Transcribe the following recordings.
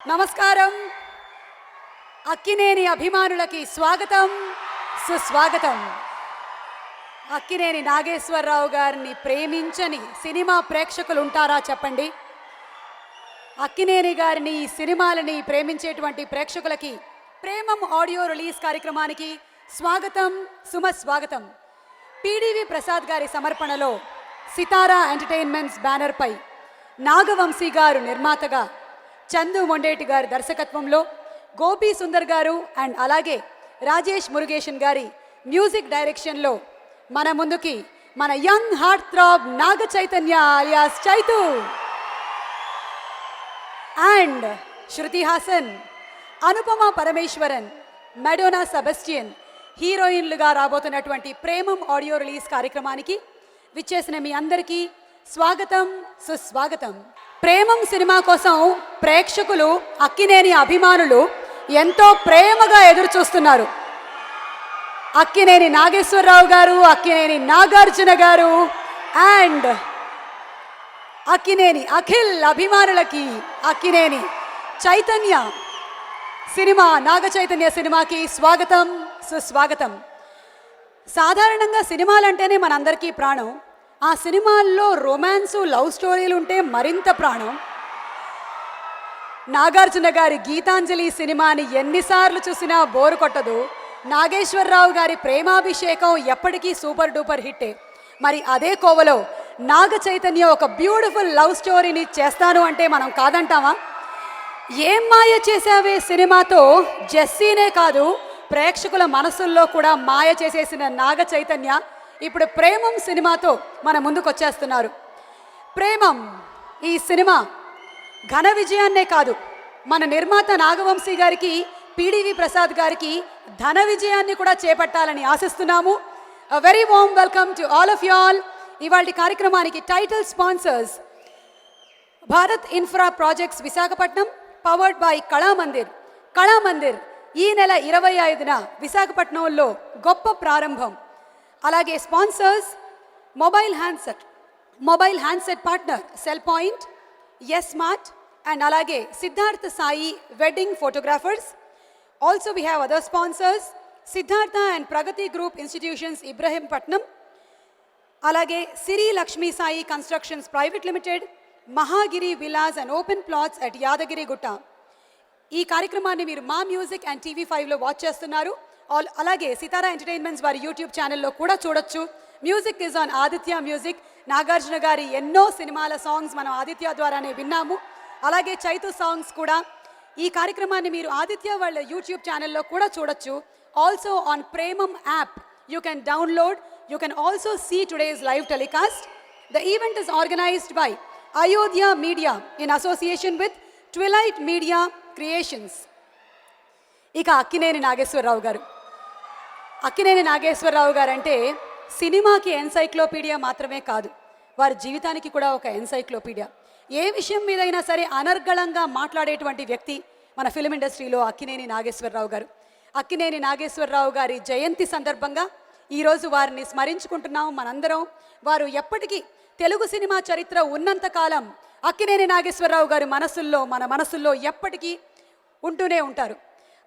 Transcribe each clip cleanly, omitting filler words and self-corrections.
నమస్కారం. అక్కినేని అభిమానులకి స్వాగతం, సుస్వాగతం. అక్కినేని నాగేశ్వరరావు గారిని ప్రేమించని సినిమా ప్రేక్షకులు ఉంటారా చెప్పండి? అక్కినేని గారిని, ఈ సినిమాలని ప్రేమించేటువంటి ప్రేక్షకులకి ప్రేమం ఆడియో రిలీజ్ కార్యక్రమానికి స్వాగతం, సుమస్వాగతం. పిడివి ప్రసాద్ గారి సమర్పణలో సితారా ఎంటర్టైన్మెంట్స్ బ్యానర్పై నాగవంశీ గారు నిర్మాతగా, చందు మొండేటి గారి దర్శకత్వంలో, గోపీ సుందర్ గారు అండ్ అలాగే రాజేష్ మురుగేషన్ గారి మ్యూజిక్ డైరెక్షన్లో మన ముందుకి మన young heart throb Naga Chaitanya alias Chaitu and Shruti Haasan, Anupama Parameswaran, Madonna Sebastian హీరోయిన్లుగా రాబోతున్నటువంటి ప్రేమం ఆడియో రిలీజ్ కార్యక్రమానికి విచ్చేసిన మీ అందరికీ స్వాగతం, సుస్వాగతం. ప్రేమం సినిమా కోసం ప్రేక్షకులు, అక్కినేని అభిమానులు ఎంతో ప్రేమగా ఎదురు చూస్తున్నారు. అక్కినేని నాగేశ్వరరావు గారు, అక్కినేని నాగార్జున గారు అండ్ అక్కినేని అఖిల్ అభిమానులకి అక్కినేని చైతన్య సినిమా, నాగ చైతన్య సినిమాకి స్వాగతం, సుస్వాగతం. సాధారణంగా సినిమాలంటేనే మనందరికీ ప్రాణం. ఆ సినిమాల్లో రొమాన్సు, లవ్ స్టోరీలు ఉంటే మరింత ప్రాణం. నాగార్జున గారి గీతాంజలి సినిమాని ఎన్నిసార్లు చూసినా బోరు కొట్టదు. నాగేశ్వరరావు గారి ప్రేమాభిషేకం ఎప్పటికీ సూపర్ డూపర్ హిట్టే. మరి అదే కోవలో నాగ చైతన్య ఒక బ్యూటిఫుల్ లవ్ స్టోరీని చేస్తాను అంటే మనం కాదంటామా? ఏం మాయ చేసావే సినిమాతో జెస్సీనే కాదు, ప్రేక్షకుల మనసుల్లో కూడా మాయ చేసేసిన నాగ చైతన్య ఇప్పుడు ప్రేమం సినిమాతో మన ముందుకు వచ్చేస్తున్నారు. ప్రేమం ఈ సినిమా ఘన విజయాన్నే కాదు, మన నిర్మాత నాగవంశీ గారికి, పిడివి ప్రసాద్ గారికి ధన విజయాన్ని కూడా చేపట్టాలని ఆశిస్తున్నాము. A very warm welcome to all of you all. ఇవాళ కార్యక్రమానికి title sponsors Bharat infra projects Visakhapatnam, powered by Kalamandir. Kalamandir ఈ నెల 25న విశాఖపట్నంలో గొప్ప ప్రారంభం. అలాగే sponsors mobile handset partner cell point, S smart and అలాగే Siddhartha Sai wedding photographers. Also we have other sponsors Siddhartha and Pragathi group institutions Ibrahimpatnam, అలాగే Siri Lakshmi Sai constructions private limited, Mahagiri Vilas and open plots at Yadagirigutta. ఈ కార్యక్రమాన్ని మీరు మా మ్యూజిక్ అండ్ TV5లో వాచ్ చేస్తున్నారు. అలాగే సితారా ఎంటర్టైన్మెంట్స్ వారి యూట్యూబ్ ఛానల్లో కూడా చూడొచ్చు. Music is on Aditya music. Nagarjuna గారి ఎన్నో సినిమాల సాంగ్స్ మనం ఆదిత్య ద్వారానే విన్నాము. అలాగే చైతు సాంగ్స్ కూడా. ఈ కార్యక్రమాన్ని మీరు ఆదిత్య వాళ్ళ యూట్యూబ్ ఛానల్లో కూడా చూడొచ్చు. Also on Premam app you can download. You can also see today's live telecast. The event is organized by Ayodhya media in association with twilight media creations. ఇక అక్కినేని నాగేశ్వరరావు గారు. అక్కినేని నాగేశ్వరరావు గారు అంటే సినిమాకి ఎన్సైక్లోపీడియా మాత్రమే కాదు, వారి జీవితానికి కూడా ఒక ఎన్సైక్లోపీడియా. ఏ విషయం మీదైనా సరే అనర్గళంగా మాట్లాడేటువంటి వ్యక్తి మన ఫిలిం ఇండస్ట్రీలో అక్కినేని నాగేశ్వరరావు గారు. అక్కినేని నాగేశ్వరరావు గారి జయంతి సందర్భంగా ఈరోజు వారిని స్మరించుకుంటున్నాం మనందరం. వారు ఎప్పటికీ తెలుగు సినిమా చరిత్ర ఉన్నంతకాలం అక్కినేని నాగేశ్వరరావు గారి మన మనసుల్లో ఎప్పటికీ ఉంటూనే ఉంటారు.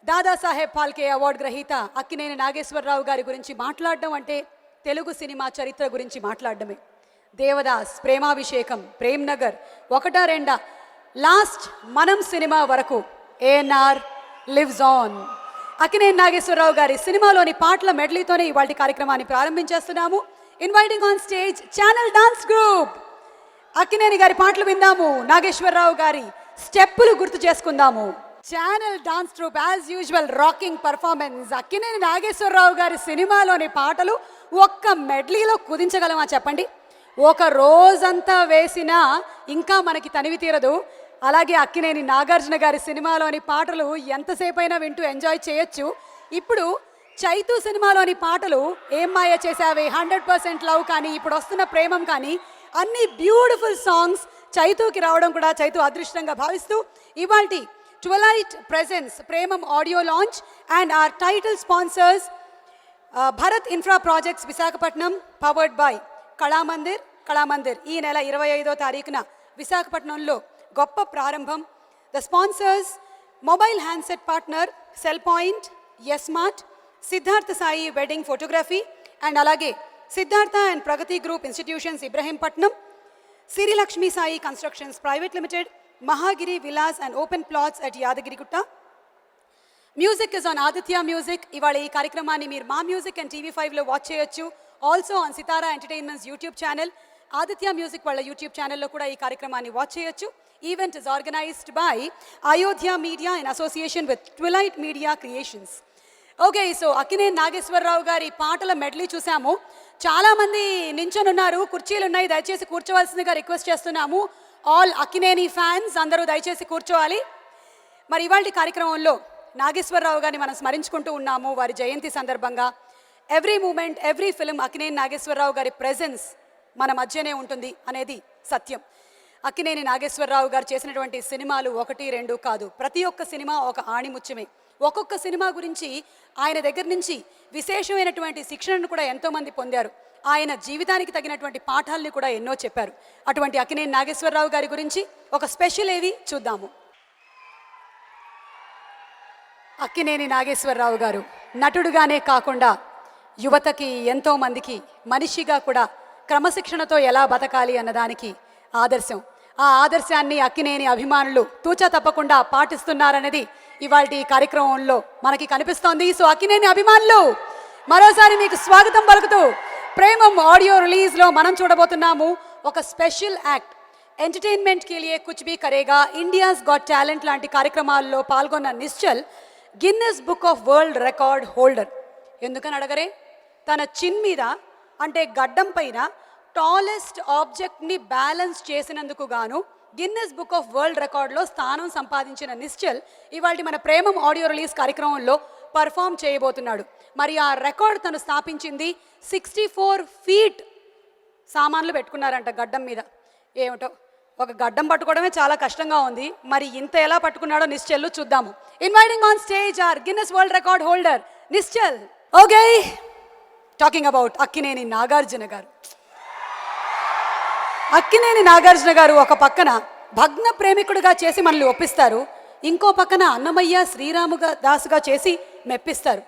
దాదాసాహెబ్ ఫాల్కే అవార్డు గ్రహీత అక్కినేని నాగేశ్వరరావు గారి గురించి మాట్లాడడం అంటే తెలుగు సినిమా చరిత్ర గురించి మాట్లాడడమే. దేవదాస్, ప్రేమాభిషేకం, ప్రేమ్ నగర్, ఒకటా రెండా, లాస్ట్ మనం సినిమా వరకు ANR lives on. Akkineni Nageswararao గారి సినిమాలోని పాటల మెడ్లీతోనే ఇవాళ కార్యక్రమాన్ని ప్రారంభించేస్తున్నాము. Inviting on stage channel dance group. Akkineni గారి పాటలు విందాము, నాగేశ్వరరావు గారి స్టెప్పులు గుర్తు చేసుకుందాము. Channel dance troupe as usual rocking performance. Akkineni Nageswararao గారి సినిమాలోని పాటలు ఒక్క మెడ్లీలో కుదించగలమా చెప్పండి? ఒక రోజంతా వేసినా ఇంకా మనకి తనివి తీరదు. అలాగే అక్కినేని నాగార్జున గారి సినిమాలోని పాటలు ఎంతసేపు అయినా వింటూ ఎంజాయ్ చేయొచ్చు. ఇప్పుడు చైతు సినిమాలోని పాటలు ఏం మాయ చేసావే, 100% లవ్ కానీ, ఇప్పుడు వస్తున్న ప్రేమం కానీ, అన్ని బ్యూటిఫుల్ సాంగ్స్ చైతుకి రావడం కూడా చైతు అదృష్టంగా భావిస్తూ ఇవాల్టి twilight presence Premam audio launch and our title sponsors Bharat infra projects Visakhapatnam, powered by Kalamandir. ఈ నెల 25వ తారీఖున విశాఖపట్నంలో గొప్ప ప్రారంభం. The sponsors mobile handset partner cell point, S smart, Siddhartha Sai wedding photography and అలాగే Siddhartha and Pragathi group institutions Ibrahimpatnam, Sirilakshmi Sai constructions private limited, Mahagiri Vilas and open plots at Yadagirigutta. Music is on Aditya music. ఇవాళ ఈ కార్యక్రమాన్ని మీరు మా మ్యూజిక్ అండ్ TV5లో వాచ్ చేయొచ్చు. Also on Sitara entertainments YouTube channel, Aditya music వాళ్ళ YouTube ఛానల్లో కూడా ఈ కార్యక్రమాన్ని వాచ్ చేయొచ్చు. Event is organized by Ayodhya media in association with twilight media creations. Okay, so Akkineni Nageswararao గారి పాటల మెడ్లీ చూసాము. చాలామంది నించొని ఉన్నారు, కుర్చీలు ఉన్నాయి, దయచేసి కూర్చోవలసిందిగా రిక్వెస్ట్ చేస్తున్నాము. ఆల్ అక్కినేని ఫ్యాన్స్ అందరూ దయచేసి కూర్చోవాలి. మరి ఇవాళ కార్యక్రమంలో నాగేశ్వరరావు గారిని మనం స్మరించుకుంటూ ఉన్నాము వారి జయంతి సందర్భంగా. Every moment, every film Akkineni Nageswararao గారి ప్రెజెన్స్ మన మధ్యనే ఉంటుంది అనేది సత్యం. అక్కినేని నాగేశ్వరరావు గారు చేసినటువంటి సినిమాలు 1, 2 కాదు, ప్రతి ఒక్క సినిమా ఒక ఆణిముత్యమే. ఒక్కొక్క సినిమా గురించి ఆయన దగ్గర నుంచి విశేషమైనటువంటి శిక్షణను కూడా ఎంతోమంది పొందారు. ఆయన జీవితానికి తగినటువంటి పాఠాలని కూడా ఎన్నో చెప్పారు. అటువంటి అక్కినేని నాగేశ్వరరావు గారి గురించి ఒక స్పెషల్ ఏవి చూద్దాము. అక్కినేని నాగేశ్వరరావు గారు నటుడుగానే కాకుండా యువతకి, ఎంతోమందికి మనిషిగా కూడా క్రమశిక్షణతో ఎలా బతకాలి అన్నదానికి ఆదర్శం. ఆ ఆదర్శాన్ని అక్కినేని అభిమానులు తూచా తప్పకుండా పాటిస్తున్నారనేది ఇవాల్టి కార్యక్రమంలో మనకి కనిపిస్తోంది. సో అక్కినేని అభిమానులు మరోసారి మీకు స్వాగతం పలుకుతూ ప్రేమం ఆడియో రిలీజ్లో మనం చూడబోతున్నాము ఒక స్పెషల్ యాక్ట్. ఎంటర్టైన్మెంట్ కే లియే కుచ్ భీ కరేగా, ఇండియాస్ గాట్ టాలెంట్ లాంటి కార్యక్రమాల్లో పాల్గొన్న Nischal Guinness book of world record holder. ఎందుకని అడగరే, తన చిన్ మీద అంటే గడ్డం పైన టాలెస్ట్ ఆబ్జెక్ట్ని బ్యాలెన్స్ చేసినందుకు గాను గిన్నెస్ బుక్ ఆఫ్ వరల్డ్ రికార్డ్లో స్థానం సంపాదించిన నిశ్చల్ ఇవాళ మన ప్రేమం ఆడియో రిలీజ్ కార్యక్రమంలో పర్ఫామ్ చేయబోతున్నాడు. మరి ఆ రికార్డ్ తను స్థాపించింది 64 ఫీట్ సామాన్లు పెట్టుకున్నారంట గడ్డం మీద. ఏమిటో ఒక గడ్డం పట్టుకోవడమే చాలా కష్టంగా ఉంది, మరి ఇంత ఎలా పట్టుకున్నాడో నిశ్చల్ చూద్దాము. Inviting on stage our Guinness world record holder Nishchal. Okay, talking about Akkineni Nagarjuna garu. Akkineni Nagarjuna గారు ఒక పక్కన భగ్న ప్రేమికుడిగా చేసి మనల్ని ఒప్పిస్తారు, ఇంకో పక్కన అన్నమయ్య శ్రీరాముగా దాసుగా చేసి మెప్పిస్తారు.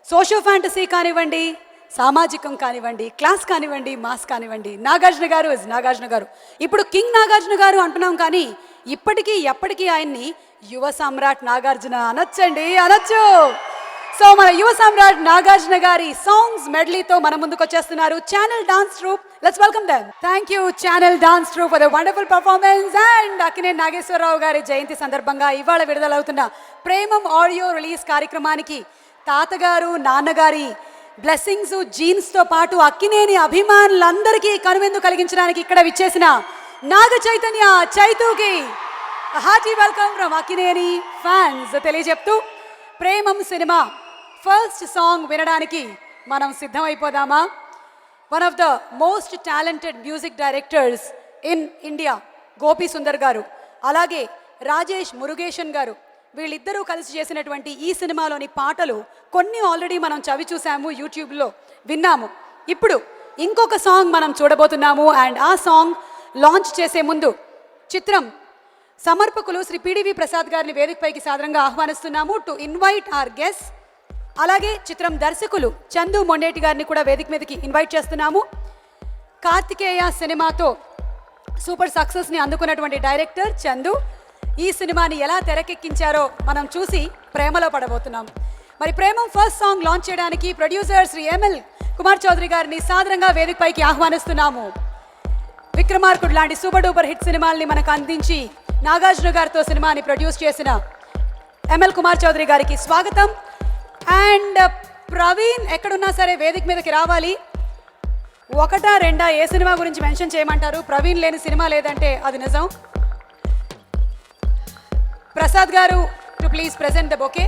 సోషో ఫ్యాంటసీ కానివ్వండి, సామాజికం కానివ్వండి, క్లాస్ కానివ్వండి, మాస్ కానివ్వండి, నాగార్జున గారు ఇస్ నాగార్జున గారు. ఇప్పుడు కింగ్ నాగార్జున గారు అంటున్నాం కానీ ఇప్పటికీ ఎప్పటికీ ఆయన్ని యువ సమ్రాట్ నాగార్జున అనొచ్చండి, అనొచ్చు. సో మన యువ సమ్రాట్ నాగార్జున గారి సాంగ్స్ మెడ్లీతో మన ముందుకు వచ్చేస్తున్నారు channel dance troupe. Let's welcome them. Thank you channel dance troupe for the wonderful performance. And Akkineni Nageswararao గారి జయంతి సందర్భంగా ఇవాళ విడుదలవుతున్న ప్రేమం ఆడియో రిలీజ్ కార్యక్రమానికి తాతగారు, నాన్నగారి బ్లెస్సింగ్స్, జీన్స్తో పాటు అక్కినేని అభిమానులందరికీ కనువిందు కలిగించడానికి ఇక్కడ విచ్చేసిన నాగ చైతన్య చైతూకి hearty welcome from Akkineni fans తెలియజెప్తూ ప్రేమం సినిమా ఫస్ట్ సాంగ్ వినడానికి మనం సిద్ధమైపోదామా? One of the most talented music directors in India Gopi Sundar గారు, అలాగే రాజేష్ మురుగేషన్ గారు, వీళ్ళిద్దరూ కలిసి చేసినటువంటి ఈ సినిమాలోని పాటలు కొన్ని ఆల్రెడీ మనం చవి చూసాము, యూట్యూబ్లో విన్నాము. ఇప్పుడు ఇంకొక సాంగ్ మనం చూడబోతున్నాము. అండ్ ఆ సాంగ్ లాంచ్ చేసే ముందు చిత్రం సమర్పకులు శ్రీ పిడివి ప్రసాద్ గారిని వేదికపైకి సాదరంగా ఆహ్వానిస్తున్నాము టు ఇన్వైట్ ఆర్ గెస్ట్. అలాగే చిత్రం దర్శకులు చందు మొండేటి గారిని కూడా వేదిక మీదకి ఇన్వైట్ చేస్తున్నాము. కార్తికేయ సినిమాతో సూపర్ సక్సెస్ని అందుకున్నటువంటి డైరెక్టర్ చందు ఈ సినిమాని ఎలా తెరకెక్కించారో మనం చూసి ప్రేమలో పడబోతున్నాం. మరి ప్రేమం ఫస్ట్ సాంగ్ లాంచ్ చేయడానికి ప్రొడ్యూసర్ శ్రీ ఎంఎల్ కుమార్ చౌదరి గారిని సాదరంగా వేదికపైకి ఆహ్వానిస్తున్నాము. విక్రమార్కుడు లాంటి సూపర్ డూపర్ హిట్ సినిమాల్ని మనకు అందించి నాగార్జున గారితో సినిమాని ప్రొడ్యూస్ చేసిన ఎంఎల్ కుమార్ చౌదరి గారికి స్వాగతం. అండ్ ప్రవీణ్ ఎక్కడున్నా సరే వేదిక మీదకి రావాలి. 1, 2 ఏ సినిమా గురించి మెన్షన్ చేయమంటారు? ప్రవీణ్ లేని సినిమా లేదంటే అది నిజం. ప్రసాద్ గారు to please present the bouquet.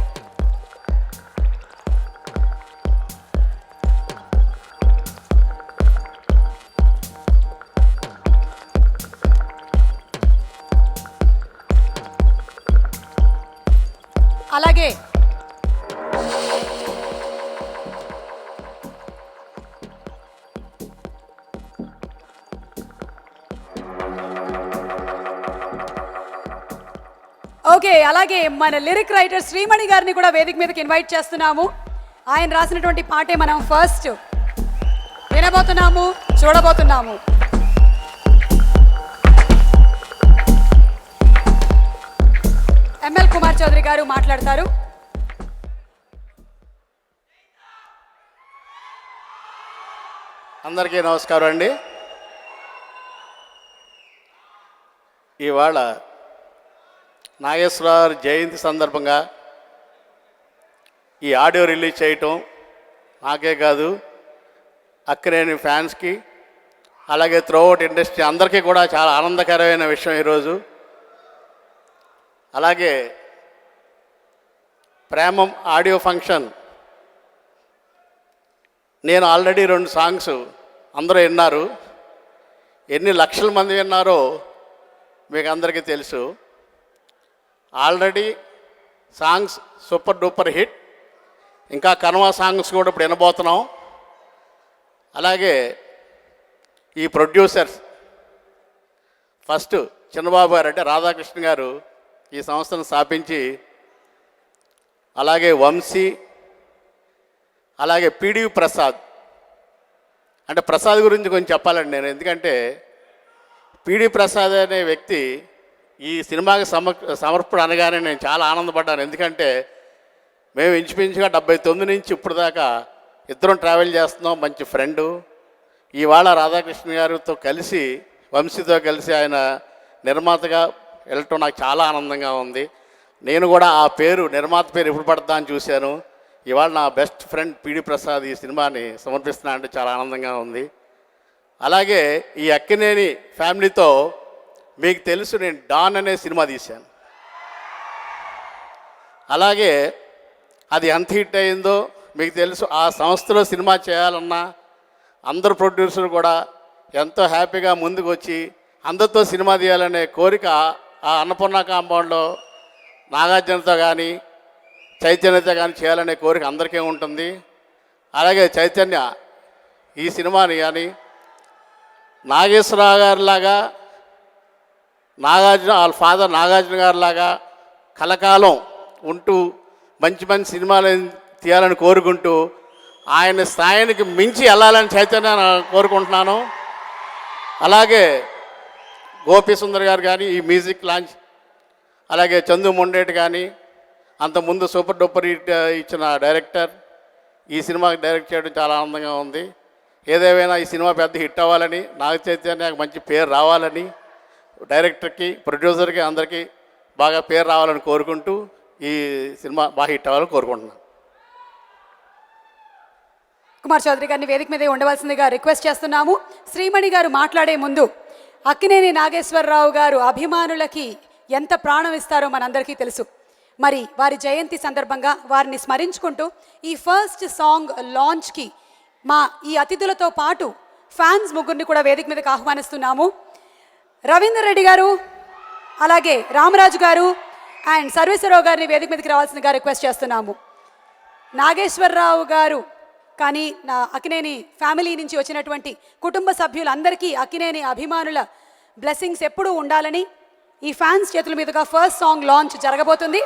అలాగే ఓకే, ఓకే, అలాగే మన లిరిక్ రైటర్ శ్రీమణి గారిని కూడా వేదిక మీదకి ఇన్వైట్ చేస్తున్నాము. ఆయన రాసినటువంటి పాటే మనం ఫస్ట్ వినబోతున్నాము, చూడబోతున్నాము. ఎంఎల్ కుమార్ చౌదరి గారు మాట్లాడతారు. అందరికీ నమస్కారం అండి. ఇవాళ నాగేశ్వరరావు జయంతి సందర్భంగా ఈ ఆడియో రిలీజ్ చేయటం నాకే కాదు, అక్కినేని ఫ్యాన్స్కి అలాగే త్రూఅవుట్ ఇండస్ట్రీ అందరికీ కూడా చాలా ఆనందకరమైన విషయం ఈరోజు. అలాగే ప్రేమం ఆడియో ఫంక్షన్ నేను ఆల్రెడీ 2 సాంగ్స్ అందరూ విన్నారు. ఎన్ని లక్షల మంది విన్నారో మీకు అందరికీ తెలుసు. Already songs super duper hit. ఇంకా కనవా సాంగ్స్ కూడా ఇప్పుడు వినబోతున్నాం. అలాగే ఈ ప్రొడ్యూసర్స్ ఫస్ట్ చిన్నబాబు గారు అంటే రాధాకృష్ణ గారు ఈ సంస్థను స్థాపించి, అలాగే వంశీ, అలాగే పిడివి ప్రసాద్. అంటే ప్రసాద్ గురించి కొంచెం చెప్పాలండి నేను, ఎందుకంటే పిడి ప్రసాద్ అనే వ్యక్తి ఈ సినిమాకి సమర్పణ అనగానే నేను చాలా ఆనందపడ్డాను. ఎందుకంటే మేము ఇంచుమించుగా 79 నుంచి ఇప్పుడు దాకా ఇద్దరం ట్రావెల్ చేస్తున్నాం, మంచి ఫ్రెండు. ఇవాళ రాధాకృష్ణ గారితో కలిసి, వంశీతో కలిసి ఆయన నిర్మాతగా వెళ్ళటం నాకు చాలా ఆనందంగా ఉంది. నేను కూడా ఆ పేరు, నిర్మాత పేరు ఎప్పుడు పడతా అని చూశాను. ఇవాళ నా బెస్ట్ ఫ్రెండ్ పిడి ప్రసాద్ ఈ సినిమాని సమర్పిస్తున్నా అంటే చాలా ఆనందంగా ఉంది. అలాగే ఈ అక్కినేని ఫ్యామిలీతో మీకు తెలుసు, నేను డాన్ అనే సినిమా తీశాను. అలాగే అది ఎంత హిట్ అయిందో మీకు తెలుసు. ఆ సంస్థలో సినిమా చేయాలన్నా అందరు ప్రొడ్యూసర్ కూడా ఎంతో హ్యాపీగా ముందుకు వచ్చి అందరితో సినిమా తీయాలనే కోరిక ఆ అన్నపూర్ణ కాంపౌండ్లో నాగార్జునతో కానీ చైతన్యతో కానీ చేయాలనే కోరిక అందరికీ ఉంటుంది. అలాగే చైతన్య ఈ సినిమాని కానీ నాగేశ్వరరావు గారిలాగా, నాగార్జున వాళ్ళ ఫాదర్ నాగార్జున గారిలాగా కలకాలం ఉంటూ మంచి మంచి సినిమాలు తీయాలని కోరుకుంటూ ఆయన స్థాయికి మించి వెళ్ళాలని చైతన్య కోరుకుంటున్నాను. అలాగే గోపి సుందర్ గారు కానీ ఈ మ్యూజిక్ లాంచ్, అలాగే చందు మొండేటి కానీ అంతకుముందు సూపర్ డూపర్ హిట్ ఇచ్చిన డైరెక్టర్ ఈ సినిమాకి డైరెక్ట్ చేయడం చాలా ఆనందంగా ఉంది. ఏదేమైనా ఈ సినిమా పెద్ద హిట్ అవ్వాలని, నాగ చైతన్యకు మంచి పేరు రావాలని, డైరెక్టర్కి ప్రొడ్యూసర్కి అందరికీ బాగా పేరు రావాలని కోరుకుంటూ ఈ సినిమా బాగా హిట్ అవ్వాలని కోరుకుంటున్నాను. కుమార్ చౌదరి గారిని వేదిక మీదే ఉండవలసిందిగా రిక్వెస్ట్ చేస్తున్నాము. శ్రీమణి గారు మాట్లాడే ముందు అక్కినేని నాగేశ్వరరావు గారు అభిమానులకి ఎంత ప్రాణం ఇస్తారో మనందరికీ తెలుసు. మరి వారి జయంతి సందర్భంగా వారిని స్మరించుకుంటూ ఈ ఫస్ట్ సాంగ్ లాంచ్కి మా ఈ అతిథులతో పాటు ఫ్యాన్స్ ముగ్గురిని కూడా వేదిక మీదకి ఆహ్వానిస్తున్నాము. రవీందర్ రెడ్డి గారు, అలాగే రామరాజు గారు అండ్ సర్వేశ్వరరావు గారిని వేదిక మీదకి రావాల్సిందిగా రిక్వెస్ట్ చేస్తున్నాము. నాగేశ్వరరావు గారు కానీ నా అక్కినేని ఫ్యామిలీ నుంచి వచ్చినటువంటి కుటుంబ సభ్యులందరికీ అక్కినేని అభిమానుల బ్లెస్సింగ్స్ ఎప్పుడూ ఉండాలని ఈ ఫ్యాన్స్ చేతుల మీదుగా ఫస్ట్ సాంగ్ లాంచ్ జరగబోతుంది.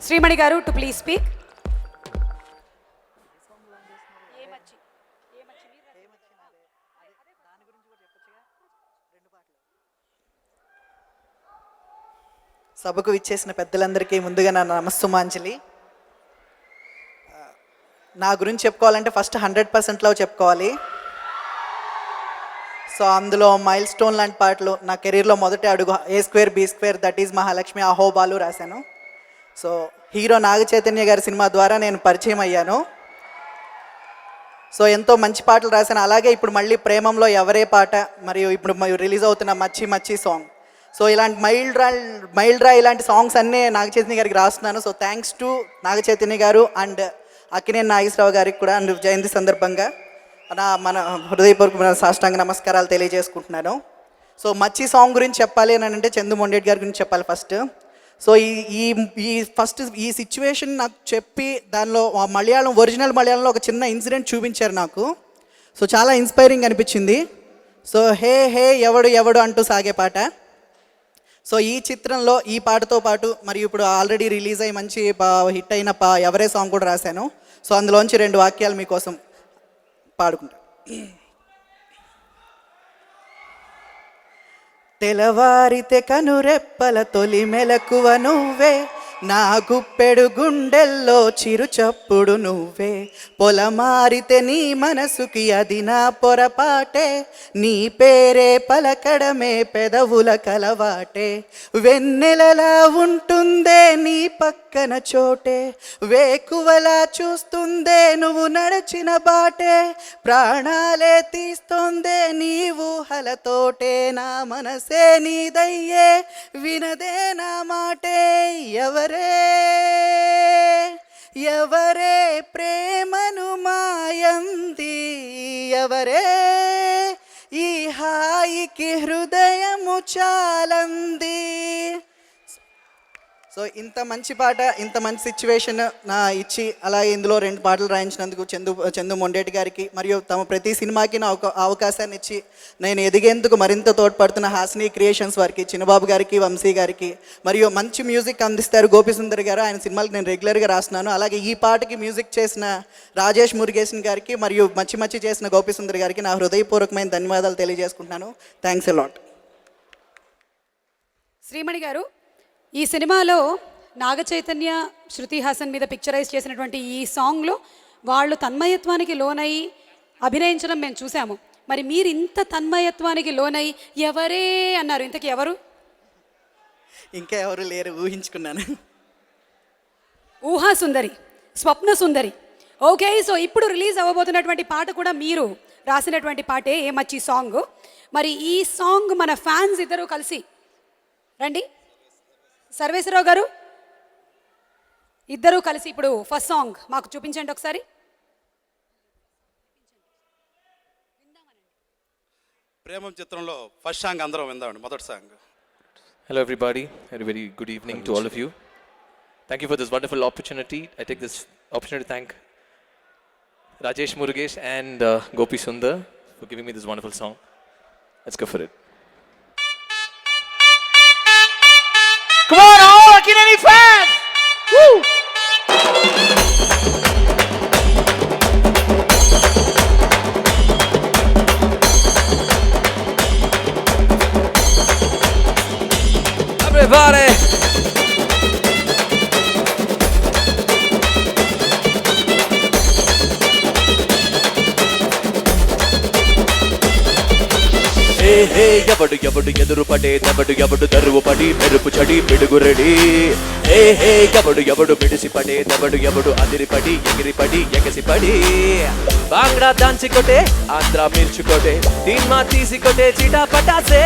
శ్రీమణి గారు టు ప్లీజ్ స్పీక్. సభకు విచ్చేసిన పెద్దలందరికీ ముందుగా నా నమస్సుమాంజలి. నా గురించి చెప్పుకోవాలంటే ఫస్ట్ 100%లో చెప్పుకోవాలి. సో అందులో మైల్ స్టోన్ లాంటి పాటలు, నా కెరీర్లో మొదటి అడుగు A² B² that is Mahalakshmi, అహోబాలు రాశాను. సో హీరో నాగ చైతన్య గారి సినిమా ద్వారా నేను పరిచయం అయ్యాను. సో ఎంతో మంచి పాటలు రాశాను. అలాగే ఇప్పుడు మళ్ళీ ప్రేమంలో ఎవరే పాట, మరియు ఇప్పుడు రిలీజ్ అవుతున్న మచ్చి మచ్చి సాంగ్. సో ఇలాంటి మైల్డ్ రా ఇలాంటి సాంగ్స్ అన్నీ నాగ చైతన్య గారికి రాస్తున్నాను. So thanks to Naga Chaitanya గారు అండ్ అక్కినేని నాగేశ్వరరావు గారికి కూడా అండ్ జయంతి సందర్భంగా మన హృదయపూర్వక సాష్టాంగ నమస్కారాలు తెలియజేసుకుంటున్నాను. సో మచ్చి సాంగ్ గురించి చెప్పాలి అని అంటే చందు మొండేటి గారి గురించి చెప్పాలి ఫస్ట్. సో ఈ సిచ్యువేషన్ నాకు చెప్పి దానిలో ఒరిజినల్ మలయాళంలో ఒక చిన్న ఇన్సిడెంట్ చూపించారు నాకు. సో చాలా ఇన్స్పైరింగ్ అనిపించింది. సో హే హే ఎవడు ఎవడు అంటూ సాగే పాట. సో ఈ చిత్రంలో ఈ పాటతో పాటు మరియు ఇప్పుడు ఆల్రెడీ రిలీజ్ అయ్యి మంచి హిట్ అయిన ఎవరే సాంగ్ కూడా రాశాను. సో అందులోంచి 2 వాక్యాలు మీకోసం పాడుకుంటా. తెలవారితే కనురెప్పల తొలి మెలకువ నువ్వే, నా గుప్పెడు గుండెల్లో చిరు చప్పుడు నువ్వే, పొలమారితే నీ మనసుకి అది నా పొరపాటే, నీ పేరే పలకడమే పెదవుల కలవాటే, వెన్నెలలా ఉంటుందే నీ పక్కన చోటే, వేకువలా చూస్తుందే నువ్వు నడిచిన బాటే, ప్రాణాలే తీస్తోందే నీ ఊహలతోటే, నా మనసే నీదయ్యే వినదే నా మాటే, ఎవరే ఎవరే ప్రేమను మాయంది, ఎవరే ఈ హాయికి హృదయము చాలంది. సో ఇంత మంచి పాట, ఇంత మంచి సిచ్యువేషన్ నా ఇచ్చి అలాగే ఇందులో 2 పాటలు రాయించినందుకు చందు మొండేటి గారికి మరియు తమ ప్రతి సినిమాకి నా అవకాశాన్ని ఇచ్చి నేను ఎదిగేందుకు మరింత తోడ్పడుతున్న హాసిని క్రియేషన్స్ వారికి, చిన్నబాబు గారికి, వంశీ గారికి, మరియు మంచి మ్యూజిక్ అందిస్తారు గోపిసుందర్ గారు, ఆయన సినిమాలకు నేను రెగ్యులర్గా రాస్తున్నాను. అలాగే ఈ పాటకి మ్యూజిక్ చేసిన రాజేష్ మురుగేశన్ గారికి మరియు మంచి చేసిన గోపిసుందర్ గారికి నా హృదయపూర్వకమైన ధన్యవాదాలు తెలియజేసుకుంటున్నాను. Thanks a lot. శ్రీమణి గారు, ఈ సినిమాలో నాగ చైతన్య, శృతి హాసన్ మీద పిక్చరైజ్ చేసినటువంటి ఈ సాంగ్లో వాళ్ళు తన్మయత్వానికి లోనై అభినయించడం మేము చూసాము. మరి మీరు ఇంత తన్మయత్వానికి లోనై ఎవరే అన్నారు, ఇంతకీ ఎవరు? ఇంకా ఎవరు లేరు, ఊహించుకున్నాను. ఊహా సుందరి, స్వప్న సుందరి. ఓకే, సో ఇప్పుడు రిలీజ్ అవ్వబోతున్నటువంటి పాట కూడా మీరు రాసినటువంటి పాటే, ఏ మచ్చి సాంగ్. మరి ఈ సాంగ్ మన ఫ్యాన్స్ ఇద్దరు కలిసి రండి, సర్వేశ్వరరావు గారు ఇద్దరూ కలిసి ఇప్పుడు ఫస్ట్ సాంగ్ మాకు చూపించండి ఒకసారి. ప్రేమం చిత్రంలో ఫస్ట్ సాంగ్ అందరం విందామండి, మొదటి song. Hello everybody, a very good evening to all of you. Thank you for this wonderful opportunity. I take this opportunity to thank Rajesh Murugesh and Gopi Sundar for giving me this wonderful song. Let's go for it. Come on, all Akineni fans! Woo! Everybody! హే హే ఎవడు ఎవడు ఎదురు పడే దెబ్బడు ఎవడు దరువు పడి మెరుపు చడి పిడుగు ready. హే హే ఎవడు ఎవడు మిడిసి పడే దెబ్బడు ఎవడు అదిరిపడి ఎగిరిపడి ఎగసిపడి. బాంగ్డా దాంచి కొట్టే, ఆంధ్ర మిర్చుకొట్టే, తీన్మా తీసి కొట్టే, చిటా పటాసే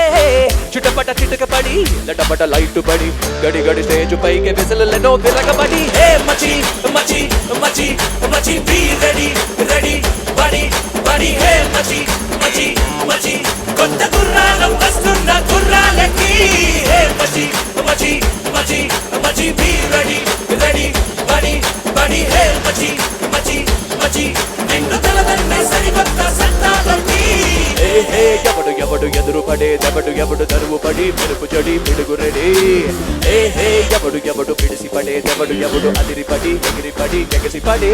చుటపట చిటక పడి, లటపట లైటు పడి, గడి గడి స్టేజ్ పైకి విసలెనో విరగబడి. హే మచి మచి మచి మచి బీ రెడీ రెడీ బడి బడి. హే మచి మచి మచి కొత్త గుర్రాలం వస్తున్న గుర్రాలకి. హే మచి మచి మచి మచి బీ రెడీ రెడీ బడి బడి. హే మచి మచి మచి నిండు తలదన్నే సరికొత్త సత్తాలకి. హే హే ఎవడు ఎవడు ఎదురు పడే దెబ్బడు ఎవడు దరువు పడి మెరుపు చెడి పిడుగు రెడీ. హే హే ఎవడు ఎవడు పిడిసి పడే దెబ్బడు ఎవడు అదిరిపడి ఎగిరిపడి ఎగసిపడి.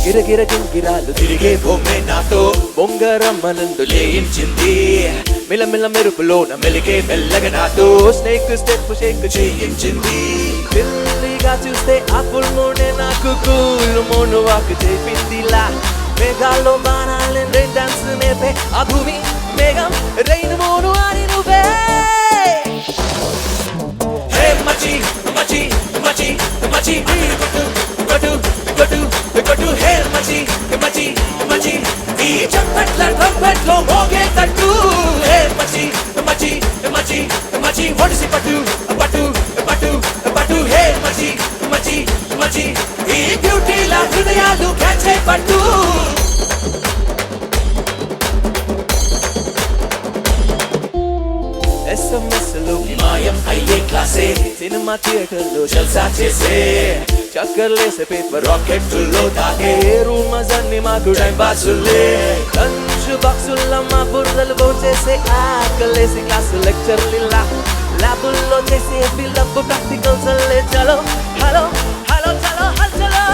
గిరగిర గింగిరాలు తిరిగే బొమ్మే నాతో బొంగరమ్మనందు చేయించింది. మిలమిల మెరుపులోన మెలిగే మెల్లగా నాతో స్నేక్ స్టెప్ షేక్ చేయించింది. పిల్లిగా చూస్తే ఆ ఫుల్ మూడే నాకు కూల్ మోను వాక్ చేపిందిలా. మేఘాల్లో బాణాలు డాన్స్ నేపే ఆ భూమి మేఘం రైన్ మోను అని నువ్వే. హే మచి మచి మచి మచి కొట్టు కొట్టు కొట్టు కొట్టు. హే మచి మచి మచి ఈ చప్పట్ల ట్రంపెట్లో మోగే తట్టు. హే మచి మచి మచి మచి ఒడిసి పట్టు పట్టు పట్టు పట్టు. హే మచి మచి మచి ఈ బ్యూటీల హృదయాలు క్యాచే పట్టు. ఎస్ఎంఎస్లోకి మాయం అయ్యే క్లాసే సినిమా థియేటర్లో జల్సా చేసే చక్కర్లేసే పేపర్ రాకెట్టుల్లో తాగే రూమర్స్ అన్ని మాకు టైం పాసులే లంచ్ బాక్సుల్లో మా బుర్రలు పోసేసే ఆకలేసి క్లాసు లెక్చర్లిల్లా ల్యాబుల్లో చేసే బిల్డప్ ప్రాక్టికల్స్ చలో హలో హలో చలో hello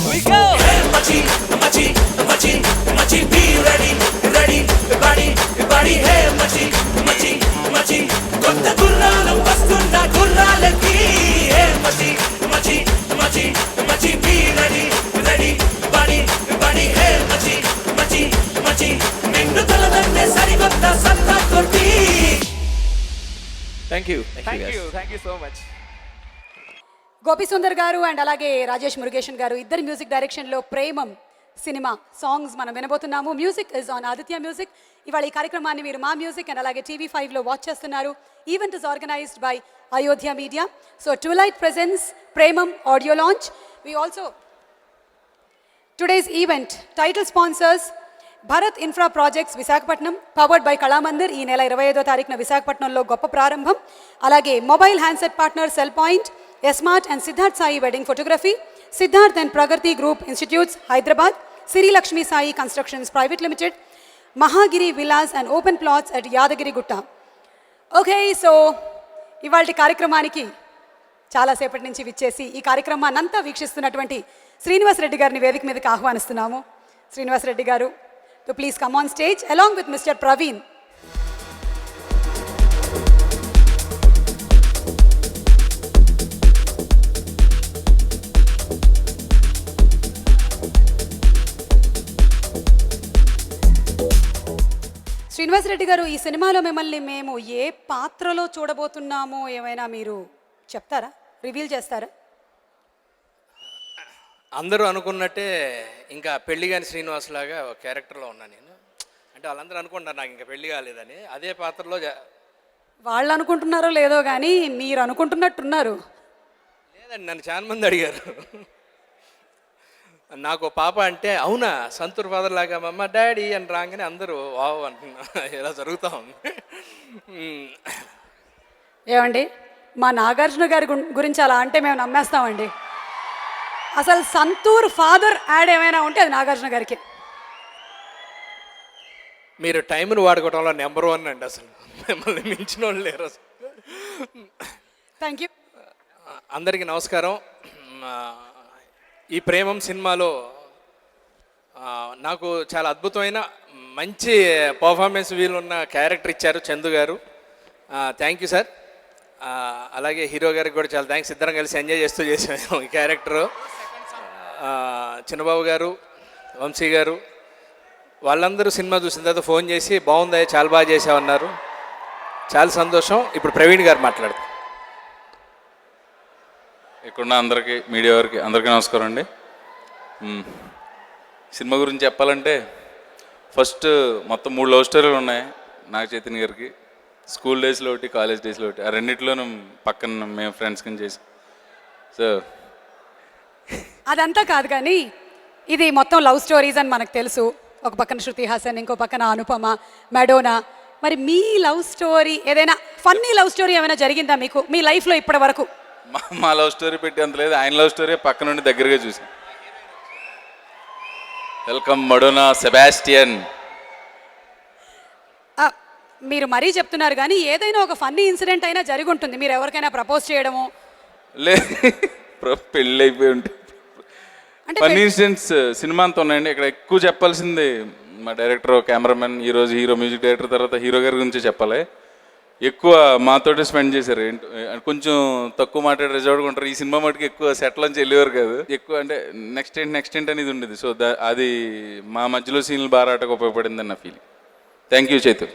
We go! Hey, machi, machi, machi, machi, be ready, ready, body, body. Hey, machi, machi, machi, కొత్త గుర్రాలు వస్తున్న గుర్రాలకి. Hey, machi, machi, machi, machi, be ready, ready, body, body. Hey, machi, machi, machi, నిన్ను తలదన్నే సరికొత్త సత్తా కొట్టి. Thank you so much. Gopi Sundar గారు and అలాగే రాజేష్ మురుగేషన్ గారు ఇద్దరు మ్యూజిక్ డైరెక్షన్లో ప్రేమం సినిమా సాంగ్స్ మనం వినబోతున్నాము. Music is on Aditya music. ఇవాళ ఈ కార్యక్రమాన్ని మీరు మా మ్యూజిక్ అండ్ అలాగే TV5లో వాచ్ చేస్తున్నారు. Event is organized by Ayodhya media. So twilight presence Premam audio launch. We also today's event title sponsors Bharat infra projects Visakhapatnam, powered by Kalamandir. ఈ నెల 25వ తారీఖున విశాఖపట్నంలో గొప్ప ప్రారంభం. అలాగే mobile handset partner cell point, S smart and Siddharth Sai wedding photography, Siddharth and Pragathi group institutes Hyderabad, Siri Lakshmi Sai constructions private limited, Mahagiri Vilas and open plots at Yadagirigutta. Okay, so ఇవాళ కార్యక్రమానికి చాలాసేపటి నుంచి విచ్చేసి ఈ కార్యక్రమాన్ని అంతా వీక్షిస్తున్నటువంటి శ్రీనివాస్ రెడ్డి గారిని వేదిక మీదకి ఆహ్వానిస్తున్నాము. శ్రీనివాస్ రెడ్డి గారు to please come on stage along with Mr. Praveen. Srinivas Reddy గారు, ఈ సినిమాలో మిమ్మల్ని మేము ఏ పాత్రలో చూడబోతున్నామో ఏమైనా మీరు చెప్తారా, రివీల్ చేస్తారా? అందరూ అనుకున్నట్టే ఇంకా పెళ్లి కాని శ్రీనివాస్ లాగా ఒక క్యారెక్టర్లో ఉన్నా నేను. అంటే వాళ్ళందరూ అనుకుంటారు నాకు ఇంకా పెళ్లి కాలేదని. అదే పాత్రలో వాళ్ళు అనుకుంటున్నారో లేదో కానీ మీరు అనుకుంటున్నట్టున్నారు. లేదండి, నన్ను చాలా మంది అడిగారు. నాకు పాప అంటే అవునా సంతూర్ ఫాదర్ లాగా మమ్మ డాడీ అని రాగానే అందరూ వావ్ అంటున్నా. ఇలా జరుగుతూ ఉంది. ఏమండి, మా నాగార్జున గారి గురించి అలా అంటే మేము నమ్మేస్తామండి. అసలు సంతూర్ ఫాదర్ యాడ్ ఏమైనా ఉంటే అది నాగార్జున గారికి. మీరు టైంను వాడుకోవడంలో నెంబర్ 1 అండి. అసలు మిమ్మల్ని మించిన వాళ్ళు లేరు అసలు. Thank you. అందరికీ నమస్కారం. ఈ ప్రేమం సినిమాలో నాకు చాలా అద్భుతమైన మంచి పర్ఫార్మెన్స్ వీలున్న క్యారెక్టర్ ఇచ్చారు చందు గారు. Thank you sir. అలాగే హీరో గారికి కూడా చాలా థ్యాంక్స్. ఇద్దరం కలిసి ఎంజాయ్ చేస్తూ చేసాము ఈ క్యారెక్టరు. చిన్నబాబు గారు, వంశీ గారు వాళ్ళందరూ సినిమా చూసిన తర్వాత ఫోన్ చేసి బాగుందా, చాలా బాగా చేసామన్నారు. చాలా సంతోషం. ఇప్పుడు ప్రవీణ్ గారు మాట్లాడతారు. ఇక్కడున్న అందరికీ, మీడియా వారికి అందరికీ నమస్కారం అండి. సినిమా గురించి చెప్పాలంటే ఫస్ట్ మొత్తం 3 లవ్ స్టోరీలు ఉన్నాయి నాగ చైతన్య గారికి. స్కూల్ డేస్లో ఒకటి, కాలేజ్ డేస్లో ఒకటి. ఆ రెండిట్లోనూ పక్కన మేము ఫ్రెండ్స్ కింద చేసాం. సో అదంతా కాదు కానీ ఇది మొత్తం లవ్ స్టోరీస్ అని మనకు తెలుసు. ఒక పక్కన శృతి హాసన్, ఇంకో పక్కన అనుపమ, మెడోనా. మరి మీ లవ్ స్టోరీ ఏదైనా ఫన్నీ లవ్ స్టోరీ ఏమైనా జరిగిందా మీకు మీ లైఫ్లో ఇప్పటి వరకు? మా లవ్ స్టోరీ పెట్టి అంత లేదు, ఆయన లవ్ స్టోరీ పక్క నుండి దగ్గరగా చూసాం. Welcome Madonna Sebastian. మీరు మరీ చెప్తున్నారు కానీ ఏదైనా ఒక ఫన్నీ ఇన్సిడెంట్ అయినా జరిగి ఉంటుంది. మీరు ఎవరికైనా ప్రపోజ్ చేయడము? లే, పెళ్ళి అయిపోయి ఉంటే ఫన్నీ ఇన్సిడెంట్స్ సినిమా అంతా ఉన్నాయండి. ఇక్కడ ఎక్కువ చెప్పాల్సింది మా డైరెక్టర్, కెమెరామెన్, ఈరోజు హీరో, మ్యూజిక్ డైరెక్టర్, తర్వాత హీరో గారి గురించి చెప్పాలి. ఎక్కువ మాతోటి స్పెండ్ చేశారు. కొంచెం తక్కువ మాట్లాడి రిజర్వ్గా ఉంటారు. ఈ సినిమా మటుకు ఎక్కువ సెట్లోంచి వెళ్ళేవారు కాదు. ఎక్కువ అంటే నెక్స్ట్ ఏంటి అనేది ఉండేది. సో అది మా మధ్యలో సీన్లు బాగా ఆటకు ఉపయోగపడిందని నా feeling. Thank you Chaitu.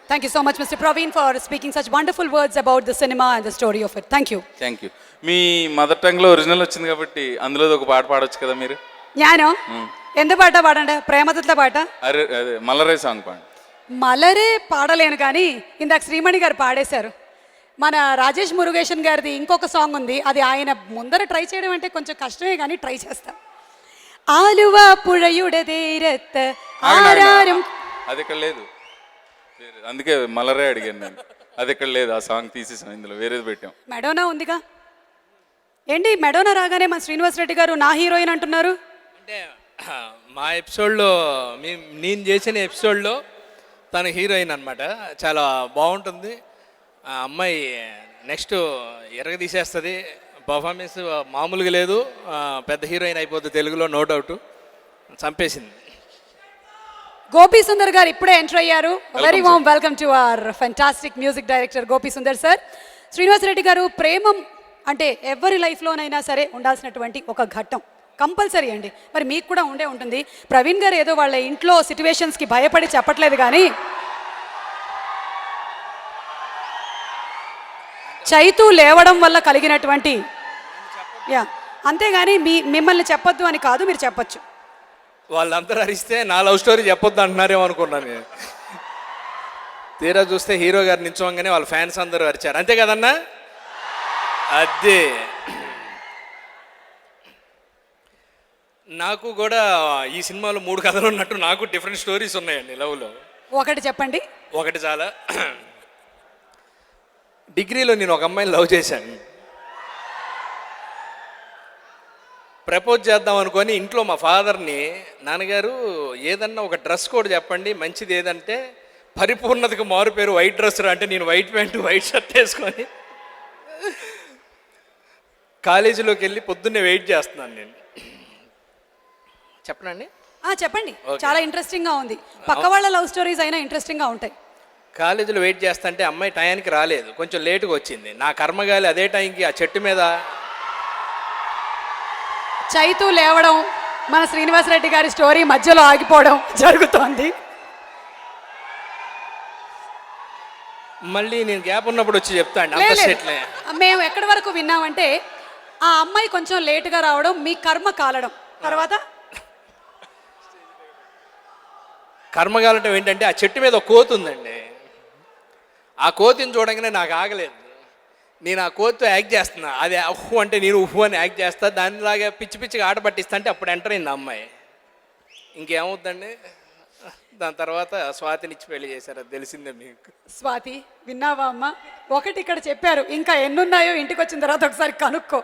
Thank you so much, Mr. Praveen, for speaking such wonderful words about the cinema and the story of it. Thank you. Thank you. మీ మదర్ టంగ్లో ఒరిజినల్ వచ్చింది కాబట్టి అందులో ఒక పాట పాడొచ్చు కదా మీరు. జ్ఞానం ఎంత పాట పాడండి? ప్రేమతత్ల పాట. అరే అదే మలరే సాంగ్ పాడండి. మలరే పాడలేను కానీ ఇందాక శ్రీమణి గారు పాడేశారు. మన రాజేష్ మురుగేషన్ గారిది ఇంకొక సాంగ్ ఉంది. అది ఆయన ముందర ట్రై చేయడం అంటే కొంచెం కష్టమే కానీ ట్రై చేస్తాం. ఆలువ పుഴയുടെ തീരത്ത് ആരാരും. అది ఇక్కడ లేదు. అందుకే మలరే అడిగాను నేను. అది ఇక్కడ లేదు, ఆ సాంగ్ తీసేసాం, ఇందులో వేరేది పెట్టాం. మెడోనా ఉందిగా. ఏంటి మెడోనా రాగానే మన శ్రీనివాస్ రెడ్డి గారు నా హీరోయిన్ అంటున్నారు? అంటే మా ఎపిసోడ్లో నేను చేసిన ఎపిసోడ్లో తను హీరోయిన్ అనమాట. చాలా బాగుంటుంది ఆ అమ్మాయి. నెక్స్ట్ ఎరగ తీసేస్తుంది, పర్ఫార్మెన్స్ మామూలుగా లేదు. పెద్ద హీరోయిన్ అయిపోతుంది తెలుగులో, నో డౌట్. చంపేసింది. గోపి సుందర్ గారు ఇప్పుడే ఎంటర్ అయ్యారు. Very warm welcome to our fantastic music director Gopi Sundar sir. Srinivas Reddy గారు, ప్రేమం అంటే ఎవరి లైఫ్లోనైనా సరే ఉండాల్సినటువంటి ఒక ఘట్టం, కంపల్సరీ అండి. మరి మీకు కూడా ఉండే ఉంటుంది. ప్రవీణ్ గారు ఏదో వాళ్ళ ఇంట్లో సిచ్యువేషన్స్కి భయపడి చెప్పట్లేదు, కానీ చైతూ లేవడం వల్ల కలిగినటువంటి అంతేగాని మిమ్మల్ని చెప్పొద్దు అని కాదు, మీరు చెప్పొచ్చు. వాళ్ళందరూ అరిస్తే నా లవ్ స్టోరీ చెప్పొద్దు అంటున్నారేమో అనుకున్నాను నేను. తీరా చూస్తే హీరో గారు నిల్చోగానే వాళ్ళ ఫ్యాన్స్ అందరూ అరిచారు. అంతే కదన్నా? అదే. నాకు కూడా ఈ సినిమాలో 3 కథలు ఉన్నట్టు నాకు డిఫరెంట్ స్టోరీస్ ఉన్నాయండి లవ్లో. ఒకటి చెప్పండి. ఒకటి చాలా. డిగ్రీలో నేను ఒక అమ్మాయిని లవ్ చేశాను. ప్రపోజ్ చేద్దాం అనుకొని ఇంట్లో మా ఫాదర్ని, నాన్నగారు ఏదన్నా ఒక డ్రెస్ కోడ్ చెప్పండి మంచిది ఏదంటే, పరిపూర్ణతకు మారు పేరు వైట్ డ్రెస్ రా అంటే, నేను వైట్ ప్యాంటు వైట్ షర్ట్ వేసుకొని కాలేజీలోకి వెళ్ళి పొద్దున్నే వెయిట్ చేస్తున్నాను నేను. చెప్పనండి? చెప్పండి. చాలా ఇంట్రెస్టింగ్గా ఉంది. పక్క వాళ్ళ లవ్ స్టోరీస్ అయినా ఇంట్రెస్టింగ్గా ఉంటాయి. కాలేజీలో వెయిట్ చేస్తుంటే అమ్మాయి టయానికి రాలేదు, కొంచెం లేటుగా వచ్చింది. నా కర్మగాలి అదే టైంకి ఆ చెట్టు మీద చైతూ లేవడం, మన శ్రీనివాస్ రెడ్డి గారి స్టోరీ మధ్యలో ఆగిపోవడం జరుగుతోంది. మళ్ళీ నేను గ్యాప్ ఉన్నప్పుడు వచ్చి చెప్తాను. అంత సెట్లే. మేము ఎక్కడి వరకు విన్నామంటే, ఆ అమ్మాయి కొంచెం లేటుగా రావడం, మీ కర్మ కాలడం, తర్వాత కర్మగాలటం ఏంటంటే, ఆ చెట్టు మీద ఒక కోతి ఉందండి. ఆ కోతిని చూడగానే నాకు ఆగలేదు. నేను ఆ కోతితో యాక్ట్ చేస్తున్నా. అది ఉహు అంటే నేను ఉహు అని యాక్ట్ చేస్తా. దానిలాగా పిచ్చి పిచ్చిగా ఆట పట్టిస్తా అంటే అప్పుడు ఎంటర్ అయింది ఆ అమ్మాయి. ఇంకేమవుద్దండి? దాని తర్వాత స్వాతినిచ్చి పెళ్లి చేశారు, అది తెలిసిందే మీకు. స్వాతి, విన్నావా అమ్మ? ఒకటి ఇక్కడ చెప్పారు, ఇంకా ఎన్నున్నాయో ఇంటికి వచ్చిన తర్వాత ఒకసారి కనుక్కో.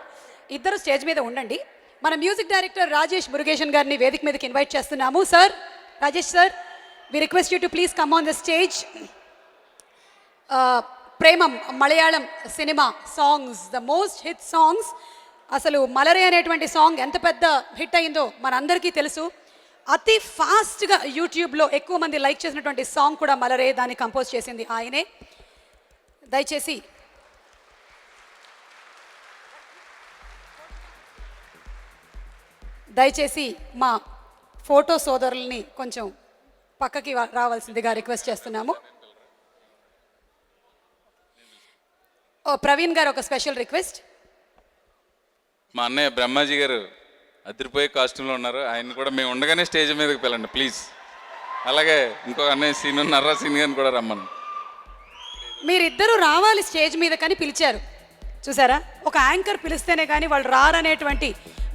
ఇద్దరు స్టేజ్ మీద ఉండండి. మన మ్యూజిక్ డైరెక్టర్ రాజేష్ మురుగేషన్ గారిని వేదిక మీదకి ఇన్వైట్ చేస్తున్నాము. Sir, Rajesh sir, we request you to please come on the stage. Premam Malayalam cinema songs, the most hit songs. అసలు మలరే అనేటువంటి సాంగ్ ఎంత పెద్ద హిట్ అయిందో మనందరికీ తెలుసు. అతి ఫాస్ట్గా యూట్యూబ్లో ఎక్కువ మంది లైక్ చేసినటువంటి సాంగ్ కూడా మలరే. దాన్ని కంపోజ్ చేసింది ఆయనే. దయచేసి మా ఫోటో సోదరుల్ని కొంచెం పక్కకి రావాల్సిందిగా రిక్వెస్ట్ చేస్తున్నాము. ప్రవీణ్ గారు, ఒక స్పెషల్ రిక్వెస్ట్. మా అన్నయ్య బ్రహ్మాజీ గారు అదిరిపోయే కాస్ట్యూమ్లో ఉన్నారు, ఆయన కూడా మేము ఉండగానే స్టేజ్ మీదకి వెళ్ళండి ప్లీజ్. అలాగే ఇంకొక అన్నయ్య సీన్ ఉన్నారా, సీన్ గారిని కూడా రమ్మను. మీరిద్దరూ రావాలి స్టేజ్ మీద కానీ పిలిచారు. చూసారా, ఒక యాంకర్ పిలిస్తేనే కానీ వాళ్ళు రారనేటువంటి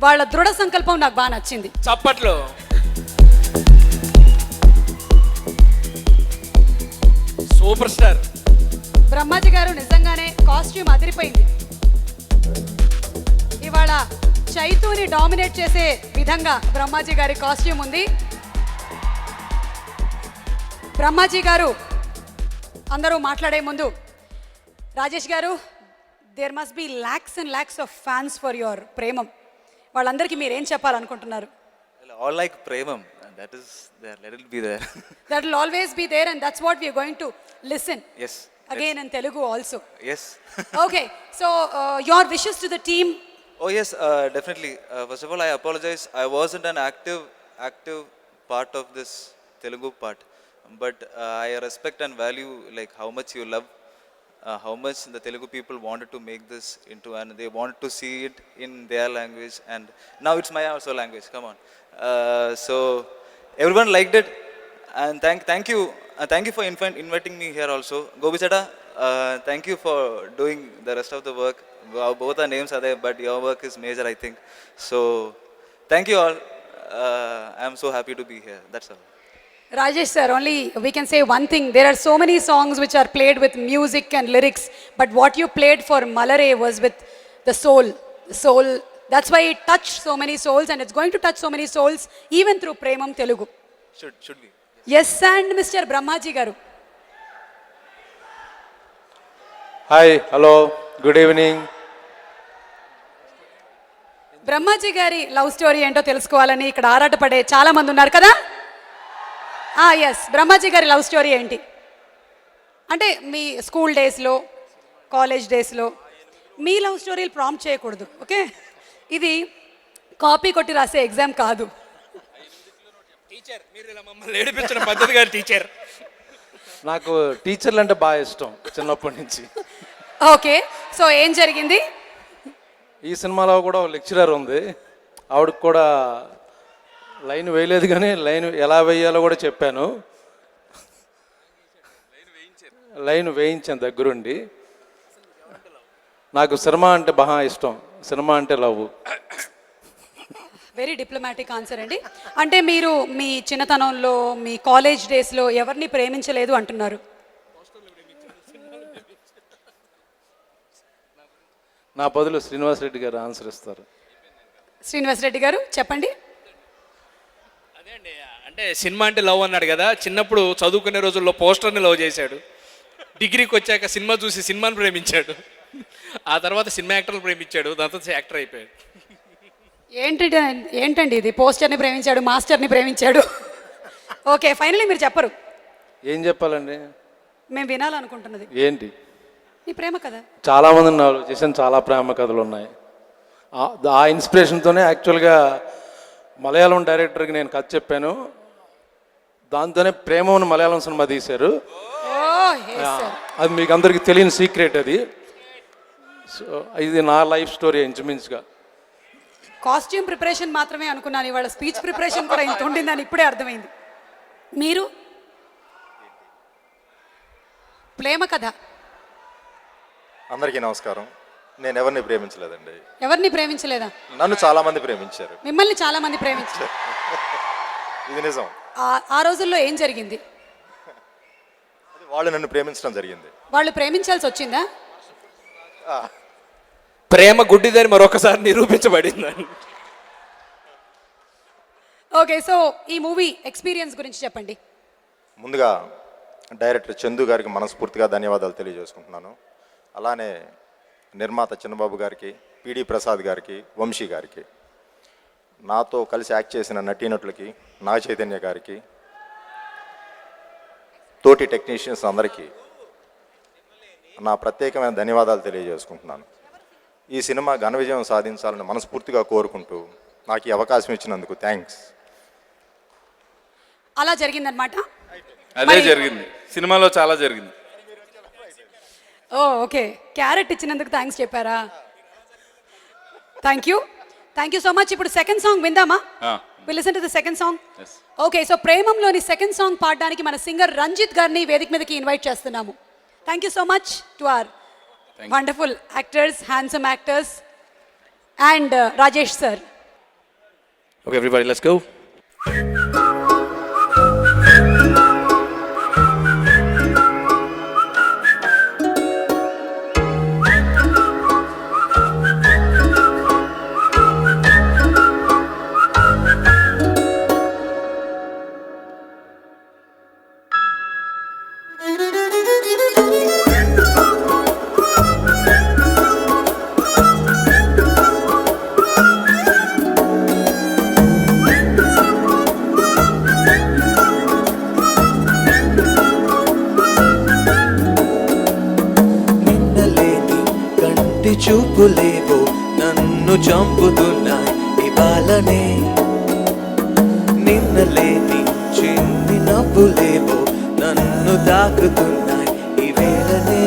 వాళ్ళ దృఢ సంకల్పం నాకు బాగా నచ్చింది. చప్పట్లో. సూపర్ స్టార్ బ్రహ్మాజీ గారు, నిజంగానే కాస్ట్యూమ్ అదిరిపోయింది. ఇవాళ చైతూని డామినేట్ చేసే విధంగా బ్రహ్మాజీ గారి కాస్ట్యూమ్ ఉంది. బ్రహ్మాజీ గారు, అందరూ మాట్లాడే ముందు Rajesh garu, there must be lakhs and lakhs of fans for your Premam. వాళ్ళందరికీ మీరు ఏం చెప్పాలనుకుంటున్నారు? All like Premam, and that is there. Let it be there. That will always be there, and that's what we are going to listen. Yes. Again in Telugu also. Yes. Okay, so your wishes to the team. Oh yes, definitely. First of all, I apologize. I wasn't an active part of this Telugu part, but I respect and value like how much you love, how much the Telugu people wanted to make this into, and they wanted to see it in their language, and now it's my also language. Come on. So everyone liked it, and thank you for inviting me here also. Gopi Chada, thank you for doing the rest of the work. Both our names are there, but your work is major, I think. So thank you all. I am so happy to be here. That's all. Rajesh sir, only we can say one thing. There are so many songs which are played with music and lyrics, but what you played for Malare was with the soul. The soul. That's why it touched so many souls, and it's going to touch so many souls even through Premam Telugu. Should we? Yes, and Mr. Brahmaji garu. Hi hello good evening. Brahmaji గారి love story ఏంటో తెలుసుకోవాలని ఇక్కడ ఆరాటపడే చాలా మంది ఉన్నారు కదా. Yes, Brahmaji గారి love story ఏంటి అంటే మీ స్కూల్ డేస్లో, కాలేజ్ డేస్లో మీ లవ్ స్టోరీలు ప్రాంప్ట్ చేయకూడదు, ఓకే? ఇది కాపీ కొట్టి రాసే ఎగ్జామ్ కాదు. టీచర్, మీరు ఇలా మమ్మల్ని ఏడిపించిన పద్ధతి గారు టీచర్. నాకు టీచర్లు అంటే బాగా ఇష్టం చిన్నప్పటి నుంచి. ఓకే, సో ఏం జరిగింది? ఈ సినిమాలో కూడా ఒక లెక్చరర్ ఉంది, ఆవిడకి కూడా లైన్ వేయలేదు కానీ లైన్ ఎలా వేయాలో కూడా చెప్పాను. లైన్ వేయించాను దగ్గరుండి. నాకు సినిమా అంటే బాగా ఇష్టం, సినిమా అంటే లవ్. వెరీ డిప్లొమాటిక్ ఆన్సర్ అండి. అంటే మీరు మీ చిన్నతనంలో, మీ కాలేజ్ డేస్లో ఎవరిని ప్రేమించలేదు అంటున్నారు. నా బదులు శ్రీనివాస్ రెడ్డి గారు ఆన్సర్ ఇస్తారు. శ్రీనివాస్ రెడ్డి గారు చెప్పండి. అదే అండి, అంటే సినిమా అంటే లవ్ అన్నాడు కదా. చిన్నప్పుడు చదువుకునే రోజుల్లో పోస్టర్ని లవ్ చేశాడు. డిగ్రీకి వచ్చాక సినిమా చూసి సినిమాని ప్రేమించాడు. ఆ తర్వాత సినిమా యాక్టర్లు ప్రేమించాడు, దాంతో యాక్టర్ అయిపోయాడు. ఏంటండి ఇది? పోస్టర్ని ప్రేమించాడు, మాస్టర్ని ప్రేమించాడు. ఓకే, ఫైనలీ మీరు చెప్పరు. ఏం చెప్పాలండి? మేము వినాలనుకుంటున్నది ఏంటి? నీ ప్రేమ కదా. చాలామంది నాలో చేసిన చాలా ప్రేమ కథలు ఉన్నాయి. ఆ ఇన్స్పిరేషన్తోనే యాక్చువల్గా మలయాళం డైరెక్టర్కి నేను కథ చెప్పాను, దాంతోనే ప్రేమను మలయాళం సినిమా తీశారు. అది మీకు అందరికీ తెలియని సీక్రెట్ అది. సో ఇది నా లైఫ్ స్టోరీ ఇంచుమించుగా. కాస్ట్యూమ్ ప్రిపరేషన్ మాత్రమే అనుకున్నాను, ఇవాళ స్పీచ్ ప్రిపరేషన్ కూడా ఇంత ఉండిందని ఇప్పుడే అర్థమైంది. మీరు ప్రేమ కథ. అందరికీ నమస్కారం. నేను ఎవరిని ప్రేమించలేదండి. ఎవరిని ప్రేమించలేదా? నన్ను చాలా మంది ప్రేమించారు. మిమ్మల్ని చాలా మంది ప్రేమించారు. ఇది నిజం. ఆ రోజుల్లో ఏం జరిగింది? అది వాళ్ళు నన్ను ప్రేమించడం జరిగింది. వాళ్ళు ప్రేమించాల్సి వచ్చిందా? ప్రేమ గుడ్డిదని మరొకసారి నిరూపించబడిందని. ఓకే, సో ఈ మూవీ ఎక్స్పీరియన్స్ గురించి చెప్పండి. ముందుగా డైరెక్టర్ చందు గారికి మనస్ఫూర్తిగా ధన్యవాదాలు తెలియజేసుకుంటున్నాను. అలానే నిర్మాత చిన్నబాబు గారికి, పిడి ప్రసాద్ గారికి, వంశీ గారికి, నాతో కలిసి యాక్ట్ చేసిన నటీనటులకి, నాగ చైతన్య గారికి, తోటి టెక్నీషియన్స్ అందరికీ నా ప్రత్యేకమైన ధన్యవాదాలు తెలియజేసుకుంటున్నాను. ఈ సినిమా ఘన విజయం సాధించాలని మనస్ఫూర్తిగా కోరుకుంటూ నాకు ఈ అవకాశం ఇచ్చినందుకు థ్యాంక్స్. అలా జరిగిందనమాట. అదే జరిగింది, సినిమాలో చాలా జరిగింది. ఓకే, క్యారెట్ ఇచ్చినందుకు థ్యాంక్స్ చెప్పారా? Thank you so much. ఇప్పుడు సెకండ్ సాంగ్ విందామా? Will listen to the second song. Okay, so ప్రేమంలోని సెకండ్ సాంగ్ పాడడానికి మన సింగర్ రంజిత్ గారిని వేదిక మీదకి ఇన్వైట్ చేస్తున్నాము. Thank you so much to our wonderful actors, handsome actors and Rajesh sir. Okay everybody, let's go. చూపులేవో నన్ను చంపుతున్నాయి ఇవాళనే, నిన్నలేని చిన్ని నవ్వులేవో నన్ను తాకుతున్నాయి ఈ వేళనే.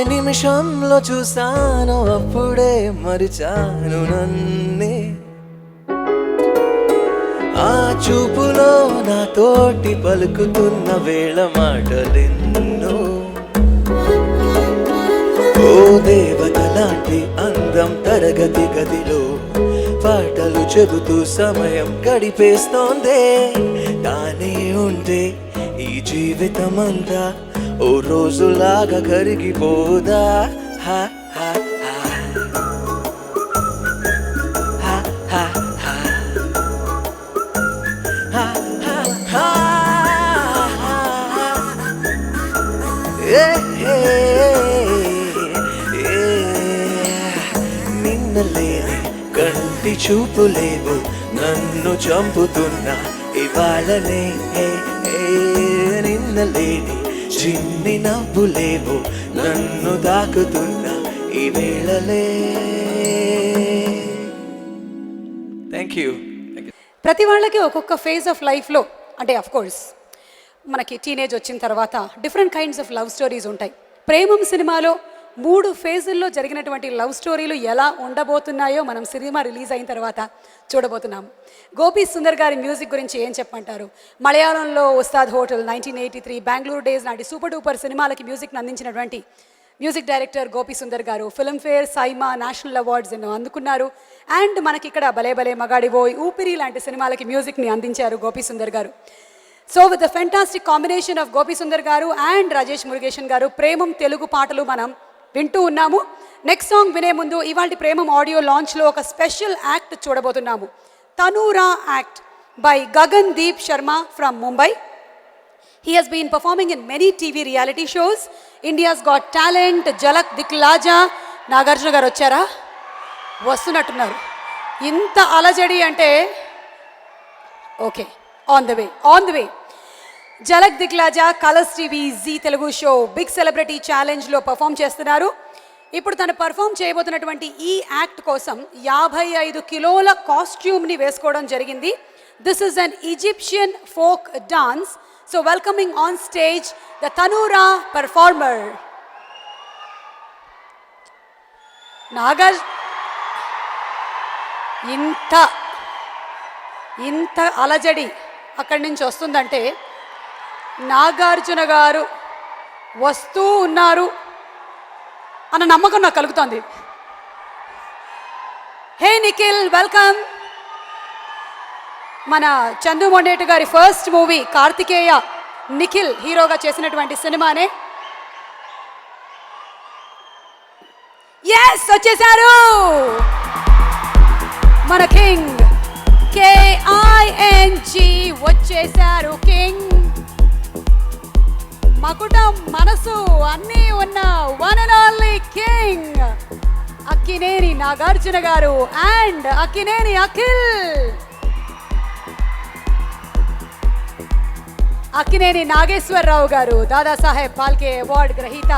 నిమిషంలో చూసాను అప్పుడే మరిచాను నన్నే, ఆ చూపులో నా తోటి పలుకుతున్న వేళ మాటలెన్నో. ఓ దేవత లాంటి అందం తరగతి గదిలో పాటలు చెబుతూ సమయం గడిపేస్తోందే. తానే ఉంటే ఈ జీవితమంతా ఓ రోజులాగా కరిగిపోదా. హా హా హా. హా హా హా. హా హా హా. ఏ ఏ ఏ. నిన్నలేని కంటి చూపులేవు నన్ను చంపుతున్నా ఇవాళనే. నిన్నలేని చిన్ని నవ్వులేవు నన్ను దాకుతున్నా ఈ వేళలే. Thank you. ప్రతి వాళ్ళకి ఒక్కొక్క ఫేజ్ ఆఫ్ లైఫ్లో, అంటే అఫ్ కోర్స్ మనకి టీనేజ్ వచ్చిన తర్వాత different kinds of love stories ఉంటాయి. ప్రేమం సినిమాలో 3 ఫేజుల్లో జరిగినటువంటి లవ్ స్టోరీలు ఎలా ఉండబోతున్నాయో మనం సినిమా రిలీజ్ అయిన తర్వాత చూడబోతున్నాం. గోపి సుందర్ గారి మ్యూజిక్ గురించి ఏం చెప్పమంటారు? మలయాళంలో ఉస్తాద్ హోటల్, 1983, బెంగళూరు డేస్ లాంటి సూపర్ డూపర్ సినిమాలకి మ్యూజిక్ని అందించినటువంటి మ్యూజిక్ డైరెక్టర్ గోపి సుందర్ గారు ఫిల్మ్ఫేర్, సైమా, నేషనల్ అవార్డ్స్ ఎన్నో అందుకున్నారు. అండ్ మనకి ఇక్కడ భలే భలే మగాడిబోయ్, ఊపిరి లాంటి సినిమాలకి మ్యూజిక్ని అందించారు గోపి సుందర్ గారు. So with the fantastic combination of Gopi Sundar గారు అండ్ రాజేష్ మురుగేషన్ గారు ప్రేమం తెలుగు పాటలు మనం వింటూ ఉన్నాము. నెక్స్ట్ సాంగ్ వినే ముందు ఇవాళ ప్రేమం ఆడియో లాంచ్లో ఒక స్పెషల్ యాక్ట్ చూడబోతున్నాము. Tanoura act by Gagan Deep Sharma from Mumbai. He has been performing in many TV reality shows. India's Got Talent, Jalak Diklaja. Nagarjuna గారు వచ్చారా? వస్తున్నట్టున్నారు. ఇంత అలజడి అంటే okay, on the way. Jhalak Dikhla Jaa colors TV, Zee Telugu show, big celebrity ఛాలెంజ్లో పర్ఫామ్ చేస్తున్నారు. ఇప్పుడు తను పర్ఫామ్ చేయబోతున్నటువంటి ఈ యాక్ట్ కోసం 55 కిలోల కాస్ట్యూమ్ని వేసుకోవడం జరిగింది. This is an Egyptian folk dance. So welcoming on stage the tanoura performer. ఇంత అలజడి అక్కడి నుంచి వస్తుందంటే నాగార్జున గారు వస్తూ ఉన్నారు అన్న నమ్మకం నాకు కలుగుతోంది. హే నిఖిల్, వెల్కమ్. మన చందు మొండేటి గారి ఫస్ట్ మూవీ కార్తికేయ, నిఖిల్ హీరోగా చేసినటువంటి సినిమానే. ఎస్, వచ్చేసారు మన కింగ్, KING వచ్చేసారు. కింగ్ మకుటం, మనసు అన్నీ ఉన్న one and only king Akkineni Nagarjuna గారు అండ్ అక్కినేని అఖిల్. అక్కినేని నాగేశ్వరరావు గారు, దాదాసాహెబ్ ఫాల్కే అవార్డు గ్రహీత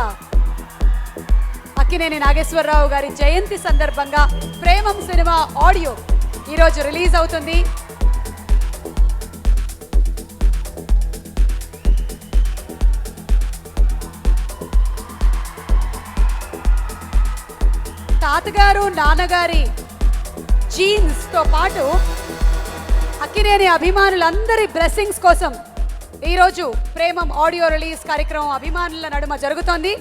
అక్కినేని నాగేశ్వరరావు గారి జయంతి సందర్భంగా ప్రేమం సినిమా ఆడియో ఈరోజు రిలీజ్ అవుతుంది. తాతగారు, నాన్నగారి జీన్స్తో పాటు అక్కినేని అభిమానులందరి బ్లెస్సింగ్స్ కోసం ఈరోజు ప్రేమం ఆడియో రిలీజ్ కార్యక్రమం అభిమానుల నడుమ జరుగుతోంది.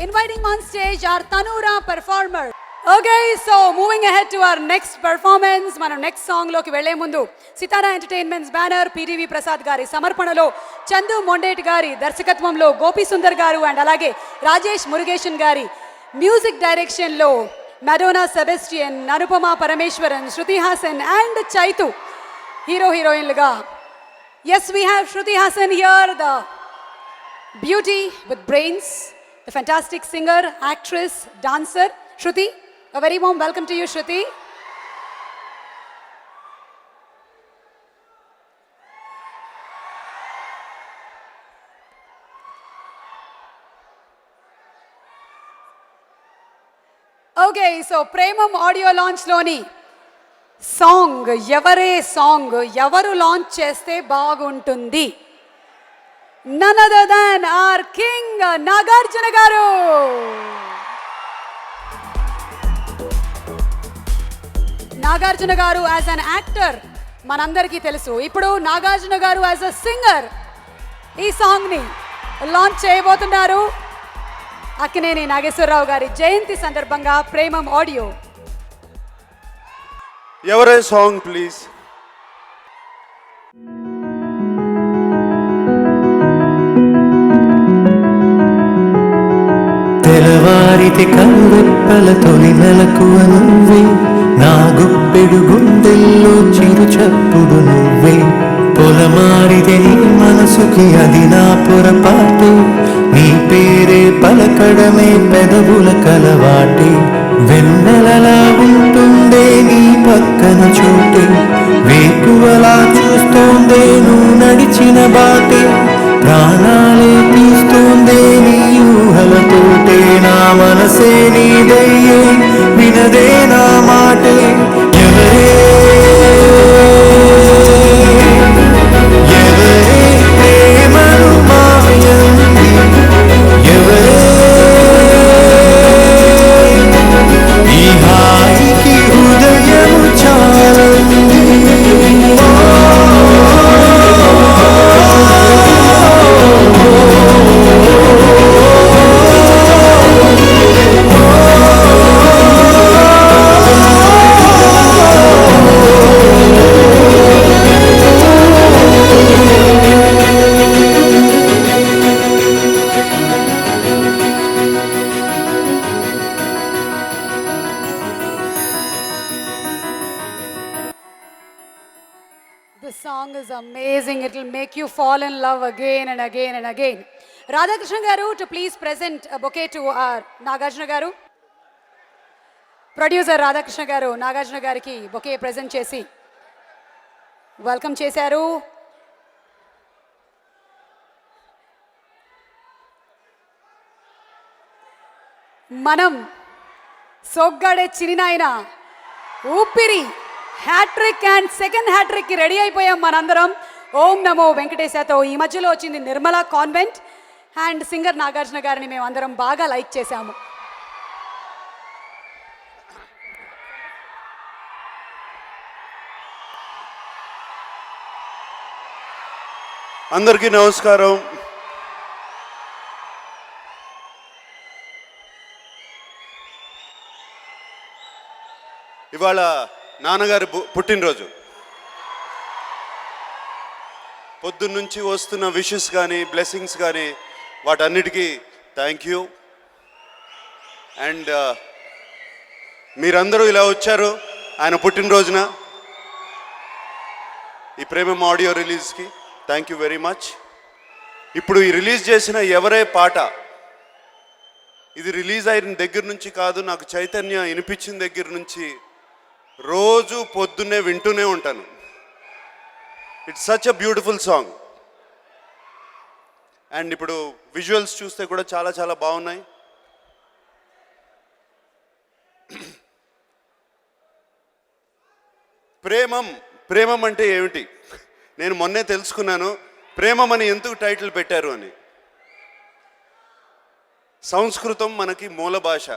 Inviting on stage our tanoura performer. Okay, so moving ahead to our next performance. మనం నెక్స్ట్ సాంగ్లోకి వెళ్లే ముందు Sitara entertainments banner, PTV Prasad గారి సమర్పణలో, చందు మొండేటి గారి దర్శకత్వంలో గోపి సుందర్ గారు అండ్ అలాగే రాజేష్ మురుగేషన్ గారి మ్యూజిక్ డైరెక్షన్లో మడోనా సెబెస్టియన్, అనుపమా పరమేశ్వరన్, శృతి హాసన్ అండ్ చైతు హీరోయిన్లుగా. Yes, we have Shruti Hassan here, the beauty with brains, the fantastic singer, actress, dancer. Shruti, a very warm welcome to you, Shruti. Okay, so Premam audio launch loni song, Evare song, ఎవరు launch చేస్తే బాగుంటుంది? None other than our king Nagarjuna garu. Nagarjuna గారు as an actor మనందరికీ తెలుసు. ఇప్పుడు నాగార్జున గారు as a singer ఈ సాంగ్ని లాంచ్ చేయబోతున్నారు. అక్కినేని నాగేశ్వరరావు గారి జయంతి సందర్భంగా ప్రేమం ఆడియో. ఎవరే సాంగ్ ప్లీజ్. తెలవారితి కనురెప్పల తొలి మెలకువ నువ్వే, నా గుప్పెడు గుండెల్లో చిరు చప్పుడు నువ్వే. పొలమారితే నీ మనసుకి అది నా పొరపాటే, నీ పేరే పలకడమే పెదవుల కలవాటే. వెన్నెలలా ఉంటుందే నీ పక్కన చోటే, వేకువలా చూస్తోందే నువ్వు నడిచిన బాటే. ప్రాణాలే తీస్తోందే నీ ఊహలతోటే, నా మనసే నీదయ్యే వినదే నా మాటే. ఎవరే ప్రేమను మాయంది, ఎవరే ఈ హాయికి హృదయము చాలంది. The song is amazing. It will make you fall in love again and again and again. Radhakrishna garu to please present a bouquet to our Nagarjuna garu. Producer Radhakrishna garu Nagarjuna gariki bouquet present chesi welcome chesaru. మనం సోగ్గాడే చిరినాయన ఊపిరి hat trick and second హ్యాట్రిక్కి ready అయిపోయాం మనందరం. ఓం నమో వెంకటేశతో ఈ మధ్యలో వచ్చింది Nirmala convent and singer Nagarjuna గారిని మేము అందరం బాగా లైక్ చేశాము. అందరికీ నమస్కారం. ఇవాళ నాన్నగారి పుట్టినరోజు. పొద్దున్నుంచి వస్తున్న విషెస్ కానీ బ్లెస్సింగ్స్ కానీ వాటన్నిటికీ థ్యాంక్ యూ. అండ్ మీరందరూ ఇలా వచ్చారు ఆయన పుట్టినరోజున ఈ ప్రేమం ఆడియో రిలీజ్కి. Thank you very much. ఇప్పుడు ఈ రిలీజ్ చేసిన ఎవరే పాట, ఇది రిలీజ్ అయిన దగ్గర నుంచి కాదు, నాకు చైతన్య వినిపించిన దగ్గర నుంచి రోజు పొద్దున్నే వింటూనే ఉంటాను. It's such a beautiful song. And ఇప్పుడు విజువల్స్ చూస్తే కూడా చాలా చాలా బాగున్నాయి. ప్రేమం అంటే ఏమిటి నేను మొన్నే తెలుసుకున్నాను. ప్రేమం అని ఎందుకు టైటిల్ పెట్టారు అని. సంస్కృతం మనకి మూల భాష,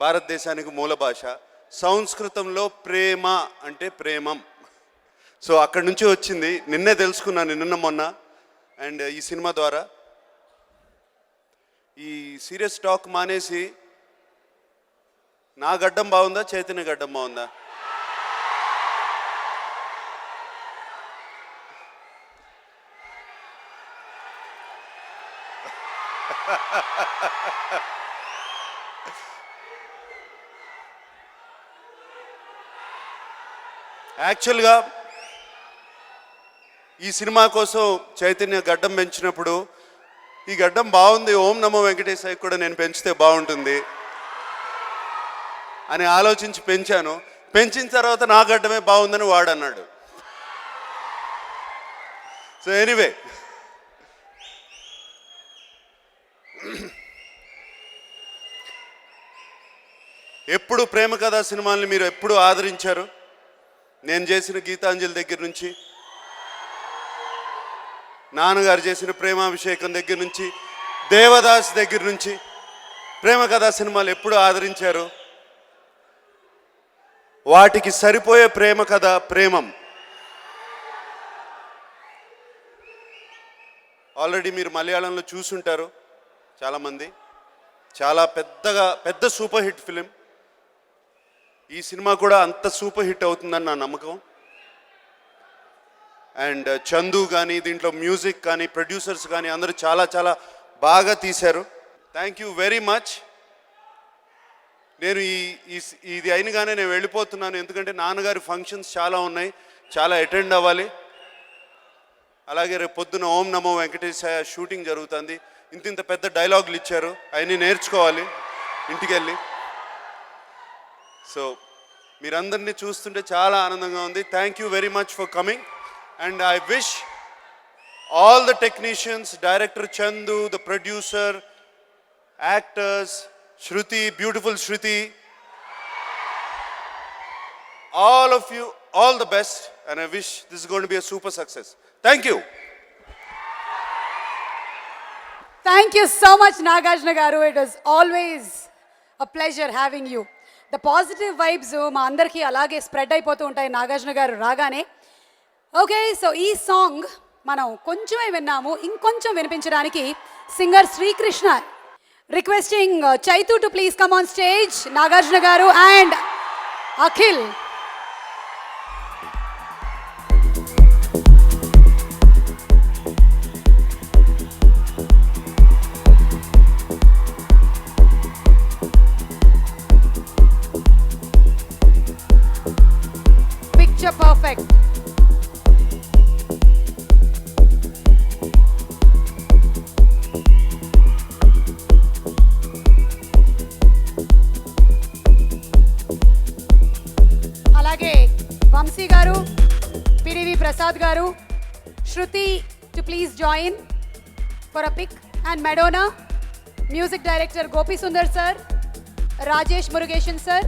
భారతదేశానికి మూల భాష. సంస్కృతంలో ప్రేమ అంటే ప్రేమం. సో అక్కడి నుంచి వచ్చింది. నిన్నే తెలుసుకున్నాను, నిన్న మొన్న. అండ్ ఈ సినిమా ద్వారా ఈ సీరియస్ టాక్ మానేసి నా గడ్డం బాగుందా చైతన్య గడ్డం బాగుందా? యాక్చువల్గా ఈ సినిమా కోసం చైతన్య గడ్డం పెంచినప్పుడు ఈ గడ్డం బాగుంది, ఓం నమో వెంకటేశాయ కూడా నేను పెంచితే బాగుంటుంది అని ఆలోచించి పెంచాను. పెంచిన తర్వాత నా గడ్డమే బాగుందని వాడన్నాడు. సో ఎనీవే, ఎప్పుడు ప్రేమ కథా సినిమాల్ని మీరు ఎప్పుడు ఆదరించారు. నేను చేసిన గీతాంజలి దగ్గర నుంచి, నాన్నగారు చేసిన ప్రేమాభిషేకం దగ్గర నుంచి, దేవదాస్ దగ్గర నుంచి ప్రేమ కథా సినిమాలు ఎప్పుడు ఆదరించారు. వాటికి సరిపోయే ప్రేమ కథ ప్రేమం. ఆల్రెడీ మీరు మలయాళంలో చూసుంటారు చాలామంది. చాలా పెద్ద సూపర్ హిట్ ఫిలిం. ఈ సినిమా కూడా అంత సూపర్ హిట్ అవుతుందని నా నమ్మకం. అండ్ చందు కానీ, దీంట్లో మ్యూజిక్ కానీ, ప్రొడ్యూసర్స్ కానీ అందరూ చాలా చాలా బాగా తీశారు. Thank you very much. నేను ఇది అయినగానే నేను వెళ్ళిపోతున్నాను, ఎందుకంటే నాన్నగారి ఫంక్షన్స్ చాలా ఉన్నాయి, చాలా అటెండ్ అవ్వాలి. అలాగే రేపు పొద్దున ఓం నమో వెంకటేశాయ షూటింగ్ జరుగుతుంది. ఇంత పెద్ద డైలాగులు ఇచ్చారు, అవన్నీ నేర్చుకోవాలి ఇంటికి వెళ్ళి. సో మీరందరినీ చూస్తుంటే చాలా ఆనందంగా ఉంది. Thank you very much for coming. And I wish all the technicians, director Chandu, the producer, actors, Shruti, beautiful Shruti, all of you, all the best, and I wish this is going to be a super success. Thank you. Thank you so much, Nagarjuna garu. It was always a pleasure having you. The positive vibes మా అందరికీ అలాగే spread అయిపోతూ ఉంటాయి నాగార్జున గారు రాగానే. Okay, so ఈ song మనం కొంచెమే విన్నాము, ఇంకొంచెం వినిపించడానికి singer Srikrishna requesting Chaitu to please come on stage. Nagarjuna గారు అండ్ అఖిల్. Picture perfect. అలాగే వంశీ గారు, పిడివి ప్రసాద్ గారు, Shruti to please join for a pic, and Madonna music director Gopi Sundar sir, Rajesh Murugesan sir,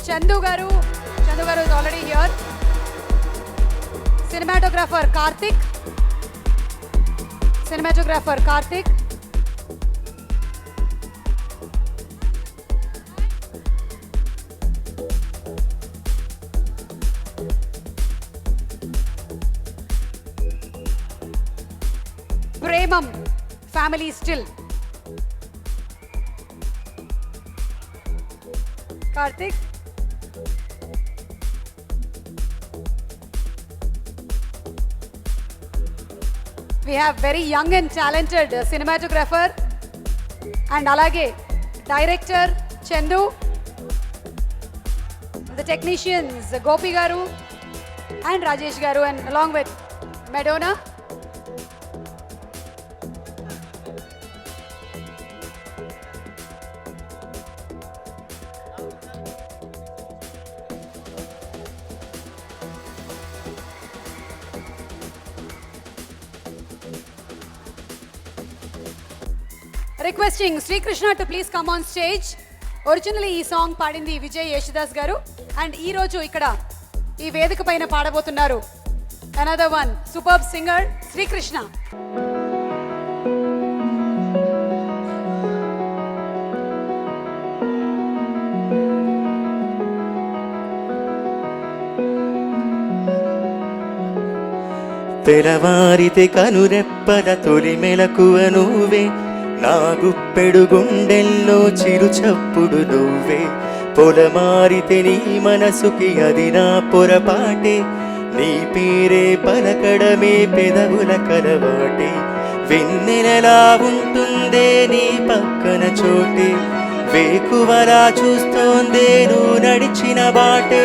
Chandu గారు is already here, cinematographer Karthik, Premam family still, Karthik, we have very young and talented cinematographer and alage director Chandu, the technicians Gopi garu and Rajesh garu, and along with Madonna. Requesting Sri Krishna to please come on stage. Originally ఈ song పాడింది విజయ్ యేసుదాస్ గారు, and ఈ రోజు ఇక్కడ ఈ వేదిక పైన పాడబోతున్నారు another one superb singer Sri Krishna. తెరవారితే కనురెప్పల తొలి మెలకువ నువ్వే, నా గుప్పెడు గుండెల్లో చిరు చప్పుడు నువ్వే. పొలమారితే నీ మనసుకి అది నా పొరపాటే, నీ పేరే పలకడమే పెదవుల కలవాటే. వెన్నెలలా ఉంటుందే నీ పక్కన చోటే, వేకువలా చూస్తోందే నువ్వు నడిచిన బాటే.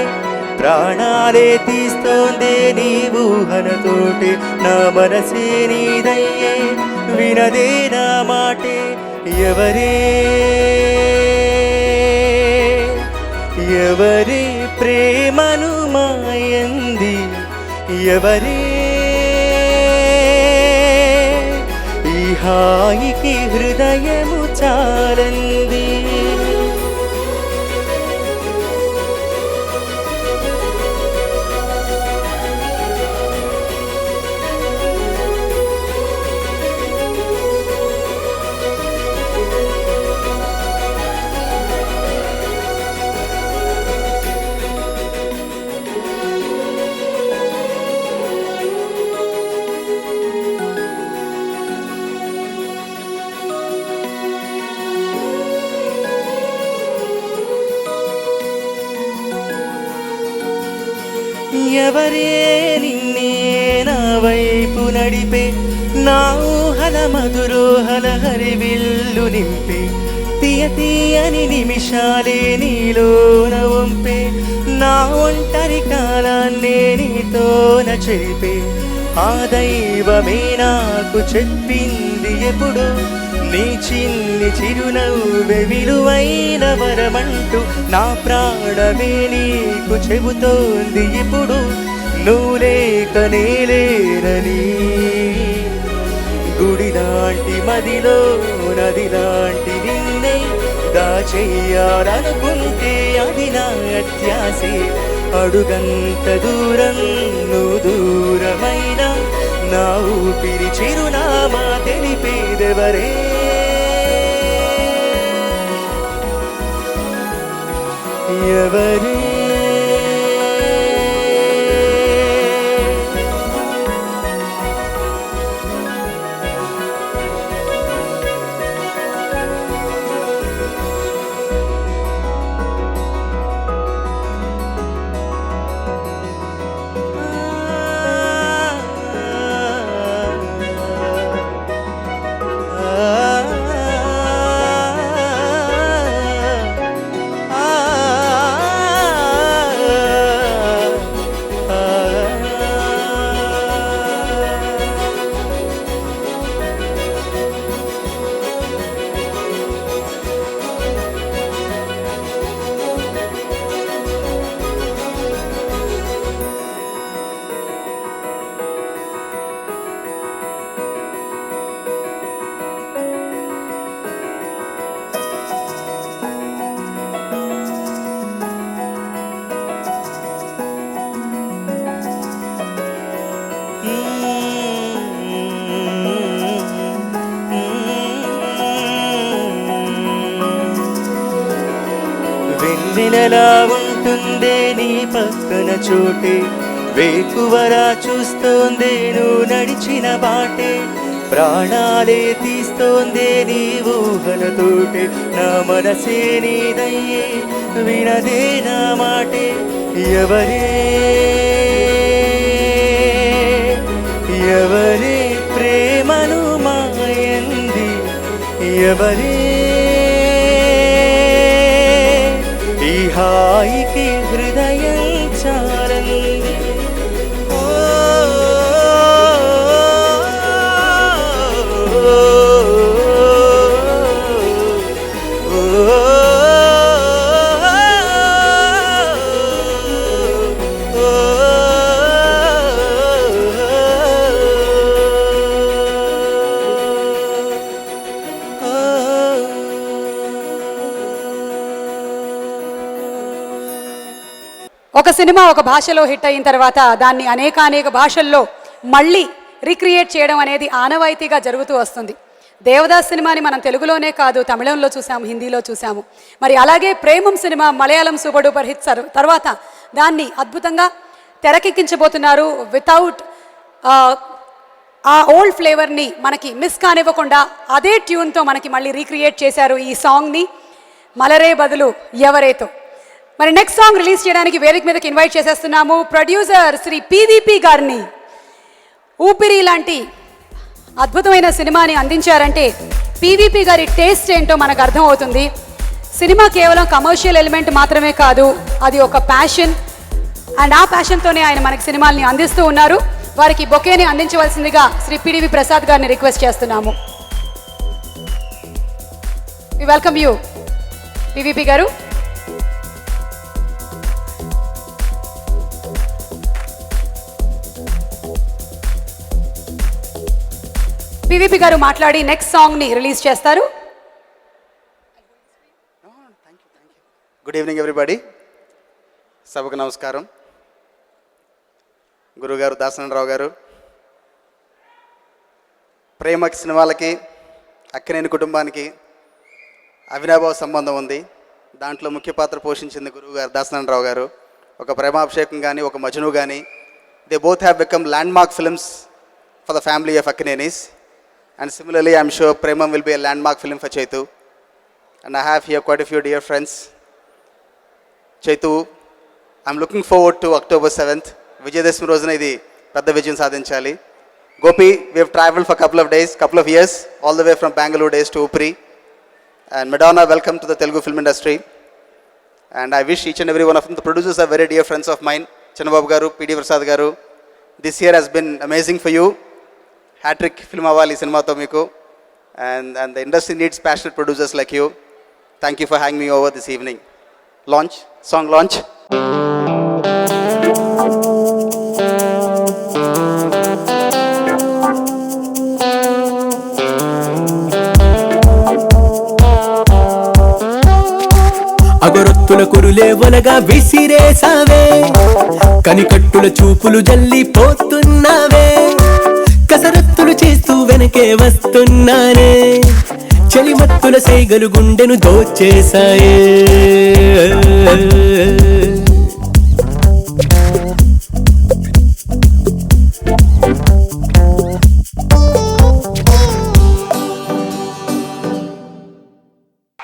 ప్రాణాలే తీస్తోందే నీ ఊహలతోటే, నా మనసే నీదయ్యే వినదే నా మాటే. ఎవరే ప్రేమను మాయంది, ఎవరే ఈ హాయికి హృదయము చాలంది. ఎవరే నిన్నే నా వైపు నడిపే, నా ఊహల మధురోహల హరివిల్లు నింపే, తీయ తీయని నిమిషాలే నీలోన వంపే, నా ఒంటరి కాలాన్నే నీతోన చెరిపే, ఆ దైవమే నాకు చెప్పింది ఎప్పుడు, నీ చిన్ని చిరునవ్వే విలువైన వరమంటూ, నా ప్రాణమే నీకు చెబుతోంది ఇప్పుడు, నువ్వు లేక నేలేనని. గుడి లాంటి మదిలో నది లాంటి నిన్నే దాచెయ్యాలనుకుంటే అది నా అత్యాసే, అడుగంత దూరం నువ్వు దూరమైన, నా ఊపిరి చిరునామా తెలిపేదెవరే. ఎవరే వెన్నెలలా ఉంటుందే నీ పక్కన చోటే, వేకువరా చూస్తోందే నువ్వు నడిచిన బాటే, ప్రాణాలే తీస్తోందే నీ ఊహలతోటే, నా మనసే నీదయ్యే వినదే నా మాటే. ఎవరే ఎవరే ప్రేమను మాయంది, ఎవరే ఈ హాయికి హృదయం చాలంది. ఓ, ఒక సినిమా ఒక భాషలో హిట్ అయిన తర్వాత దాన్ని అనేక భాషల్లో మళ్ళీ రీక్రియేట్ చేయడం అనేది ఆనవాయితీగా జరుగుతూ వస్తుంది. దేవదాస్ సినిమాని మనం తెలుగులోనే కాదు తమిళంలో చూసాము, హిందీలో చూసాము. మరి అలాగే Premam cinema Malayalam super duper hit తర్వాత దాన్ని అద్భుతంగా తెరకెక్కించబోతున్నారు. వితౌట్ ఆ ఓల్డ్ ఫ్లేవర్ని మనకి మిస్ కానివ్వకుండా అదే ట్యూన్తో మనకి మళ్ళీ రీక్రియేట్ చేశారు ఈ సాంగ్ని, మలరే బదులు ఎవరేతో. మరి నెక్స్ట్ సాంగ్ రిలీజ్ చేయడానికి వేదిక మీదకి ఇన్వైట్ చేసేస్తున్నాము ప్రొడ్యూసర్ శ్రీ పివిపి గారిని. ఊపిరి లాంటి అద్భుతమైన సినిమాని అందించారంటే పివిపి గారి టేస్ట్ ఏంటో మనకు అర్థమవుతుంది. సినిమా కేవలం కమర్షియల్ ఎలిమెంట్ మాత్రమే కాదు, అది ఒక ప్యాషన్. అండ్ ఆ ప్యాషన్తోనే ఆయన మనకి సినిమాల్ని అందిస్తూ ఉన్నారు. వారికి బొకేని అందించవలసిందిగా శ్రీ పిడివి ప్రసాద్ గారిని రిక్వెస్ట్ చేస్తున్నాము. వి వెల్కమ్ యూ పివిపి గారు. పివిపి గారు మాట్లాడి నెక్స్ట్ సాంగ్ని రిలీజ్ చేస్తారు. Good evening everybody. సభకు నమస్కారం. గురుగారు దాసనారాయణ గారు, ప్రేమ సినిమాలకి అక్కినేని కుటుంబానికి అవినాభావ సంబంధం ఉంది. దాంట్లో ముఖ్య పాత్ర పోషించింది గురువుగారు దాసనారాయణ గారు. ఒక ప్రేమాభిషేకం కానీ ఒక మజ్ను కానీ, they both have become landmark films for the family of Akkinenis. And similarly, I'm sure Premam will be a landmark film for Chaitu. And I have here quite a few dear friends. Chaitu, I'm looking forward to October 7th. Vijayadashami రోజున ఇది పెద్ద విజయం సాధించాలి. Gopi, we have travelled for couple of days, couple of years, all the way from Bengaluru days to Oopiri. And Madonna, welcome to the Telugu film industry. And I wish each and every one of them, the producers are very dear friends of mine, Channababu garu, PD Prasad garu. This year has been amazing for you. Hat-trick film avali cinema tho meeku. And the industry needs passionate producers like you. Thank you for having me over this evening. Launch, song launch. అగరొత్తుల కురులే ఒలగా విసిరేసావే, కనికట్టుల చూపులు జల్లి పోతున్నావే, కసరత్తులు చేస్తూ వెనకే వస్తున్నానే, చలిమత్తుల సైగలు గుండెను దోచేశాయే.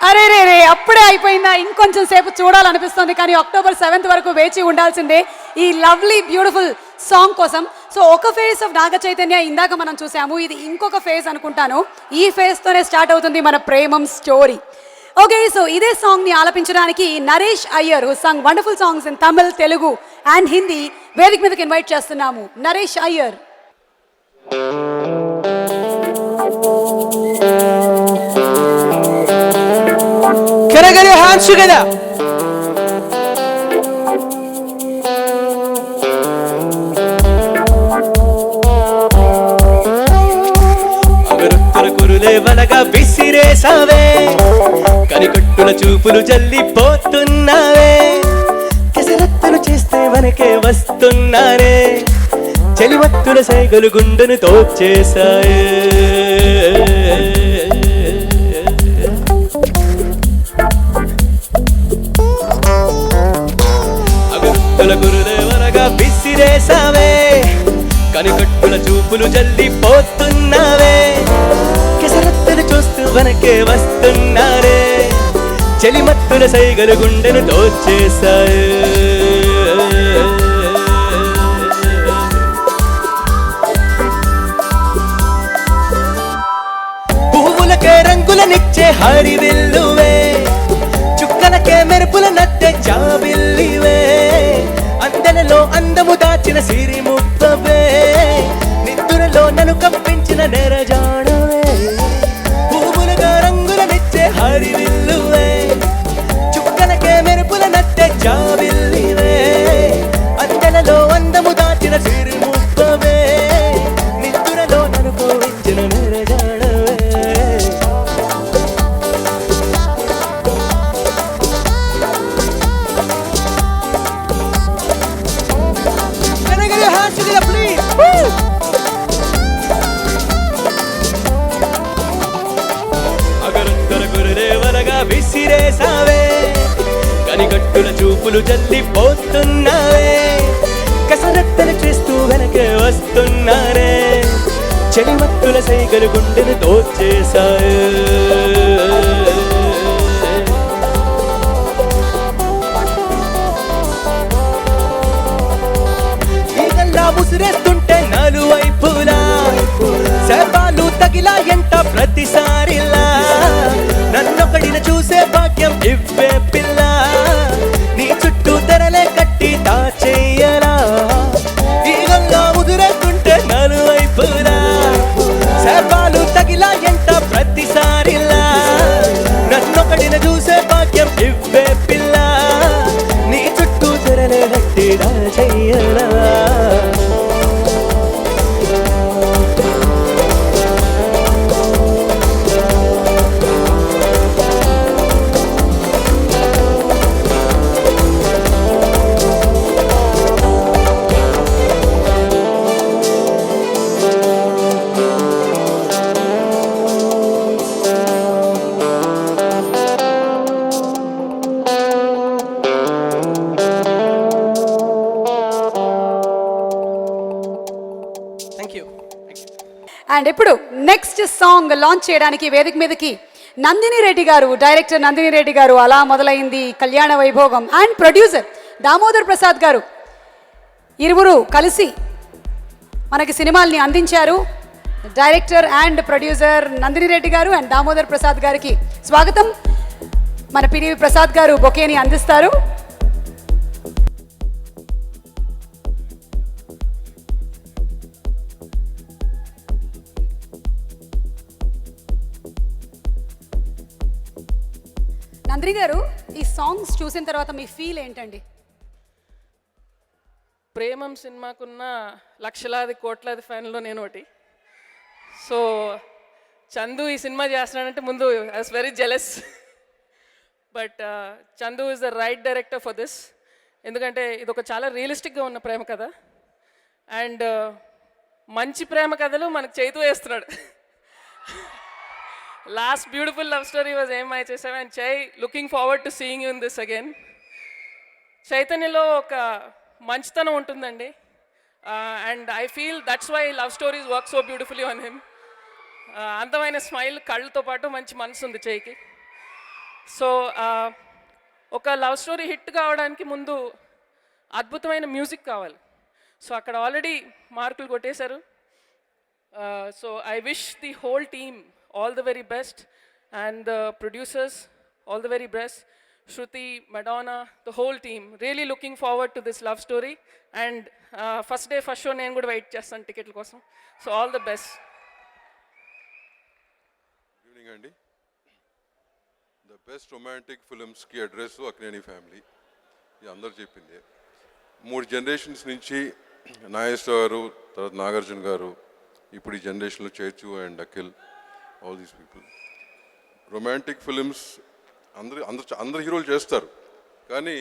అరే రే రే, అప్పుడే అయిపోయిందా? ఇంకొంచెం సేపు చూడాలనిపిస్తుంది, కానీ October 7th వరకు వేచి ఉండాల్సిందే ఈ లవ్లీ బ్యూటిఫుల్ సాంగ్ కోసం. సో ఒక ఫేజ్ ఆఫ్ నాగ చైతన్య ఇందాక మనం చూసాము, ఇది ఇంకొక ఫేజ్ అనుకుంటాను. ఈ ఫేజ్తోనే స్టార్ట్ అవుతుంది మన ప్రేమం స్టోరీ. ఓకే, సో ఇదే సాంగ్ని ఆలపించడానికి Naresh Iyer, who sung wonderful songs in Tamil, Telugu and Hindi, వేదిక మీదకి ఇన్వైట్ చేస్తున్నాము. Naresh Iyer. Can I get your hands together? అగరొత్తుల కురులే వలగా విసిరేసావే, కనికట్టుల చూపులు జల్లిపోతున్నావే, కెసరత్తులు చేస్తే వనకే వస్తున్నానే, చలిమత్తుల సైగలు గుండెను తోచేశాయే. గురుదేవరగా విసిరేసావే, కనికట్టుల చూపులు జల్లిపోతున్నావే, కెసరత్తులు చూస్తూ వెనకే వస్తున్నారే, చలిమత్తుల సైగలు గుండెను దోచేశాయే. పువ్వులకే రంగులనిచ్చే హరివిల్లువే, చుక్కలకే మెరుపుల నచ్చే జాబిల్లివే, అందెలలో అందము దాచిన సిరి ముప్పవే, నిద్దురలో నన్ను కప్పించిన నెరజాడవే. పువ్వులుగా రంగులనిచ్చే హరివిల్లువే, చుక్కలకే మెరుపుల నచ్చే జాబిల్లివే, అందెలలో అందము దాచిన సిరి ముప్పవే, నిద్దురలో నన్ను కప్పించిన నెరజాడవే. విసిరేసావే, కనికట్టుల చూపులు జల్లిపోతున్నావే, కసరత్తలు చేస్తూ వెనకే వస్తున్నారే, చలిమత్తుల సైగలు గుండెను దోచేశాయే. ఈగల్లా ముసిరేస్తుంటే నలువైపులా, శాపాలు తగిలా ఎంట ప్రతిసారిలా, నన్నొకడిన చూసే భాగ్యం ఇవ్వే పిల్ల, నీ చుట్టూ తెరలే కట్టి దాచేయలా, ఈగల్లా ముదిరేస్తుంటే నలువైపులా, శాపాలు తగిలా ఎంట ప్రతిసారిలా, నన్నొకడిన చూసే భాగ్యం ఇవ్వే పిల్ల, నీ చుట్టూ తెరలే కట్టి దాచేయలా. అండ్ ఇప్పుడు నెక్స్ట్ సాంగ్ లాంచ్ చేయడానికి వేదిక మీదకి నందిని రెడ్డి గారు, డైరెక్టర్ నందిని రెడ్డి గారు, అలా మొదలైంది కళ్యాణ వైభోగం, అండ్ ప్రొడ్యూసర్ దామోదర్ ప్రసాద్ గారు ఇరువురు కలిసి మనకి సినిమాల్ని అందించారు. Director and producer Nandini Reddy గారు అండ్ దామోదర్ ప్రసాద్ గారికి స్వాగతం. మన పిడివి ప్రసాద్ గారు బొకేని అందిస్తారు. నందిని గారు, ఈ సాంగ్స్ చూసిన తర్వాత మీ ఫీల్ ఏంటండి? ప్రేమం సినిమాకున్న లక్షలాది కోట్లాది ఫ్యాన్లో నేను ఒకటి. సో చందు ఈ సినిమా చేస్తున్నాడంటే ముందు I was very jealous, but Chandu is the right director for this. ఎందుకంటే ఇది ఒక చాలా రియలిస్టిక్గా ఉన్న ప్రేమ కథ, అండ్ మంచి ప్రేమ కథలు మనకు చేతు వేస్తున్నాడు. Last beautiful love story was ఏమై చేసావు, and Chai looking forward to seeing you in this again. చైతన్యలో ఒక మంచితనం ఉంటుందండి, and I feel that's why love stories work so beautifully on him. అందమైన స్మైల్, కళ్ళతో పాటు మంచి మనసు ఉంది చైకి. సో ఒక లవ్ స్టోరీ హిట్ కావడానికి ముందు అద్భుతమైన మ్యూజిక్ కావాలి. సో అక్కడ ఆల్రెడీ మార్కులు కొట్టేశారు. So I wish the whole team all the very best, and the producers all the very best. Shruti, Madonna, the whole team really looking forward to this love story, and first day first show nenu kuda wait chestanu ticket kosam. So all the best. Good evening andi. The best romantic films ki address Akkineni family ఇది అందరూ చెప్పింది. 3 generations నుంచి నాగేశ్వర గారు, తర్వాత నాగార్జున గారు, ఇప్పుడు ఈ జనరేషన్లో చేచు and Akhil, all these people. Romantic films అందరు హీరోలు చేస్తారు, కానీ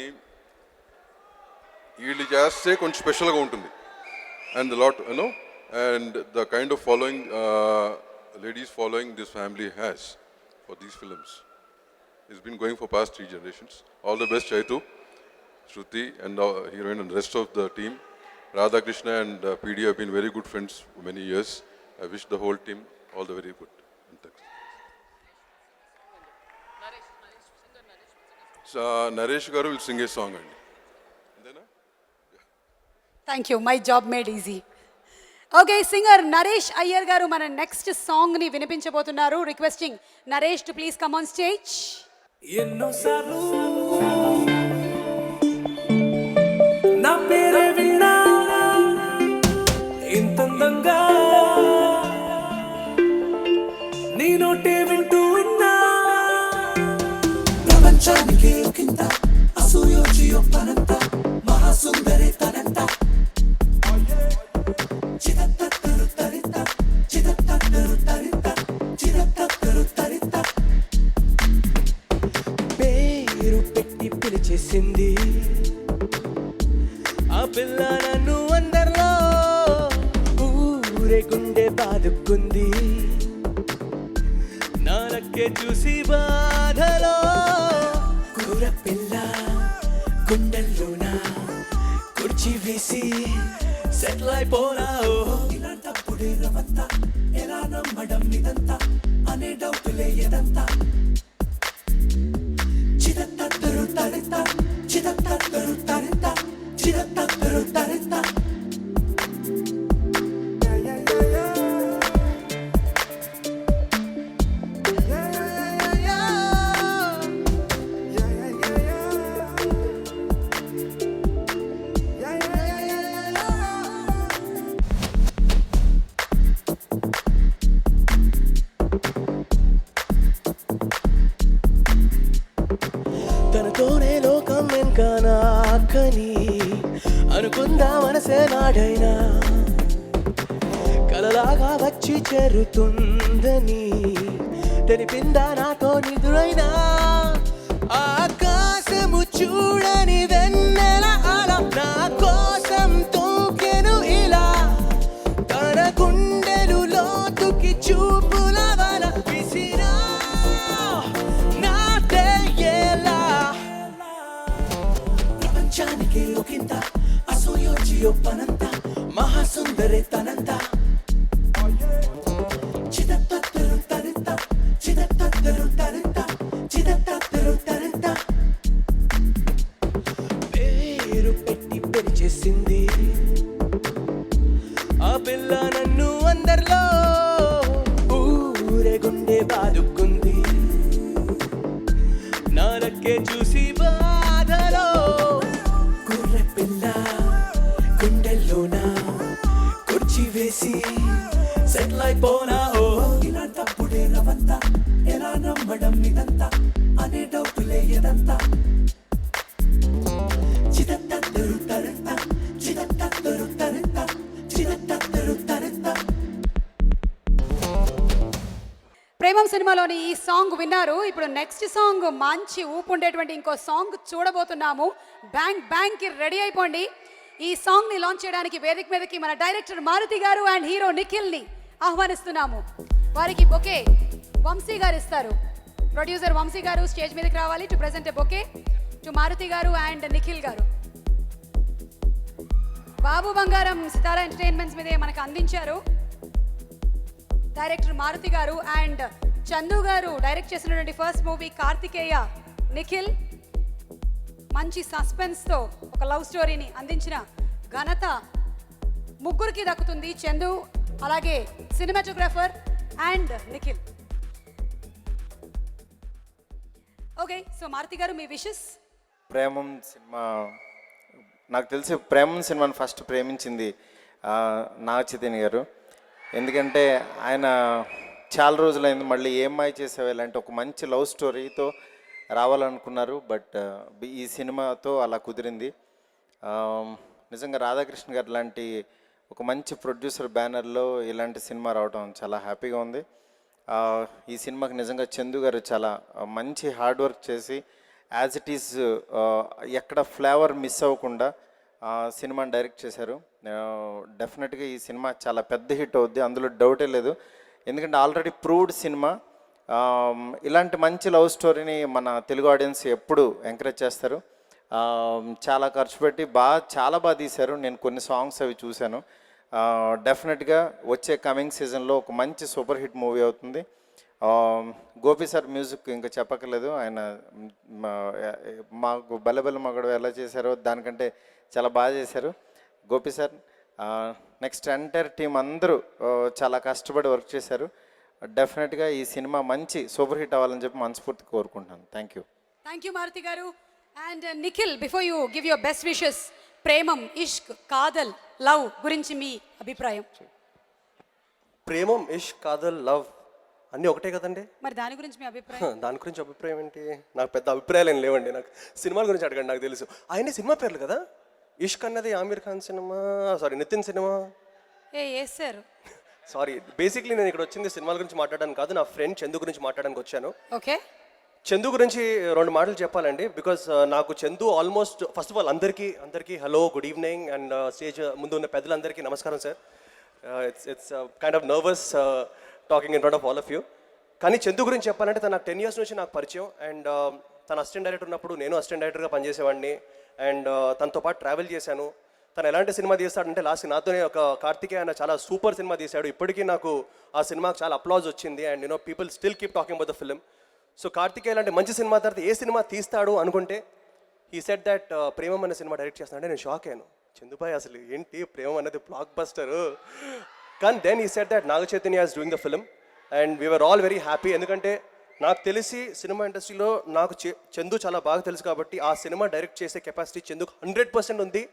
వీళ్ళు చేస్తే కొంచెం స్పెషల్గా ఉంటుంది. And lot you know, and the kind of following ladies following this family has for these films is been going for past 3 generations. All the best Chaitu, Shruti and heroine and rest of the team. Radha Krishna and PD have been very good friends for many years. I wish the whole team all the very good. Naresh garu will sing a song andi. Thank you, my job made easy. Okay, singer Naresh Iyer గారు మన next song ని వినిపించబోతున్నారు. Requesting Naresh to please come on stage. ఎన్నోసార్లు నా పేరే విన్నా ఇంతందంగా నీ నోటే వింటూ ఉన్నా, ప్రపంచానికి ఒకంత అసూయోచి ఒప్పనంత మహాసుందరి తనంత చిదత్తరు తరిత చిదత్తరు తరిత చిదత్తరు తరిత పేరు పెట్టి పిలిచేసింది ఆ పిల్ల నన్ను అందరిలో, ఊరే గుండె బాదుకుంది నానక్కే చూసి బాధలో, కూర పిల్ల గుండెల్లోన కుర్చీ వేసి సెటిల్ అయిపోనా. ఇలాంటప్పుడే రవంతా ఎలా నమ్మడం ఇదంతా అనే డౌటులే ఎదంతా, చిదత్తరు తరిత చిదత్తరు తరిత చిదత్తరు తరిత. తనతోనే లోకం వెంకనా అక్కని అనుకుందా మనసే నాడైనా, కలలాగా వచ్చి చేరుతుందని తెలిపిందా నాతో నిదురైనా. ఆకాశము చూడని వెన్నెల అలా నా కోసం తోకెను ఇలా, తన గుండెలు లోతుకి చూపుల వల విసిరా నాటే ఎలా. ప్రపంచానికి ఒకంత అసూయోచి ఒప్పనంత మహాసుందరి తనంత చిదత్తరు తరిత చిదత్తరు తరిత చిదత్తరు తరిత. పేరు పెట్టి పిలిచేసింది గుండె బాదుకుంది నారక్కే చూసి బాధలో గుర్రె పిల్ల గుండెల్లోన కుర్చీ వేసి సెటిల్ అయిపోనా ఓ ఇలాంటప్పుడే రవంతా ఎలా నమ్మడం ఇదంతా అనే డౌటులే ఎదంతా చిదంతా దొరుకుతారంతా చిదంతా దొరుకుతారంతా చిదంతా దొరుకుతారంతా. ప్రేమం సినిమాలోని ఈ సాంగ్ విన్నారు. ఇప్పుడు నెక్స్ట్ సాంగ్ మంచి ఊపు ఉండేటువంటి ఇంకో సాంగ్ చూడబోతున్నాము. బ్యాంక్ బ్యాంక్కి రెడీ అయిపోండి. ఈ సాంగ్ని లాంచ్ చేయడానికి వేదిక మీదకి మన డైరెక్టర్ మారుతి గారు అండ్ హీరో నిఖిల్ని ఆహ్వానిస్తున్నాము. వారికి బొకే వంశీ గారు ఇస్తారు. ప్రొడ్యూసర్ వంశీ గారు స్టేజ్ మీదకి రావాలి to present a bouquet to Maruthi గారు అండ్ నిఖిల్ గారు. బాబు బంగారం సితారా ఎంటర్టైన్మెంట్స్ మీదే మనకు అందించారు డైరెక్టర్ మారుతి గారు అండ్ చందు గారు డైరెక్ట్ చేసినటువంటి ఫస్ట్ మూవీ కార్తికేయ. నిఖిల్ మంచి సస్పెన్స్తో ఒక లవ్ స్టోరీని అందించిన ఘనత ముగ్గురికి దక్కుతుంది. చందు, అలాగే cinematographer and Nikhil. Okay, so Maruthi garu మీ విషెస్. ప్రేమం సినిమా నాకు తెలిసి ప్రేమం సినిమాని ఫస్ట్ ప్రేమించింది నాగ చైతన్య గారు. ఎందుకంటే ఆయన చాలా రోజులైంది మళ్ళీ ఏమ్మాయి చేసేవా ఇలాంటి ఒక మంచి లవ్ స్టోరీతో రావాలనుకున్నారు. బట్ ఈ సినిమాతో అలా కుదిరింది. నిజంగా రాధాకృష్ణ గారు లాంటి ఒక మంచి ప్రొడ్యూసర్ బ్యానర్లో ఇలాంటి సినిమా రావడం చాలా హ్యాపీగా ఉంది. ఈ సినిమాకి నిజంగా చందు గారు చాలా మంచి హార్డ్ వర్క్ చేసి యాజ్ ఇట్ ఈజ్ ఎక్కడ ఫ్లేవర్ మిస్ అవ్వకుండా సినిమాని డైరెక్ట్ చేశారు. డెఫినెట్గా ఈ సినిమా చాలా పెద్ద హిట్ అవుద్ది, అందులో డౌటే లేదు. ఎందుకంటే ఆల్రెడీ ప్రూవ్డ్ సినిమా. ఇలాంటి మంచి లవ్ స్టోరీని మన తెలుగు ఆడియన్స్ ఎప్పుడు ఎంకరేజ్ చేస్తారు. చాలా ఖర్చు పెట్టి చాలా బాగా తీశారు. నేను కొన్ని సాంగ్స్ అవి చూశాను. డెఫినెట్గా వచ్చే కమింగ్ సీజన్లో ఒక మంచి సూపర్ హిట్ మూవీ అవుతుంది. గోపి సార్ మ్యూజిక్ ఇంకా చెప్పక్కర్లేదు. ఆయన మాకు బల్లెబల్ల మగడు ఎలా చేశారో దానికంటే చాలా బాగా చేశారు Gopi sir. Next entire team అందరూ చాలా కష్టపడి వర్క్ చేశారు. డెఫినెట్గా ఈ సినిమా మంచి సూపర్ హిట్ అవ్వాలని చెప్పి మనస్ఫూర్తిగా కోరుకుంటున్నాను. Thank you. Thank you Maruthi గారు. And Nikhil, before you give your best wishes, Premam, ఇష్క్, కాదల్, లవ్ గురించి మీ అభిప్రాయం. ప్రేమం, ఇష్క్, కాదల్, లవ్ అన్నీ ఒకటే కదండి. మరి దాని గురించి మీ అభిప్రాయం? దాని గురించి అభిప్రాయం ఏంటి? నాకు పెద్ద అభిప్రాయాలు ఏం లేవండి. నాకు సినిమాల గురించి అడగండి, నాకు తెలుసు. ఆయన సినిమా పేర్లు కదా. ఇష్క్ అన్నది Aamir Khan cinema, sorry Nithiin cinema. Sir sorry, basically నేను ఇక్కడ వచ్చింది సినిమాల గురించి మాట్లాడడానికి కాదు, నా ఫ్రెండ్ చందు గురించి మాట్లాడడానికి వచ్చాను. ఓకే, చందు గురించి 2 మాటలు చెప్పాలండి. బికాస్ నాకు Chandu almost first of all అందరికీ hello, good evening. And stage ముందు ఉన్న పెద్దలందరికీ నమస్కారం sir. It's kind of nervous talking in front of all of you. కానీ చందు గురించి చెప్పాలంటే తను నాకు 10 years నుంచి నాకు పరిచయం. అండ్ తన అసిస్టెంట్ డైరెక్టర్ ఉన్నప్పుడు నేను అసిస్టెంట్ డైరెక్టర్గా పనిచేసేవాడిని. అండ్ తనతో పాటు ట్రావెల్ చేశాను. తను ఎలాంటి సినిమా తీస్తాడంటే లాస్ట్ నాతోనే ఒక కార్తికేయ అన్న చాలా సూపర్ సినిమా తీశాడు. ఇప్పటికీ నాకు ఆ సినిమాకి చాలా అప్లాజ్ వచ్చింది. And you know people still keep talking about the film. So Karthikeya లాంటి మంచి సినిమా తర్వాత ఏ సినిమా తీస్తాడు అనుకుంటే హీ సెడ్ దట్ ప్రేమం అనే సినిమా డైరెక్ట్ చేస్తానంటే నేను షాక్ అయ్యాను. చందుబాయ్ అసలు ఏంటి ప్రేమం అనేది బ్లాక్ బస్టర్. కానీ then he said that Naga Chaitanya is doing the film and we are all very happy. ఎందుకంటే నాకు తెలిసి సినిమా ఇండస్ట్రీలో నాకు చందు చాలా బాగా తెలుసు కాబట్టి ఆ సినిమా డైరెక్ట్ చేసే కెపాసిటీ చందుకు 100% ఉంది.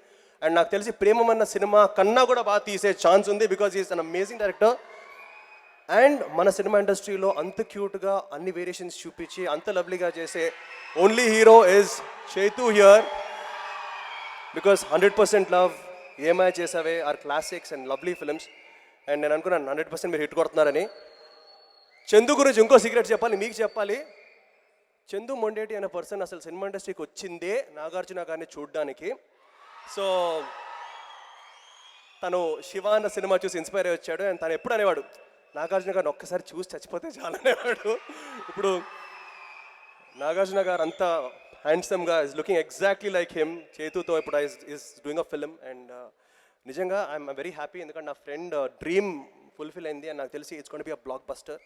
అండ్ నాకు తెలిసి ప్రేమం అన్న సినిమా కన్నా కూడా బాగా తీసే ఛాన్స్ ఉంది because is an amazing director. And మన సినిమా ఇండస్ట్రీలో అంత క్యూట్గా అన్ని వేరియేషన్స్ చూపించి అంత లవ్లీగా చేసే only hero is Chaitu here. Because 100% love, ఏమై చేసావే are classics and lovely films. And నేను అనుకున్నాను 100% మీరు హిట్ కొడుతున్నారని. చందు గురించి ఇంకో సీక్రెట్ చెప్పాలి, మీకు చెప్పాలి. చందు మొండేటి అనే పర్సన్ అసలు సినిమా ఇండస్ట్రీకి వచ్చిందే నాగార్జున గారిని చూడడానికి. సో తను శివ అన్న సినిమా చూసి ఇన్స్పైర్ అయ్యి వచ్చాడు. అండ్ తను ఎప్పుడు అనేవాడు నాగార్జున గారిని ఒక్కసారి చూసి చచ్చిపోతే చాలా అనేవాడు. ఇప్పుడు నాగార్జున గారు అంతా హ్యాండ్సమ్గా is looking exactly like him. చేతుతో ఇప్పుడు is doing a film. And నిజంగా ఐఎమ్ వెరీ హ్యాపీ ఎందుకంటే నా ఫ్రెండ్ డ్రీమ్ ఫుల్ఫిల్ అయింది. అండ్ నాకు తెలిసి it's gonna be a blockbuster.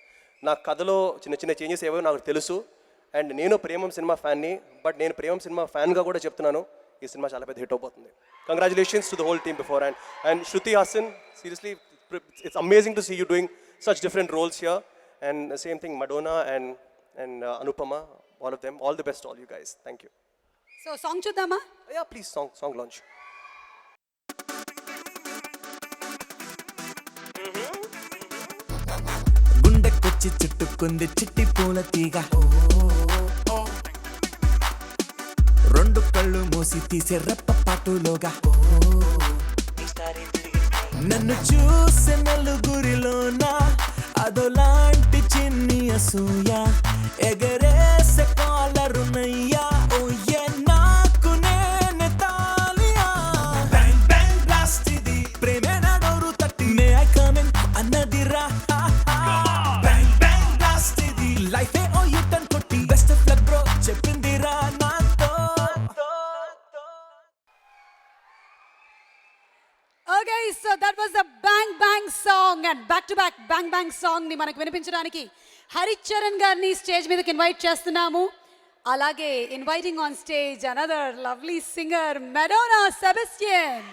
నా కథలో చిన్న చిన్న చేంజెస్ ఏవో నాకు తెలుసు. అండ్ నేను ప్రేమం సినిమా ఫ్యాన్ని. బట్ నేను ప్రేమం సినిమా ఫ్యాన్గా కూడా చెప్తున్నాను ఈ సినిమా చాలా పెద్ద హిట్ అవబోతుంది. Congratulations to the whole team beforehand. And Shruti Haasan, seriously it's amazing to see you doing such different roles here. And the same thing, Madonna and Anupama, all of them. All the best to all you guys. Thank you. So song చూద్దామా? Yeah, please, song launch. గుండెకొచ్చి చుట్టుకుంది చిట్టి పూల తీగ, రెండు కళ్ళు మూసి తీసే రెప్ప పాటులోగా, నన్ను చూసే నలుగురిలోన అదోలాంటి చిన్ని అసూయ, ఎగరేసే కాలరునయ్యా ఓయే నాకు నేనే తాలియా, బ్యాంగ్ బ్యాంగ్ బ్లాస్ట్ ఇది ప్రేమే నా డోరు తట్టి మే ఐ కమ్ ఇన్ అన్నదిరా, బ్యాంగ్ బ్యాంగ్ బ్లాస్ట్ ఇది లైఫే ఓ యూటర్న్ కొట్టి బెస్ట్ ఆఫ్ లక్ బ్రో చెప్పిందిరా నాతో. Okay, so that was the bang bang song and back to back bang bang song ని మనకు వినిపించడానికి హరిచరణ్ గారిని స్టేజ్ మీదకి ఇన్వైట్ చేస్తున్నాము. అలాగే inviting on stage another lovely singer మెడోనా Sebastian.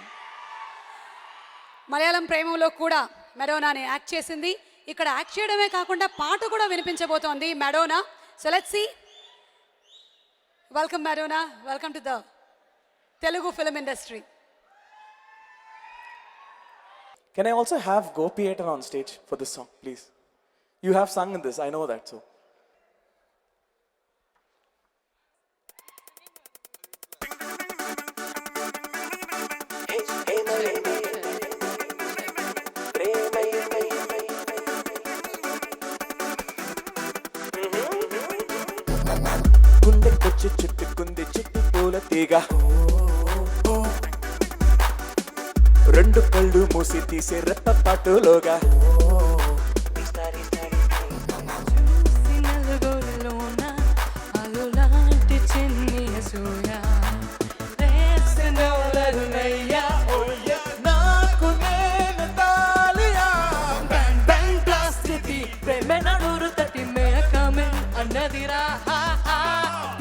Malayalam ప్రేమలో కూడా మెడోనాని యాక్ట్ చేసింది. ఇక్కడ యాక్ట్ చేయడమే కాకుండా పాట కూడా వినిపించబోతోంది Madonna. So let's see. Welcome Madonna, welcome to the Telugu film industry. Can I also have Gopiatar on stage for this song, please? You have sung in this, I know that, so. గుండెకొచ్చి చుట్టుకుంది చిట్టి పూల తీగ, రెండు కళ్ళు మూసి తీసే రెప్ప పాటులోగా, నాకు నేను తాలియా, bang bang blast ఇది ప్రేమే నా డోరు తట్టి మే ఐ కమ్ ఇన్ అన్నదిరా,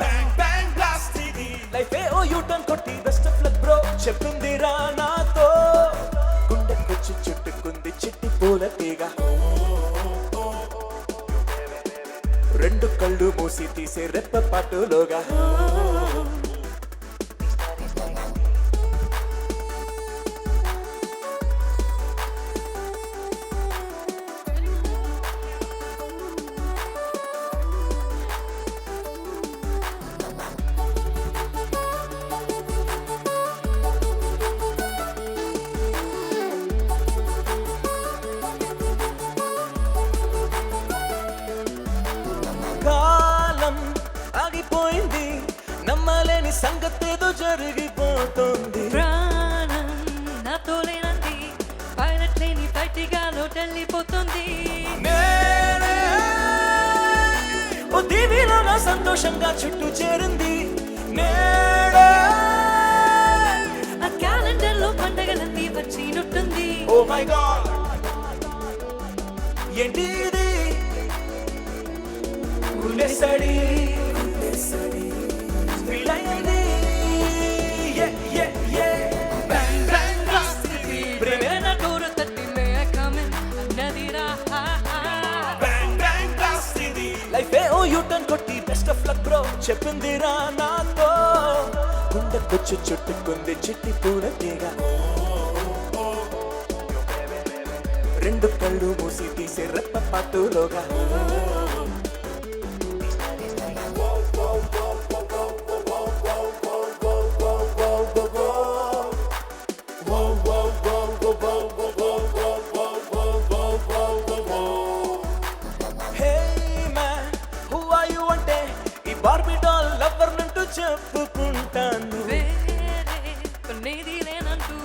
బ్యాంగ్ బ్యాంగ్ బ్లాస్ట్ ఇది లైఫే ఓ యూటర్న్ కొట్టి బెస్ట్ ఆఫ్ లక్ బ్రో చెప్పిందిరా నాతో, గుండెకొచ్చి చుట్టుకుంది చిట్టి పూల తీగ, రెండు కళ్ళు మూసి తీసే రెప్ప పాటులోగా, కాలం ఆగిపోయింది నమ్మలేని సంగతేదో జరిగిపోతుంది, ప్రాణం నాతో లేనంది పైలట్ లేని బయటిగా లోటెళ్ళిపోతుంది, నేనే ఓ దీవిలో నా సంతోషంగా చుట్టూ చేరింది, నేడే ఆ క్యాలెండర్ లో పండగలన్నీ వచ్చినట్టుంది. ఓ మై గాడ్ ఏంటి ఇది గుండె సడి ఫీల్ అయింది, బ్యాంగ్ బ్యాంగ్ బ్లాస్ట్ ఇది ప్రేమే నా డోరు తట్టి మే ఐ కమ్ ఇన్ అన్నదిరా, బ్యాంగ్ బ్యాంగ్ బ్లాస్ట్ ఇది లైఫే ఓ యూటర్న్ కొట్టి బెస్ట్ ఆఫ్ లక్ బ్రో చెప్పిందిరా నాతో, గుండెకొచ్చి చుట్టుకుంది చిట్టి పూల తీగ, రెండు కళ్ళు మూసి తీసే రెప్ప పాటులోగా, బార్బీ డాల్ లవర్ నంటూ చెప్పుకుంటాను, వేరే కొన్నేది లేనంటూ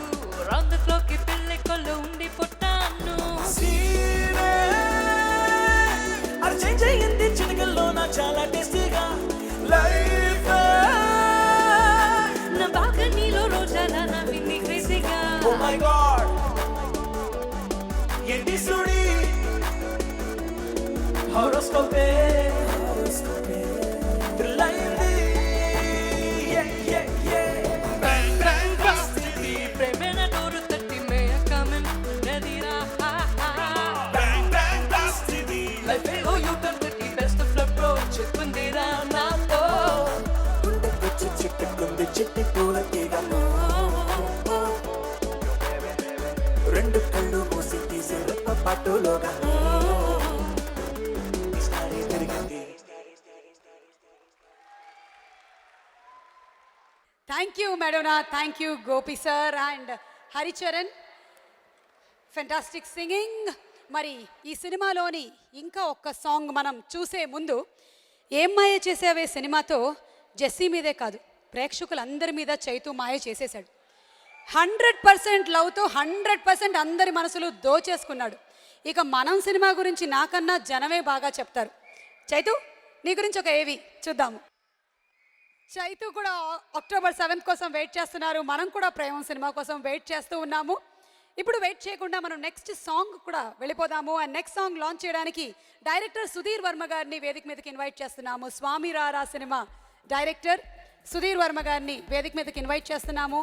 రౌండ్ ది క్లాక్ కి పిల్లి కొల్లు ఉండి పుట్టాను, అది చేంజ్ అయ్యింది చిటికల్లో నా చాలా టేస్టీగా, లైఫ్ నా బాల్కనీలో రోజాలా నవ్వింది క్రేజీగా, ఓ మై గాడ్ ఏంటి సుడి హారోస్కోపే థ్రిల్ అయింది, బ్యాంగ్ బ్యాంగ్ బ్లాస్ట్ ఇది ప్రేమే నా డోరు తట్టి మే ఐ కమ్ ఇన్ అన్నదిరా, బ్యాంగ్ బ్యాంగ్ బ్లాస్ట్ ఇది లైఫే ఓ కొట్టులోగా ఈసారి తిరిగింది. Thank you Madonna, thank you Gopi sir and Haricharan. Fantastic singing. మరి ఈ సినిమాలోని ఇంకా ఒక్క సాంగ్ మనం చూసే ముందు, ఏం మాయ చేసావే సినిమాతో జెస్సీ మీదే కాదు ప్రేక్షకులందరి మీద చైతు మాయ చేసేశాడు. 100% లవ్తో 100% అందరి మనసులు దోచేసుకున్నాడు. ఇక మనం సినిమా గురించి నాకన్నా జనమే బాగా చెప్తారు. చైతు, నీ గురించి ఒక ఏవి చూద్దాము. చైతు కూడా అక్టోబర్ 7th కోసం వెయిట్ చేస్తున్నారు. మనం కూడా ప్రేమం సినిమా కోసం వెయిట్ చేస్తూ ఉన్నాము. ఇప్పుడు వెయిట్ చేయకుండా మనం నెక్స్ట్ సాంగ్ కూడా వెళ్ళిపోదాము. అండ్ నెక్స్ట్ సాంగ్ లాంచ్ చేయడానికి డైరెక్టర్ సుధీర్ వర్మ గారిని వేదిక మీదకి ఇన్వైట్ చేస్తున్నాము. స్వామి రారా సినిమా డైరెక్టర్ సుధీర్ వర్మ గారిని వేదిక మీదకి ఇన్వైట్ చేస్తున్నాము.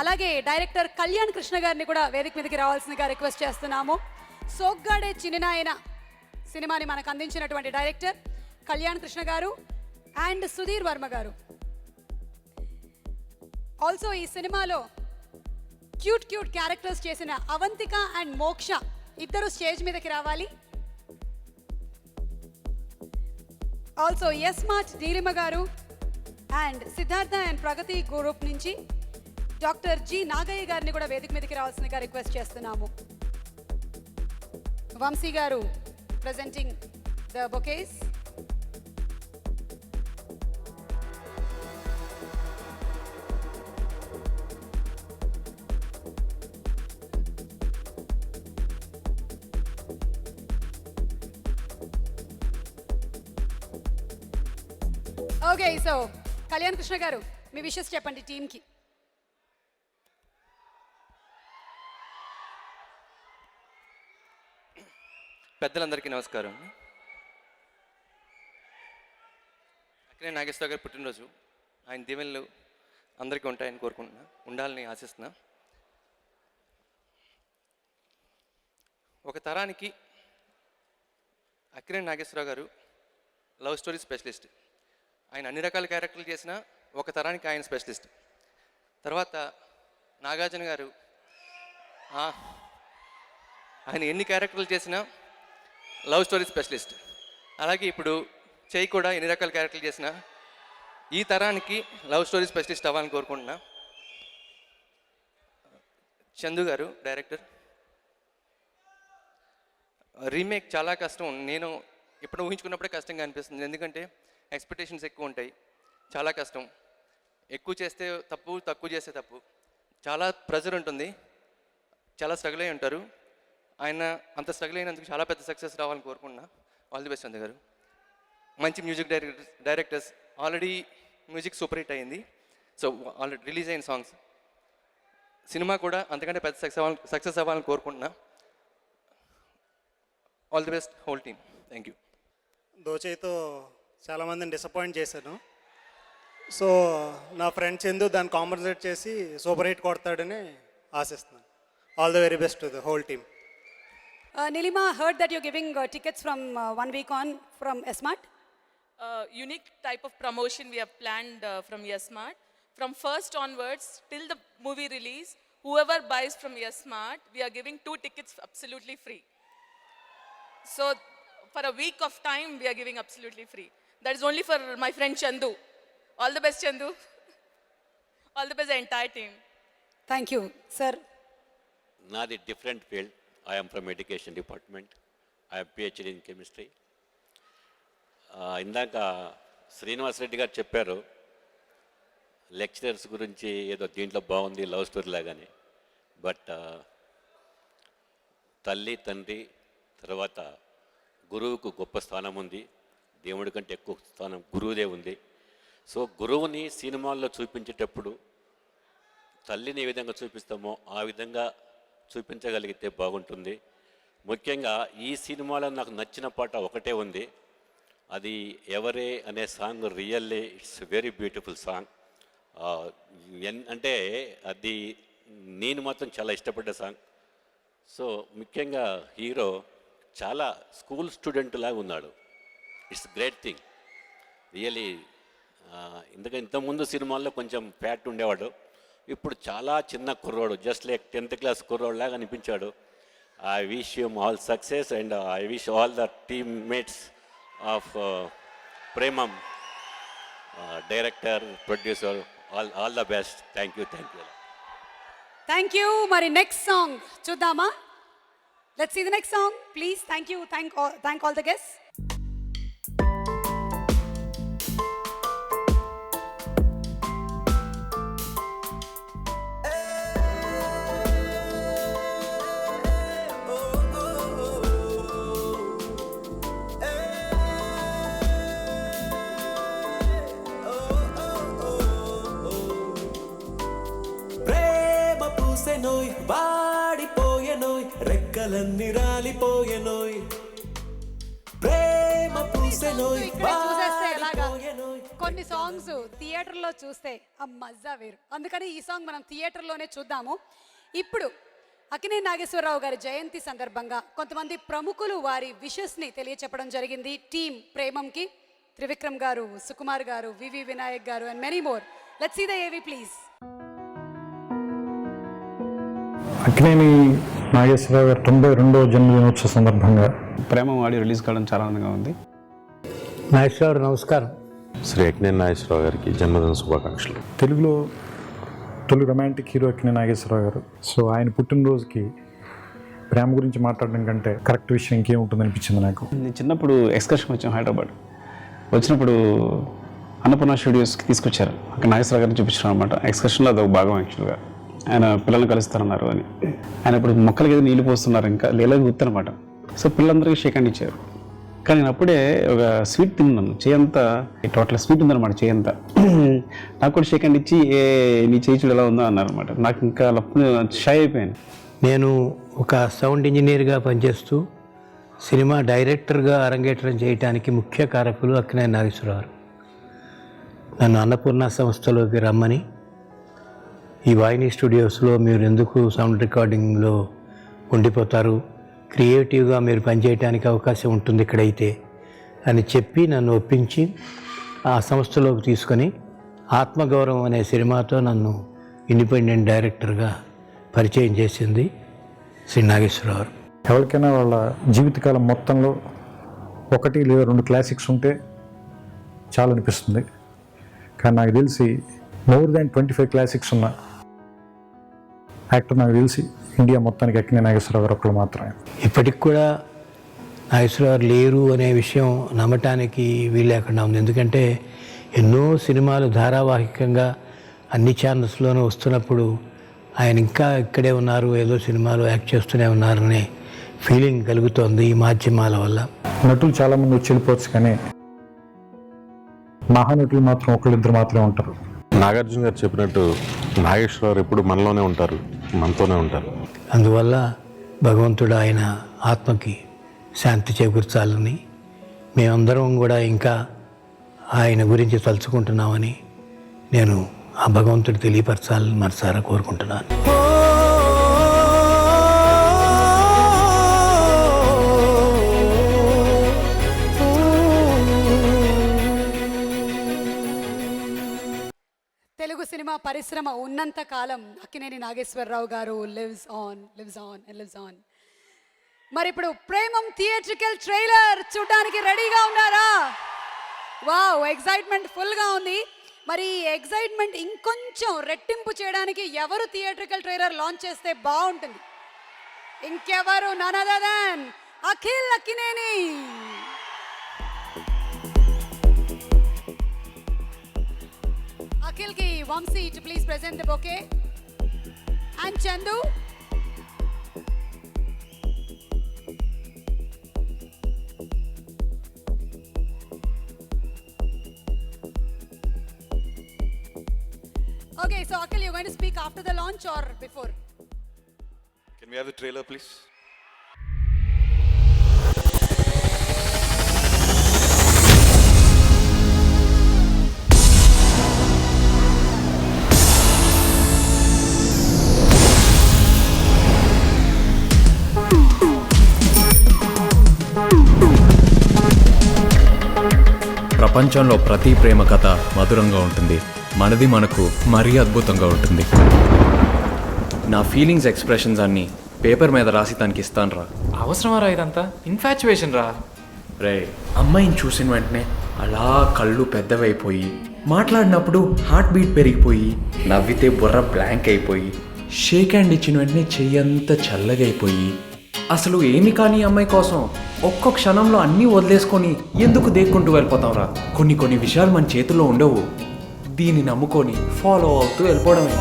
అలాగే డైరెక్టర్ కళ్యాణ్ కృష్ణ గారిని కూడా వేదిక మీదకి రావాల్సిందిగా రిక్వెస్ట్ చేస్తున్నాము. సోగ్గాడే చిన్ననాయన సినిమాని మనకు అందించినటువంటి డైరెక్టర్ కళ్యాణ్ కృష్ణ గారు అండ్ సుధీర్ వర్మ గారు. ఆల్సో ఈ సినిమాలో క్యూట్ క్యారెక్టర్స్ చేసిన అవంతిక అండ్ మోక్ష ఇద్దరు స్టేజ్ మీదకి రావాలి. ఆల్సో ఎస్మార్ట్ Neelima garu and Siddhartha and Pragathi group నుంచి డాక్టర్ జి నాగయ్య గారిని కూడా వేదిక మీదకి రావాల్సిందిగా రిక్వెస్ట్ చేస్తున్నాము. Vamsi garu presenting the bouquets. Okay, so Kalyan Krishna garu మీ విషెస్ చెప్పండి టీంకి. పెద్దలందరికీ నమస్కారం. అక్కడే నాగేశ్వరరావు గారి పుట్టినరోజు. ఆయన దీవెనలు అందరికీ ఉంటాయని కోరుకుంటున్నా, ఉండాలని ఆశిస్తున్నా. ఒక తరానికి అక్కినేని నాగేశ్వరరావు గారు లవ్ స్టోరీ స్పెషలిస్ట్. ఆయన అన్ని రకాల క్యారెక్టర్లు చేసిన ఒక తరానికి ఆయన స్పెషలిస్ట్. తర్వాత నాగార్జున గారు ఆయన ఎన్ని క్యారెక్టర్లు చేసినా లవ్ స్టోరీ స్పెషలిస్ట్. అలాగే ఇప్పుడు చేయి కూడా ఎన్ని రకాల క్యారెక్టర్లు చేసినా ఈ తరానికి లవ్ స్టోరీ స్పెషలిస్ట్ అవ్వాలని కోరుకుంటున్నా. చందు గారు డైరెక్టర్. రీమేక్ చాలా కష్టం. నేను ఇప్పుడు ఊహించుకున్నప్పుడే కష్టంగా అనిపిస్తుంది. ఎందుకంటే ఎక్స్పెక్టేషన్స్ ఎక్కువ ఉంటాయి, చాలా కష్టం. ఎక్కువ చేస్తే తప్పు, తక్కువ చేస్తే తప్పు. చాలా ప్రెజర్ ఉంటుంది, చాలా స్ట్రగుల్ అయి ఉంటారు. ఆయన అంత స్ట్రగుల్ అయినందుకు చాలా పెద్ద సక్సెస్ రావాలని కోరుకుంటున్నా. ఆల్ ది బెస్ట్ చంద్ర గారు. మంచి music directors. Already music super hit అయింది. సో ఆల్రెడీ రిలీజ్ అయిన సాంగ్స్. సినిమా కూడా అంతకంటే పెద్ద సక్సెస్ అవ్వాలని కోరుకుంటున్నా. All the best whole team. Thank you. దోచేతో చాలామందిని డిసప్పాయింట్ చేశాను. సో నా ఫ్రెండ్ చందు దాన్ని కాంపన్సేట్ చేసి సూపర్ హిట్ కొడతాడని ఆశిస్తున్నాను. All the very best to the whole team. Nilima, heard that you're giving tickets from 1 week on from Smart. Unique type of promotion we have planned from Smart. From 1st onwards till the movie release, whoever buys from Smart, we are giving 2 tickets absolutely free. So for a week of time, we are giving absolutely free. That is only for my friend Chandu. All the best, Chandu. All the best, the entire team. Thank you, sir. Nadi different field. I am from education department. I have PhD in chemistry. ఇందాక శ్రీనివాస్ రెడ్డి గారు చెప్పారు lecturers గురించి, ఏదో దీంట్లో బాగుంది love story లాగానే. But తల్లి తండ్రి తర్వాత గురువుకు గొప్ప స్థానం ఉంది. దేవుడి కంటే ఎక్కువ స్థానం గురువుదే ఉంది. సో గురువుని సినిమాల్లో చూపించేటప్పుడు తల్లిని ఏ విధంగా చూపిస్తామో ఆ విధంగా చూపించగలిగితే బాగుంటుంది. ముఖ్యంగా ఈ సినిమాలో నాకు నచ్చిన పాట ఒకటే ఉంది. అది ఎవరే అనే song. Really it's very beautiful song. అంటే అది నేను మాత్రం చాలా ఇష్టపడ్డ సాంగ్. సో ముఖ్యంగా హీరో చాలా స్కూల్ స్టూడెంట్ లాగా ఉన్నాడు. It's great thing really. ఎందుకంటే ఇంతకుముందు సినిమాల్లో కొంచెం ఫ్యాట్ ఉండేవాడు, ఇప్పుడు చాలా చిన్న కుర్రోడు, జస్ట్ లైక్ 10th క్లాస్ కుర్రోడు లాగా అనిపించాడు. I wish him all success, and I wish all the teammates of Premam, director, producer, all the best. Thank you. Thank you. మరి నెక్స్ట్ సాంగ్ చూద్దామా? Let's see the next song please. Thank you. Thank all the guests. ప్రేమ పూసెనోయ్ వాడిపోయెనోయ్ రెక్కలన్నీ రాలిపోయెనోయ్ ప్రేమ పూసెనోయ్ ఇక్కడ చూసేస్తే ఎలాగా కొన్ని సాంగ్స్ థియేటర్లో చూస్తే ఆ మజా వేరు. అందుకని ఈ సాంగ్ మనం థియేటర్లోనే చూద్దాము. ఇప్పుడు అక్కినేని నాగేశ్వరరావు గారి జయంతి సందర్భంగా కొంతమంది ప్రముఖులు వారి విషెస్ని తెలియచెప్పడం జరిగింది టీమ్ ప్రేమంకి. త్రివిక్రమ్ గారు, సుకుమార్ గారు, VV Vinayak garu and many more. Let's see the AV please. Akkineni Nageswararao గారి 92వ జన్మదినోత్సవ సందర్భంగా ప్రేమ ఆడియో రిలీజ్ కావడం చాలా ఆనందంగా ఉంది. నాగేశ్వరరావు నమస్కారం. శ్రీ అక్కినేని నాగేశ్వరరావు గారికి జన్మదిన శుభాకాంక్షలు. తెలుగులో తొలి రొమాంటిక్ హీరో అక్కినేని నాగేశ్వరరావు గారు. సో ఆయన పుట్టినరోజుకి ప్రేమ గురించి మాట్లాడడం కంటే కరెక్ట్ విషయం ఇంకేముంటుంది అనిపించింది నాకు. నేను చిన్నప్పుడు ఎక్స్కర్షన్ వచ్చాం హైదరాబాద్. వచ్చినప్పుడు అన్నపూర్ణ స్టూడియోస్కి తీసుకొచ్చారు. అక్కడ నాగేశ్వరరావు గారిని చూపించారు అనమాట. ఎక్స్కర్షన్లో అదొక భాగం యాక్చువల్గా. ఆయన పిల్లల్ని కలుస్తారన్నారు అని. ఆయన ఇప్పుడు మొక్కలకి ఏదో నీళ్ళు పోస్తున్నారు, ఇంకా లేలో గుర్తనమాట. సో పిల్లలందరికీ షేక్ హ్యాండ్ ఇచ్చారు. కానీ నేను అప్పుడే ఒక స్వీట్ తిన్నాను. చేయంతా టోటల్ స్వీట్ ఉందన్నమాట చేయంతా. నాకు కూడా షేక్ హ్యాండ్ ఇచ్చి నీ చేయి చూడు ఎలా ఉందో అన్నారు అనమాట. నాకు ఇంకా షై అయిపోయాను. నేను ఒక సౌండ్ ఇంజనీర్గా పనిచేస్తూ సినిమా డైరెక్టర్గా అరంగేట్రం చేయడానికి ముఖ్య కారకులు అక్కినేని నాగేశ్వరరావు. నన్ను అన్నపూర్ణ సంస్థలోకి రమ్మని, ఈ వాహిని స్టూడియోస్లో మీరు ఎందుకు సౌండ్ రికార్డింగ్లో ఉండిపోతారు, క్రియేటివ్గా మీరు పనిచేయడానికి అవకాశం ఉంటుంది ఇక్కడైతే అని చెప్పి నన్ను ఒప్పించి ఆ సంస్థలోకి తీసుకొని ఆత్మగౌరవం అనే సినిమాతో నన్ను ఇండిపెండెంట్ డైరెక్టర్గా పరిచయం చేసింది శ్రీ నాగేశ్వరరావు. ఎవరికైనా వాళ్ళ జీవితకాలం మొత్తంలో 1 లేదా 2 క్లాసిక్స్ ఉంటే చాలా అనిపిస్తుంది. కానీ నాకు తెలిసి మోర్ దాన్ 25 క్లాసిక్స్ ఉన్న యాక్టర్ నాకు తెలిసి ఇండియా మొత్తానికి అక్కినేని నాగేశ్వరరావు గారు ఒక్కరు మాత్రమే. ఇప్పటికి కూడా నాగేశ్వరరావు లేరు అనే విషయం నమ్మటానికి వీలు లేకుండా ఉంది. ఎందుకంటే ఎన్నో సినిమాలు ధారావాహికంగా అన్ని ఛానల్స్లోనూ వస్తున్నప్పుడు ఆయన ఇంకా ఇక్కడే ఉన్నారు, ఏదో సినిమాలు యాక్ట్ చేస్తూనే ఉన్నారనే ఫీలింగ్ కలుగుతోంది ఈ మాధ్యమాల వల్ల. నటులు చాలామంది వచ్చి వెళ్ళిపోవచ్చు, కానీ మహానటులు మాత్రం ఒకళ్ళిద్దరు మాత్రమే ఉంటారు. నాగార్జున గారు చెప్పినట్టు నాగేశ్వరరావు ఎప్పుడు మనలోనే ఉంటారు, మనతోనే ఉంటారు. అందువల్ల భగవంతుడు ఆయన ఆత్మకి శాంతి చేకూర్చాలని మేమందరం కూడా ఇంకా ఆయన గురించి తలుచుకుంటున్నామని నేను ఆ భగవంతుడు తెలియపరచాలని మనసారా కోరుకుంటున్నాను. తెలుగు సినిమా పరిశ్రమ ఉన్నంత కాలం అక్కినేని నాగేశ్వరరావు గారు లివ్స్ ఆన్. మరి ఇప్పుడు ప్రేమం థియేట్రికల్ ట్రైలర్ చూడడానికి రెడీగా ఉన్నారా? వావ్, ఎక్సైట్మెంట్ ఫుల్గా ఉంది. మరి ఎక్సైట్మెంట్ ఇంకొంచెం రెట్టింపు చేయడానికి ఎవరు థియేట్రికల్ ట్రైలర్ లాంచ్ చేస్తే బాగుంటుంది? ఇంకెవరు, none other than Akhil Akkineni. Akhil కి Vamshi to please present the bouquet and Chandu. Okay, so Akhil, you're going to speak after the launch or before? Can we have the trailer, please? ప్రపంచంలో ప్రతి ప్రేమ కథ మధురంగా ఉంటుంది. మనది మనకు మరీ అద్భుతంగా ఉంటుంది. నా ఫీలింగ్స్ ఎక్స్ప్రెషన్స్ అన్నీ పేపర్ మీద రాసి తనకి ఇస్తాను రా. అవసరమా రా ఇదంతా? ఇన్ఫాచ్యువేషన్ రా. రే, అమ్మాయిని చూసిన వెంటనే అలా కళ్ళు పెద్దవైపోయి, మాట్లాడినప్పుడు హార్ట్ బీట్ పెరిగిపోయి, నవ్వితే బుర్ర బ్లాంక్ అయిపోయి, షేక్ హ్యాండ్ ఇచ్చిన వెంటనే చెయ్యంతా చల్లగైపోయి, అసలు ఏమి కానీ అమ్మాయి కోసం ఒక్క క్షణంలో అన్నీ వదిలేసుకొని ఎందుకు దేక్కుంటూ వెళ్ళిపోతాం రా. కొన్ని విషయాలు మన చేతుల్లో ఉండవు. దీన్ని నమ్ముకొని ఫాలో అవుతూ వెళ్ళిపోవడమే.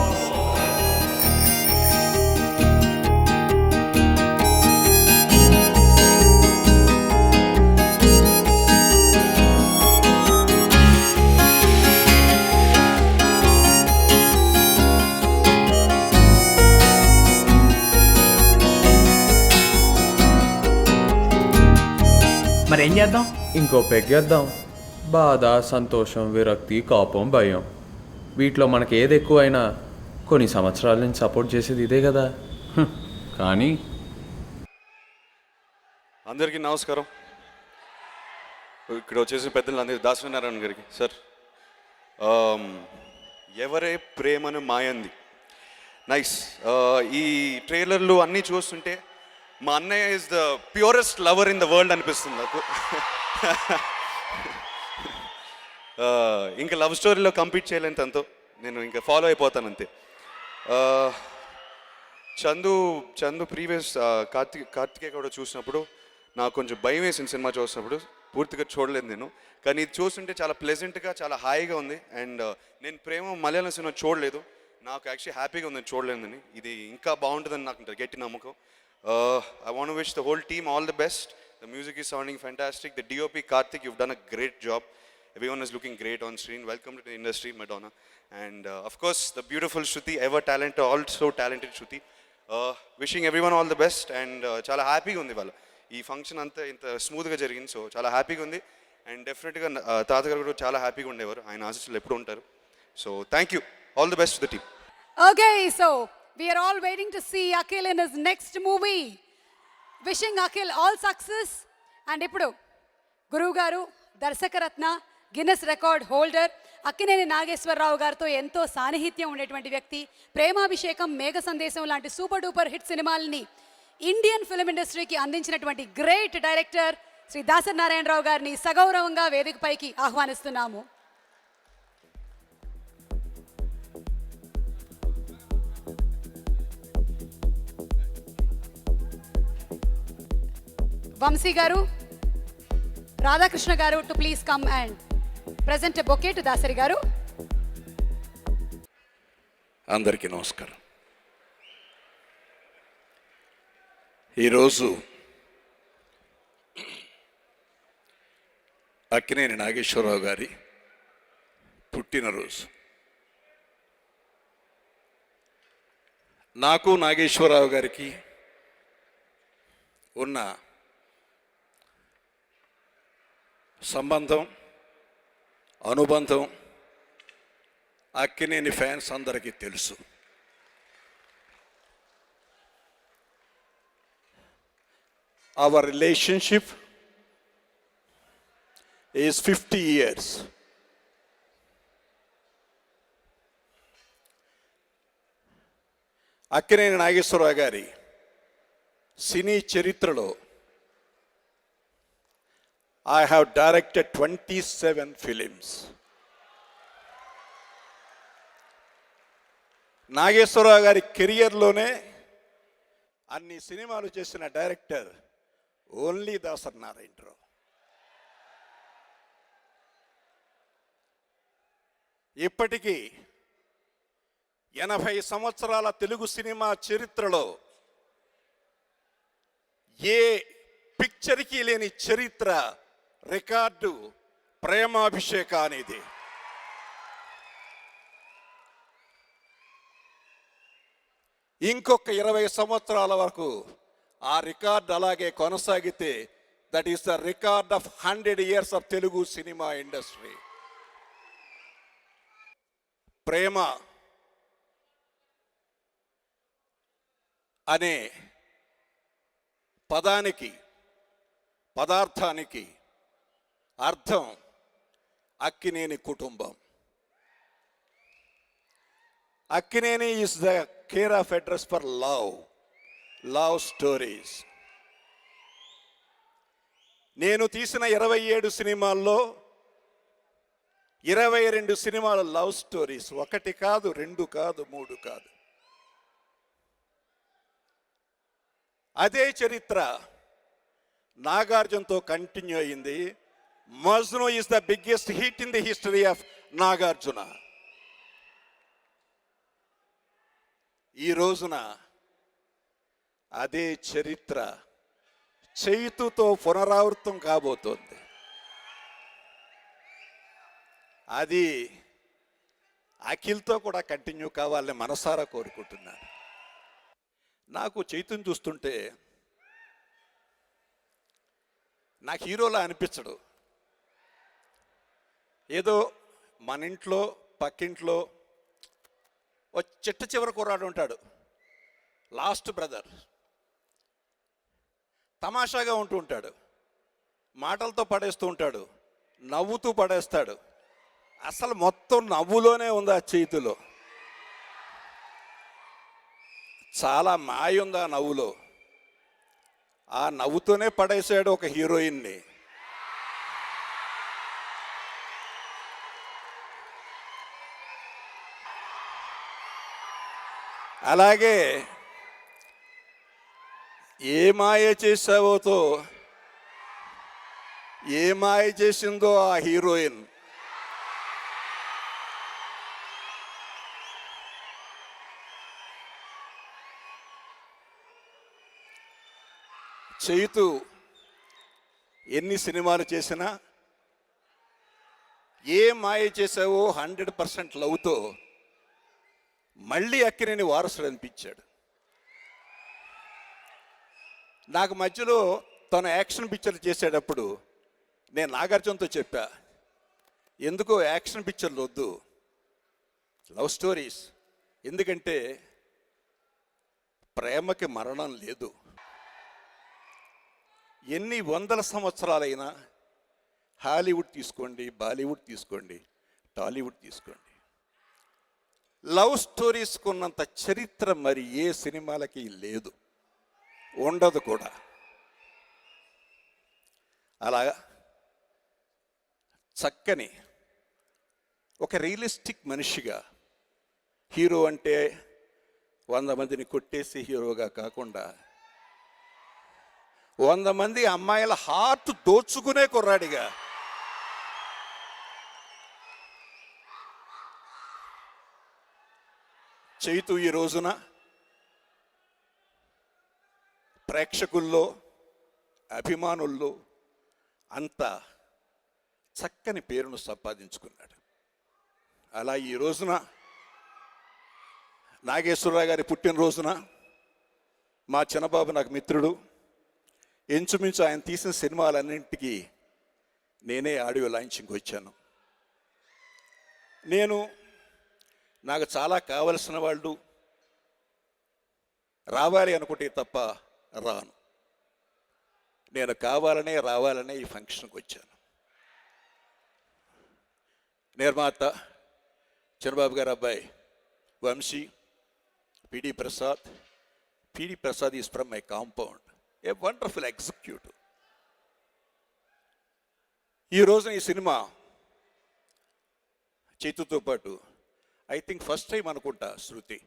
మరి ఏం చేద్దాం? ఇంకో పెగ్గేద్దాం. బాధ, సంతోషం, విరక్తి, కోపం, భయం, వీటిలో మనకి ఏది ఎక్కువైనా కొన్ని సంవత్సరాల నుంచి సపోర్ట్ చేసేది ఇదే కదా. కానీ అందరికీ నమస్కారం. ఇక్కడ వచ్చేసి పెద్దలు అందరి దాసనారాయణ గారికి సార్, ఎవరే ప్రేమను మాయంది నైస్. ఈ ట్రైలర్లు అన్నీ చూస్తుంటే మా అన్నయ్య is the purest lover in the world అనిపిస్తుంది నాకు. ఇంకా లవ్ స్టోరీలో కంప్లీట్ చేయలేని తనతో నేను ఇంకా ఫాలో అయిపోతాను అంతే. చందు ప్రీవియస్ కార్తికేయ కూడా చూసినప్పుడు నాకు కొంచెం భయం వేసింది సినిమా చూసినప్పుడు, పూర్తిగా చూడలేదు నేను. కానీ ఇది చూస్తుంటే చాలా ప్లెజెంట్గా, చాలా హాయిగా ఉంది. అండ్ నేను ప్రేమ మలయాళం సినిమా చూడలేదు, నాకు యాక్చువల్లీ హ్యాపీగా ఉంది చూడలేదని. ఇది ఇంకా బాగుంటుందని నాకు గట్టి నమ్మకం. I want to wish the whole team all the best. The music is sounding fantastic. The DOP Karthik, you've done a great job. Everyone is looking great on screen. Welcome to the industry, Madonna. And of course, the beautiful Shruti, ever talented, also talented Shruti. Wishing everyone all the best. And chala happy undi valla. Ee function anta inta smooth ga jarigindi, so chala happy undi. And definitely ga Tata garu kuda chala happy ga undevaru. Ayana aasistulu eppudu untaru. So thank you. All the best to the team. Okay, so we are all waiting to see Akhil in his next movie. Wishing Akhil all success. And ఇప్పుడు గురువు గారు, దర్శకరత్న, Guinness record holder Akkineni Nageswara Rao గారితో ఎంతో సాన్నిహిత్యం ఉండేటువంటి వ్యక్తి, ప్రేమాభిషేకం, మేఘ సందేశం లాంటి సూపర్ డూపర్ హిట్ సినిమాలని ఇండియన్ ఫిల్మ్ ఇండస్ట్రీకి అందించినటువంటి గ్రేట్ డైరెక్టర్ శ్రీ దాసరి నారాయణరావు గారిని సగౌరవంగా వేదికపైకి ఆహ్వానిస్తున్నాము. వంశీ గారు, రాధాకృష్ణ గారు to please come and present a bouquet to Dasari గారు. అందరికీ నమస్కారం. ఈరోజు అక్కినేని నాగేశ్వరరావు గారి పుట్టినరోజు. నాకు నాగేశ్వరరావు గారికి ఉన్న సంబంధం, అనుబంధం అక్కినేని ఫ్యాన్స్ అందరికీ తెలుసు. Our relationship is 50 years. Akkineni Nageswararao గారి సినీ చరిత్రలో I have directed 27 films. Nageswararao గారి కెరియర్లోనే అన్ని సినిమాలు చేసిన డైరెక్టర్ ఓన్లీ దాసరి నారాయణరావు. ఇప్పటికీ 80 సంవత్సరాల తెలుగు సినిమా చరిత్రలో ఏ పిక్చర్కి లేని చరిత్ర, రికార్డు ప్రేమాభిషేక అనేది. ఇంకొక 20 సంవత్సరాల వరకు ఆ రికార్డు అలాగే కొనసాగితే that is the record of 100 years of Telugu cinema industry. ప్రేమ అనే పదానికి, పదార్థానికి అర్థం అక్కినేని కుటుంబం. Akkineni is the care of address for love. Love stories. నేను తీసిన 27 సినిమాల్లో 22 సినిమాలు లవ్ స్టోరీస్. 1 కాదు, 2 కాదు, 3 కాదు. అదే చరిత్ర నాగార్జునతో కంటిన్యూ అయింది. Majnu is the biggest hit in the history of Nagarjuna. ఈ రోజున అదే చరిత్ర చైతుతో పునరావృతం కాబోతోంది. అది అఖిల్తో కూడా కంటిన్యూ కావాలని మనసారా కోరుకుంటున్నాను. నాకు చైతుని చూస్తుంటే నాకు హీరోలా అనిపించడు. ఏదో మన ఇంట్లో పక్కింట్లో ఓ చిట్ట చివరి కుర్రాడు ఉంటాడు, లాస్ట్ బ్రదర్. తమాషాగా ఉంటూ ఉంటాడు, మాటలతో పడేస్తూ ఉంటాడు, నవ్వుతూ పడేస్తాడు. అసలు మొత్తం నవ్వులోనే ఉంది ఆ చేతిలో. చాలా మాయ ఉంది ఆ నవ్వులో. ఆ నవ్వుతోనే పడేశాడు ఒక హీరోయిన్ని. అలాగే ఏ మాయ చేసావోతో ఏ మాయ చేసిందో ఆ హీరోయిన్. చైతు ఎన్ని సినిమాలు చేసినా ఏ మాయ చేసావో 100% లవ్తో మళ్ళీ అక్కినేని వారసుడు అనిపించాడు. నాకు మధ్యలో తను యాక్షన్ పిక్చర్లు చేసేటప్పుడు నేను నాగార్జునతో చెప్పా, ఎందుకో యాక్షన్ పిక్చర్లు వద్దు, లవ్ స్టోరీస్. ఎందుకంటే ప్రేమకి మరణం లేదు. ఎన్ని వందల సంవత్సరాలైనా హాలీవుడ్ తీసుకోండి, బాలీవుడ్ తీసుకోండి, టాలీవుడ్ తీసుకోండి, లవ్ స్టోరీస్కి ఉన్నంత చరిత్ర మరి ఏ సినిమాలకి లేదు, ఉండదు కూడా. అలా చక్కని ఒక రియలిస్టిక్ మనిషిగా, హీరో అంటే 100 మందిని కొట్టేసి హీరోగా కాకుండా 100 మంది అమ్మాయిల హార్ట్ దోచుకునే కుర్రాడిగా, చైతు ఈ రోజున ప్రేక్షకుల్లో అభిమానుల్లో అంత చక్కని పేరును సంపాదించుకున్నాడు. అలా ఈ రోజున నాగేశ్వరరావు గారి పుట్టినరోజున మా చిన్నబాబు నాకు మిత్రుడు, ఇంచుమించు ఆయన తీసిన సినిమాలన్నింటికి నేనే ఆడియో లాంచింగ్కి వచ్చాను. నాకు చాలా కావలసిన వాళ్ళు రావాలి అనుకుంటే తప్ప రాను. నేను కావాలనే రావాలనే ఈ ఫంక్షన్కి వచ్చాను. నిర్మాత చంద్రబాబు గారు అబ్బాయి Vamshi, PD Prasad. PD Prasad is from my compound, a wonderful executive. ఈ రోజున ఈ సినిమా చైతుతో పాటు ఐ థింక్ ఫస్ట్ టైం అనుకుంటా శృతి,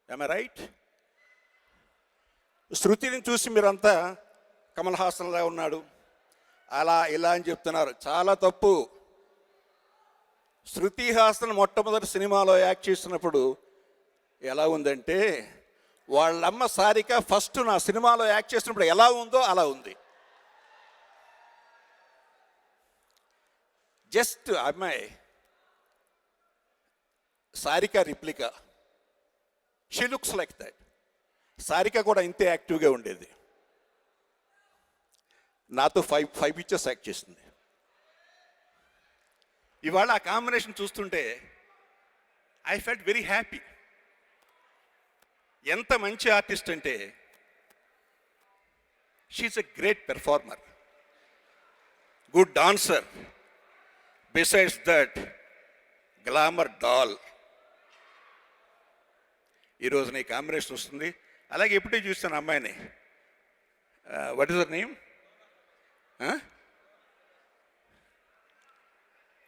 ఐ రైట్? శృతిని చూసి మీరంతా కమల్ హాసన్లా ఉన్నాడు అలా ఇలా అని చెప్తున్నారు. చాలా తప్పు. శృతి హాసన్ మొట్టమొదటి సినిమాలో యాక్ట్ చేసినప్పుడు ఎలా ఉందంటే, వాళ్ళమ్మ సారిక ఫస్ట్ నా సినిమాలో యాక్ట్ చేసినప్పుడు ఎలా ఉందో అలా ఉంది. జస్ట్ అమ్మాయి Sarika replica, she looks like that. Sarika కూడా ఇంతే యాక్టివ్గా ఉండేది. నాతో ఫైవ్ పిక్చర్స్ యాక్ట్ చేసింది. ఇవాళ ఆ కాంబినేషన్ చూస్తుంటే ఐ ఫెల్ట్ వెరీ హ్యాపీ. ఎంత మంచి ఆర్టిస్ట్ అంటే, she's a great performer, good dancer, besides that glamour doll. ఈరోజు నీ కాంబినేషన్ వస్తుంది. అలాగే ఎప్పుడూ చూస్తాను అమ్మాయిని, what is her name,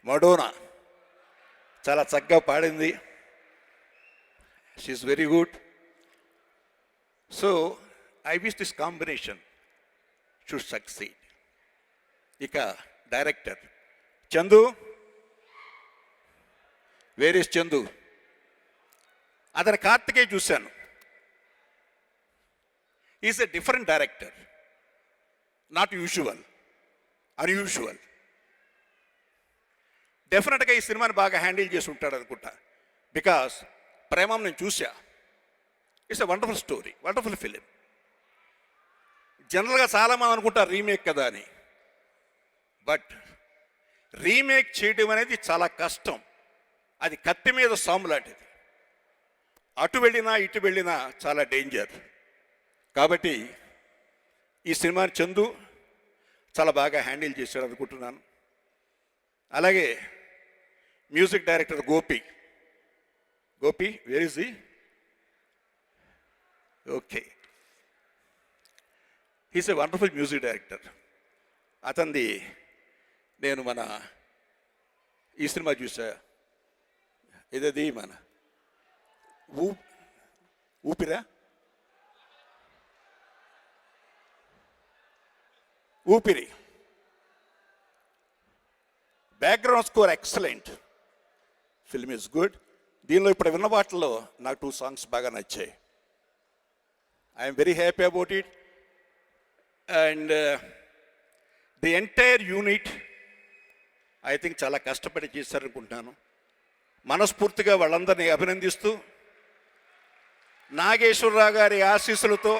Madonna, చాలా చక్కగా పాడింది. She's very good. So I wish this combination should succeed. ఇక director Chandu, where is Chandu? అతని కార్తికేయ చూశాను. Is a different director, not usual, unusual. డెఫినెట్గా ఈ సినిమాని బాగా హ్యాండిల్ చేసి ఉంటాడు అనుకుంటా. బికాస్ ప్రేమం నేను చూసా. It's a wonderful story, wonderful film. జనరల్గా చాలామంది అనుకుంటారు రీమేక్ కదా అని, బట్ రీమేక్ చేయడం అనేది చాలా కష్టం. అది కత్తి మీద సాము లాంటిది. అటు వెళ్ళినా ఇటు వెళ్ళినా చాలా డేంజర్. కాబట్టి ఈ సినిమాని చందు చాలా బాగా హ్యాండిల్ చేశాడు అనుకుంటున్నాను. అలాగే music director Gopi, where is he? Okay, he's a wonderful music director. అతనిది నేను మన ఈ సినిమా చూసా, ఇదది మన ఊపిరా, ఊపిరి. Background score excellent, film is good. దీనిలో ఇప్పుడు విన్న వాటిల్లో నాకు 2 సాంగ్స్ బాగా నచ్చాయి. I'm very happy about it. And the entire unit I think చాలా కష్టపడి చేశారనుకుంటున్నాను. మనస్ఫూర్తిగా వాళ్ళందరినీ అభినందిస్తూ, నాగేశ్వరరావు గారి ఆశీస్సులతో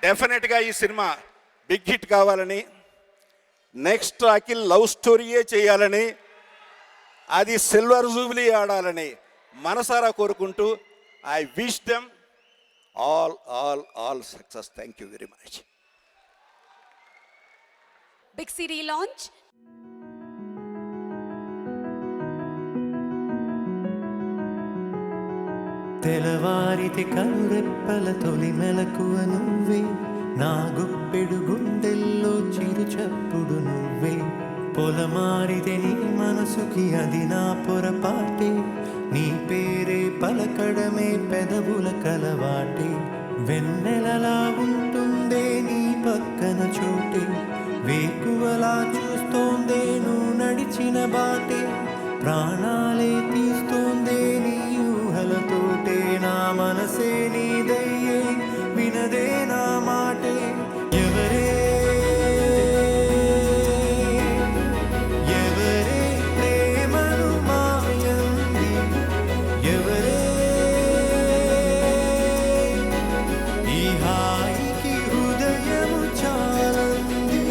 డెఫినెట్గా ఈ సినిమా బిగ్ హిట్ కావాలని, నెక్స్ట్ అఖిల్ లవ్ స్టోరీయే చేయాలని, అది సిల్వర్ జూబ్లీ ఆడాలని మనసారా కోరుకుంటూ I wish them all success. Thank you very much. Big city launch తెలవారితి కనురెప్పల తొలి మెలకువ నువ్వే, నా గుప్పెడు గుండెల్లో చిరు చప్పుడు నువ్వే. పొలమారితే నీ మనసుకి అది నా పొరపాటే, నీ పేరే పలకడమే పెదవుల కలవాటే. వెన్నెలలా ఉంటుందే నీ పక్కన చోటే, వేకువలా చూస్తోందే నువ్వు నడిచిన బాటే. ప్రాణాలే తీస్తోందే నీ ఊహలతోటే, నా మనసే నీదయ్యే వినదే నా మాటే. ఎవరే ప్రేమను మాయంది, ఎవరే ఈ హాయికి హృదయము చాలంది.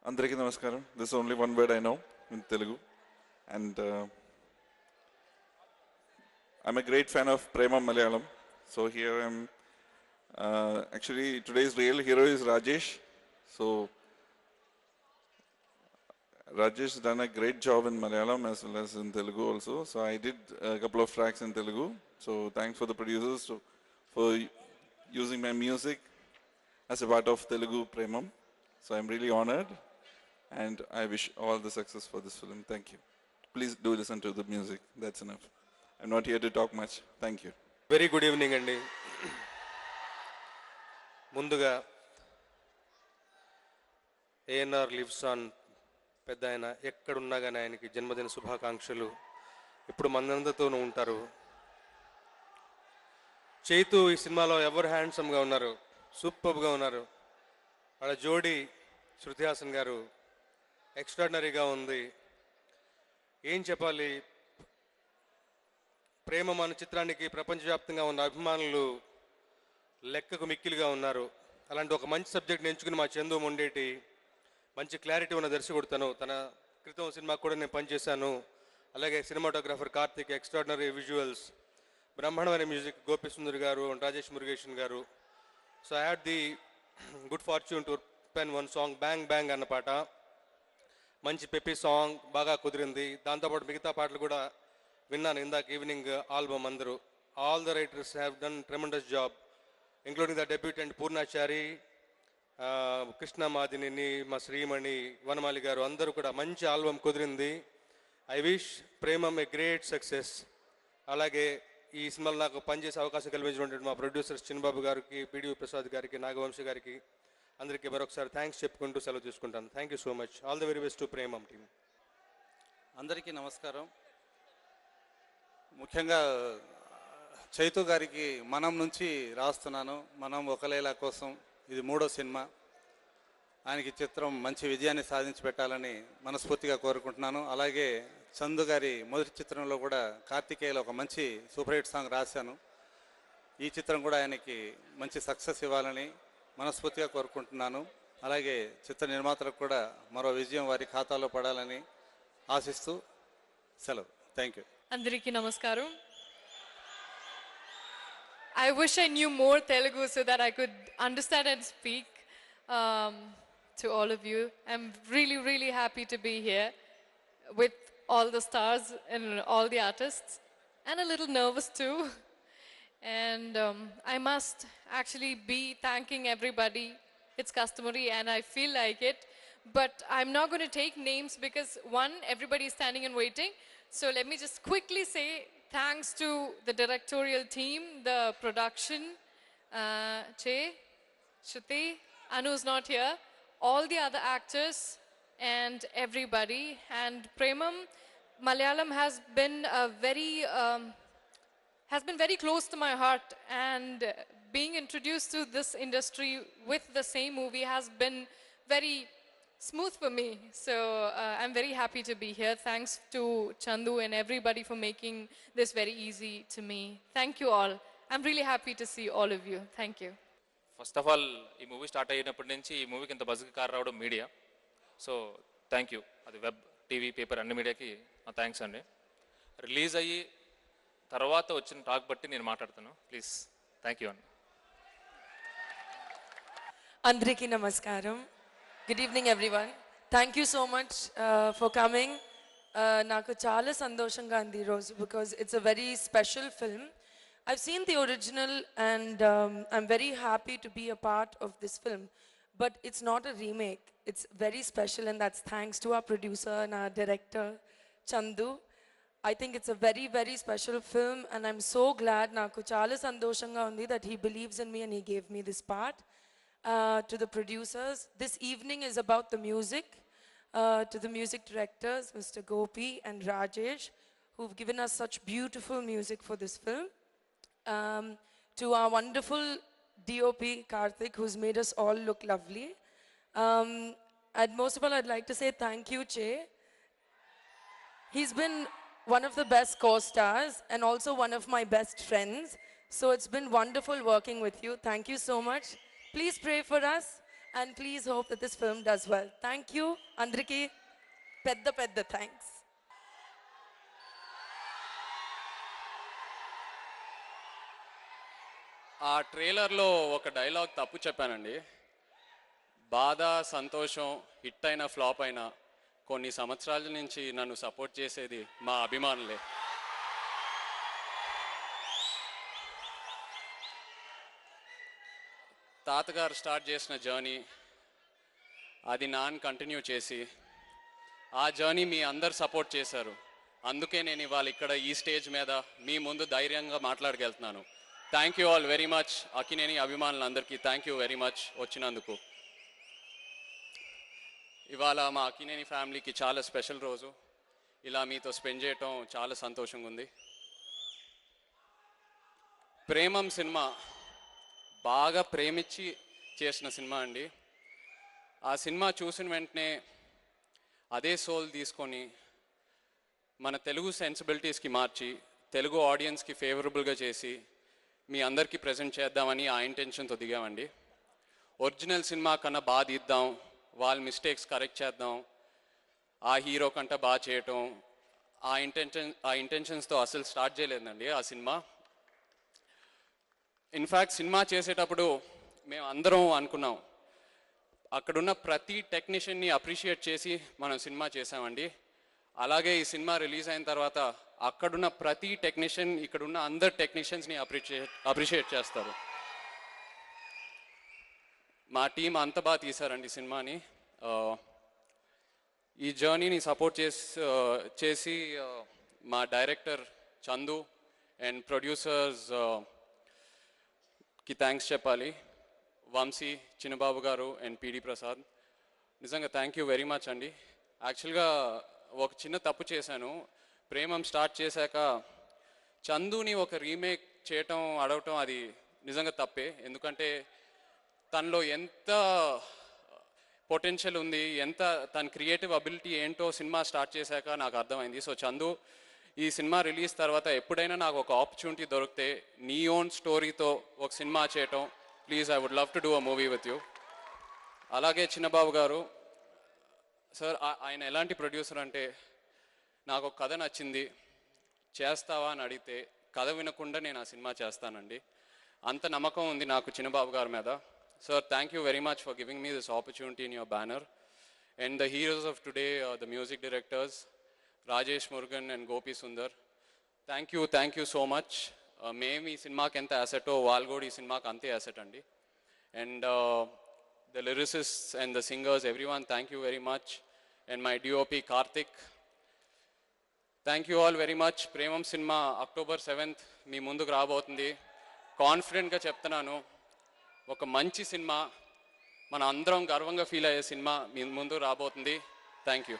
అందరికీ నమస్కారం. This only one word I know in Telugu, and I'm a great fan of Prema Malayalam. So here I'm actually today's real hero is Rajesh. So Rajesh done a great job in Malayalam as well as in Telugu also. So I did a couple of tracks in Telugu. So thanks for the producers for using my music as a part of Telugu Premam. So I'm really honored, and I wish all the success for this film. Thank you. Please do listen to the music. That's enough. I'm not here to talk much. Thank you. Very good evening అండి. ముందుగా ANR lives on పెద్ద ఆయన ఎక్కడున్నా కానీ ఆయనకి జన్మదిన శుభాకాంక్షలు. ఇప్పుడు మనందరితోనూ ఉంటారు. చైతు ఈ సినిమాలో ఎవరు హ్యాండ్సమ్గా ఉన్నారు, సూపర్గా ఉన్నారు. వాళ్ళ జోడీ శృతి హాసన్ గారు ఎక్స్ట్రాడినరీగా ఉంది. ఏం చెప్పాలి, ప్రేమ మన చిత్రానికి ప్రపంచవ్యాప్తంగా ఉన్న అభిమానులు లెక్కకు మిక్కిలిగా ఉన్నారు. అలాంటి ఒక మంచి సబ్జెక్ట్ని ఎంచుకుని మా చందు మొండేటి మంచి క్లారిటీ ఉన్న దర్శకుడు. తన క్రితం సినిమాకు కూడా నేను పనిచేశాను. అలాగే సినిమాటోగ్రాఫర్ కార్తిక్, ఎక్స్ట్రాడినరీ విజువల్స్. బ్రహ్మాండమైన మ్యూజిక్ గోపి సుందర్ గారు అండ్ రాజేష్ మురుగేషన్ గారు. So I had the good fortune to pen one song, bang bang అన్న పాట. మంచి పెప్పి సాంగ్, బాగా కుదిరింది. దాంతోపాటు మిగతా పాటలు కూడా విన్నాను ఇందాక ఈవినింగ్ ఆల్బమ్. అందరూ all the writers have done tremendous job, including the debutant Poornachari, Krishna Madini, మా శ్రీమణి, వనమాలి గారు, అందరూ కూడా మంచి ఆల్బమ్ కుదిరింది. I wish Premam a great success. అలాగే ఈ సినిమాలో నాకు పనిచేసే అవకాశం కల్పించినటువంటి మా ప్రొడ్యూసర్స్ చిన్నబాబు గారికి, పిడివి ప్రసాద్ గారికి, నాగవంశీ గారికి అందరికీ మరొకసారి థ్యాంక్స్ చెప్పుకుంటూ సెలవు తీసుకుంటాను. Thank you so much. All the very best to Premam team. అందరికీ నమస్కారం. ముఖ్యంగా చైతు గారికి మనం నుంచి రాస్తున్నాను. మనం ఒక లైలా కోసం ఇది 3వ సినిమా. ఆయనకి చిత్రం మంచి విజయాన్ని సాధించి పెట్టాలని మనస్ఫూర్తిగా కోరుకుంటున్నాను. అలాగే చందు గారి మొదటి చిత్రంలో కూడా కార్తికేయలో ఒక మంచి సూపర్ హిట్ సాంగ్ రాశాను. ఈ చిత్రం కూడా ఆయనకి మంచి సక్సెస్ ఇవ్వాలని మనస్ఫూర్తిగా కోరుకుంటున్నాను. అలాగే చిత్ర నిర్మాతలకు కూడా మరో విజయం వారి ఖాతాలో పడాలని ఆశిస్తూ సెలవు. Thank you. అందరికీ నమస్కారం. I wish I knew more Telugu so that I could understand and speak to all of you. I'm really, really happy to be here with all the stars and all the artists, and a little nervous too. And I must actually be thanking everybody. It's customary and I feel like it. But I'm not going to take names because one, everybody is standing and waiting. So let me just quickly say thanks to the directorial team, the production, Che, Shruti, Anu's not here, all the other actors and everybody. And Premam, Malayalam has been very close to my heart, and being introduced to this industry with the same movie has been very smooth for me. So I'm very happy to be here. Thanks to Chandu and everybody for making this very easy to me. Thank you all. I'm really happy to see all of you. Thank you. First of all ఈ movie start అయినప్పటి నుంచి ఈ మూవీకి ఇంత బజ్కి car రావడం media. So thank you. అది web, TV, paper అన్ని మీడియాకి నా థ్యాంక్స్ అండి. రిలీజ్ అయ్యి తర్వాత వచ్చిన టాక్ బట్టి నేను మాట్లాడతాను. ప్లీజ్ థ్యాంక్ యూ అండి. అందరికీ నమస్కారం. Good evening everyone. Thank you so much for coming. నాకు చాలా సంతోషంగా ఉంది ఈరోజు because it's a very special film. I've seen the original and I'm very happy to be a part of this film. But it's not a remake. It's very special, and that's thanks to our producer and our director, Chandu. I think it's a very, very special film, and I'm so glad నాకు చాలా సంతోషంగా ఉంది that he believes in me and he gave me this part. To the producers, this evening is about the music. To the music directors, Mr. Gopi and Rajesh, who've given us such beautiful music for this film. To our wonderful DOP, Karthik, who's made us all look lovely. And most of all, I'd like to say thank you, Che. He's been one of the best co-stars and also one of my best friends. So it's been wonderful working with you. Thank you so much. Please pray for us and please hope that this film does well. Thank you. Andriki, pedda thanks. ఆ ట్రైలర్లో ఒక dialogue తప్పు చెప్పానండి. బాధ, సంతోషం, hit అయినా flop అయినా కొన్ని సంవత్సరాల నుంచి నన్ను సపోర్ట్ చేసేది మా అభిమానులే. తాతగారు స్టార్ట్ చేసిన జర్నీ అది నాన్న కంటిన్యూ చేసి ఆ జర్నీ మీ అందరు సపోర్ట్ చేశారు. అందుకే నేను ఇవాళ ఇక్కడ ఈ స్టేజ్ మీద మీ ముందు ధైర్యంగా మాట్లాడగలుగుతున్నాను. Thank you all very much. Akkineni అభిమానులందరికీ థ్యాంక్ యూ వెరీ మచ్ వచ్చినందుకు. ఇవాళ మా అక్కినేని ఫ్యామిలీకి చాలా స్పెషల్ రోజు. ఇలా మీతో స్పెండ్ చేయటం చాలా సంతోషంగా ఉంది. ప్రేమం సినిమా బాగా ప్రేమించి చేసిన సినిమా అండి. ఆ సినిమా చూసిన వెంటనే అదే సోల్ తీసుకొని మన తెలుగు సెన్సిబిలిటీస్కి మార్చి తెలుగు ఆడియన్స్కి ఫేవరబుల్గా చేసి మీ అందరికీ ప్రజెంట్ చేద్దామని ఆ ఇంటెన్షన్తో దిగామండి. ఒరిజినల్ సినిమా కన్నా బాగా తీద్దాం, వాళ్ళ మిస్టేక్స్ కరెక్ట్ చేద్దాం, ఆ హీరో కంటే బాగా చేయటం, ఆ ఇంటెన్షన్స్తో అసలు స్టార్ట్ చేయలేదండి ఆ సినిమా. ఇన్ఫ్యాక్ట్ సినిమా చేసేటప్పుడు మేము అందరం అనుకున్నాం, అక్కడున్న ప్రతి టెక్నీషియన్ని అప్రిషియేట్ చేసి మనం సినిమా చేసామండి. అలాగే ఈ సినిమా రిలీజ్ అయిన తర్వాత అక్కడున్న ప్రతి టెక్నీషియన్ ఇక్కడున్న అందరు టెక్నీషియన్స్ని అప్రిషియేట్ చేస్తారు. మా టీం అంత బాగా తీశారండి సినిమాని. ఈ జర్నీని సపోర్ట్ చేసి మా డైరెక్టర్ చందు అండ్ ప్రొడ్యూసర్స్కి థ్యాంక్స్ చెప్పాలి, వంశీ, చిన్నబాబు గారు అండ్ పిడి ప్రసాద్. నిజంగా థ్యాంక్ యూ వెరీ మచ్ అండి. యాక్చువల్గా ఒక చిన్న తప్పు చేశాను. ప్రేమం స్టార్ట్ చేశాక చందుని ఒక రీమేక్ చేయటం అడగటం అది నిజంగా తప్పే. ఎందుకంటే తనలో ఎంత పొటెన్షియల్ ఉంది, ఎంత తన క్రియేటివ్ అబిలిటీ ఏంటో సినిమా స్టార్ట్ చేశాక నాకు అర్థమైంది. సో చందు, ఈ సినిమా రిలీజ్ తర్వాత ఎప్పుడైనా నాకు ఒక ఆపర్చునిటీ దొరికితే నీ ఓన్ స్టోరీతో ఒక సినిమా చేయటం, please, I would love to do a movie with you. అలాగే చిన్నబాబు గారు సార్, ఆయన ఎలాంటి ప్రొడ్యూసర్ అంటే, నాకు ఒక కథ నచ్చింది, చేస్తావా అని అడిగితే కథ వినకుండా నేను ఆ సినిమా చేస్తానండి. అంత నమ్మకం ఉంది నాకు చిన్నబాబు గారి మీద. Sir, thank you very much for giving me this opportunity in your banner. And the heroes of today are the music directors, Rajesh Murugan and Gopi Sundar. Thank you so much. మేము ఈ సినిమాకి ఎంత అసెటో వాళ్ళు కూడా ఈ సినిమాకి అంతే asset అండి. And the lyricists and the singers, everyone, thank you very much. And my DOP Karthik, thank you all very much. Premam cinema October 7th మీ ముందుకు రాబోతుంది. కాన్ఫిడెంట్గా చెప్తున్నాను, ఒక మంచి సినిమా, మన అందరం గర్వంగా ఫీల్ అయ్యే సినిమా మీ ముందు రాబోతుంది. Thank you.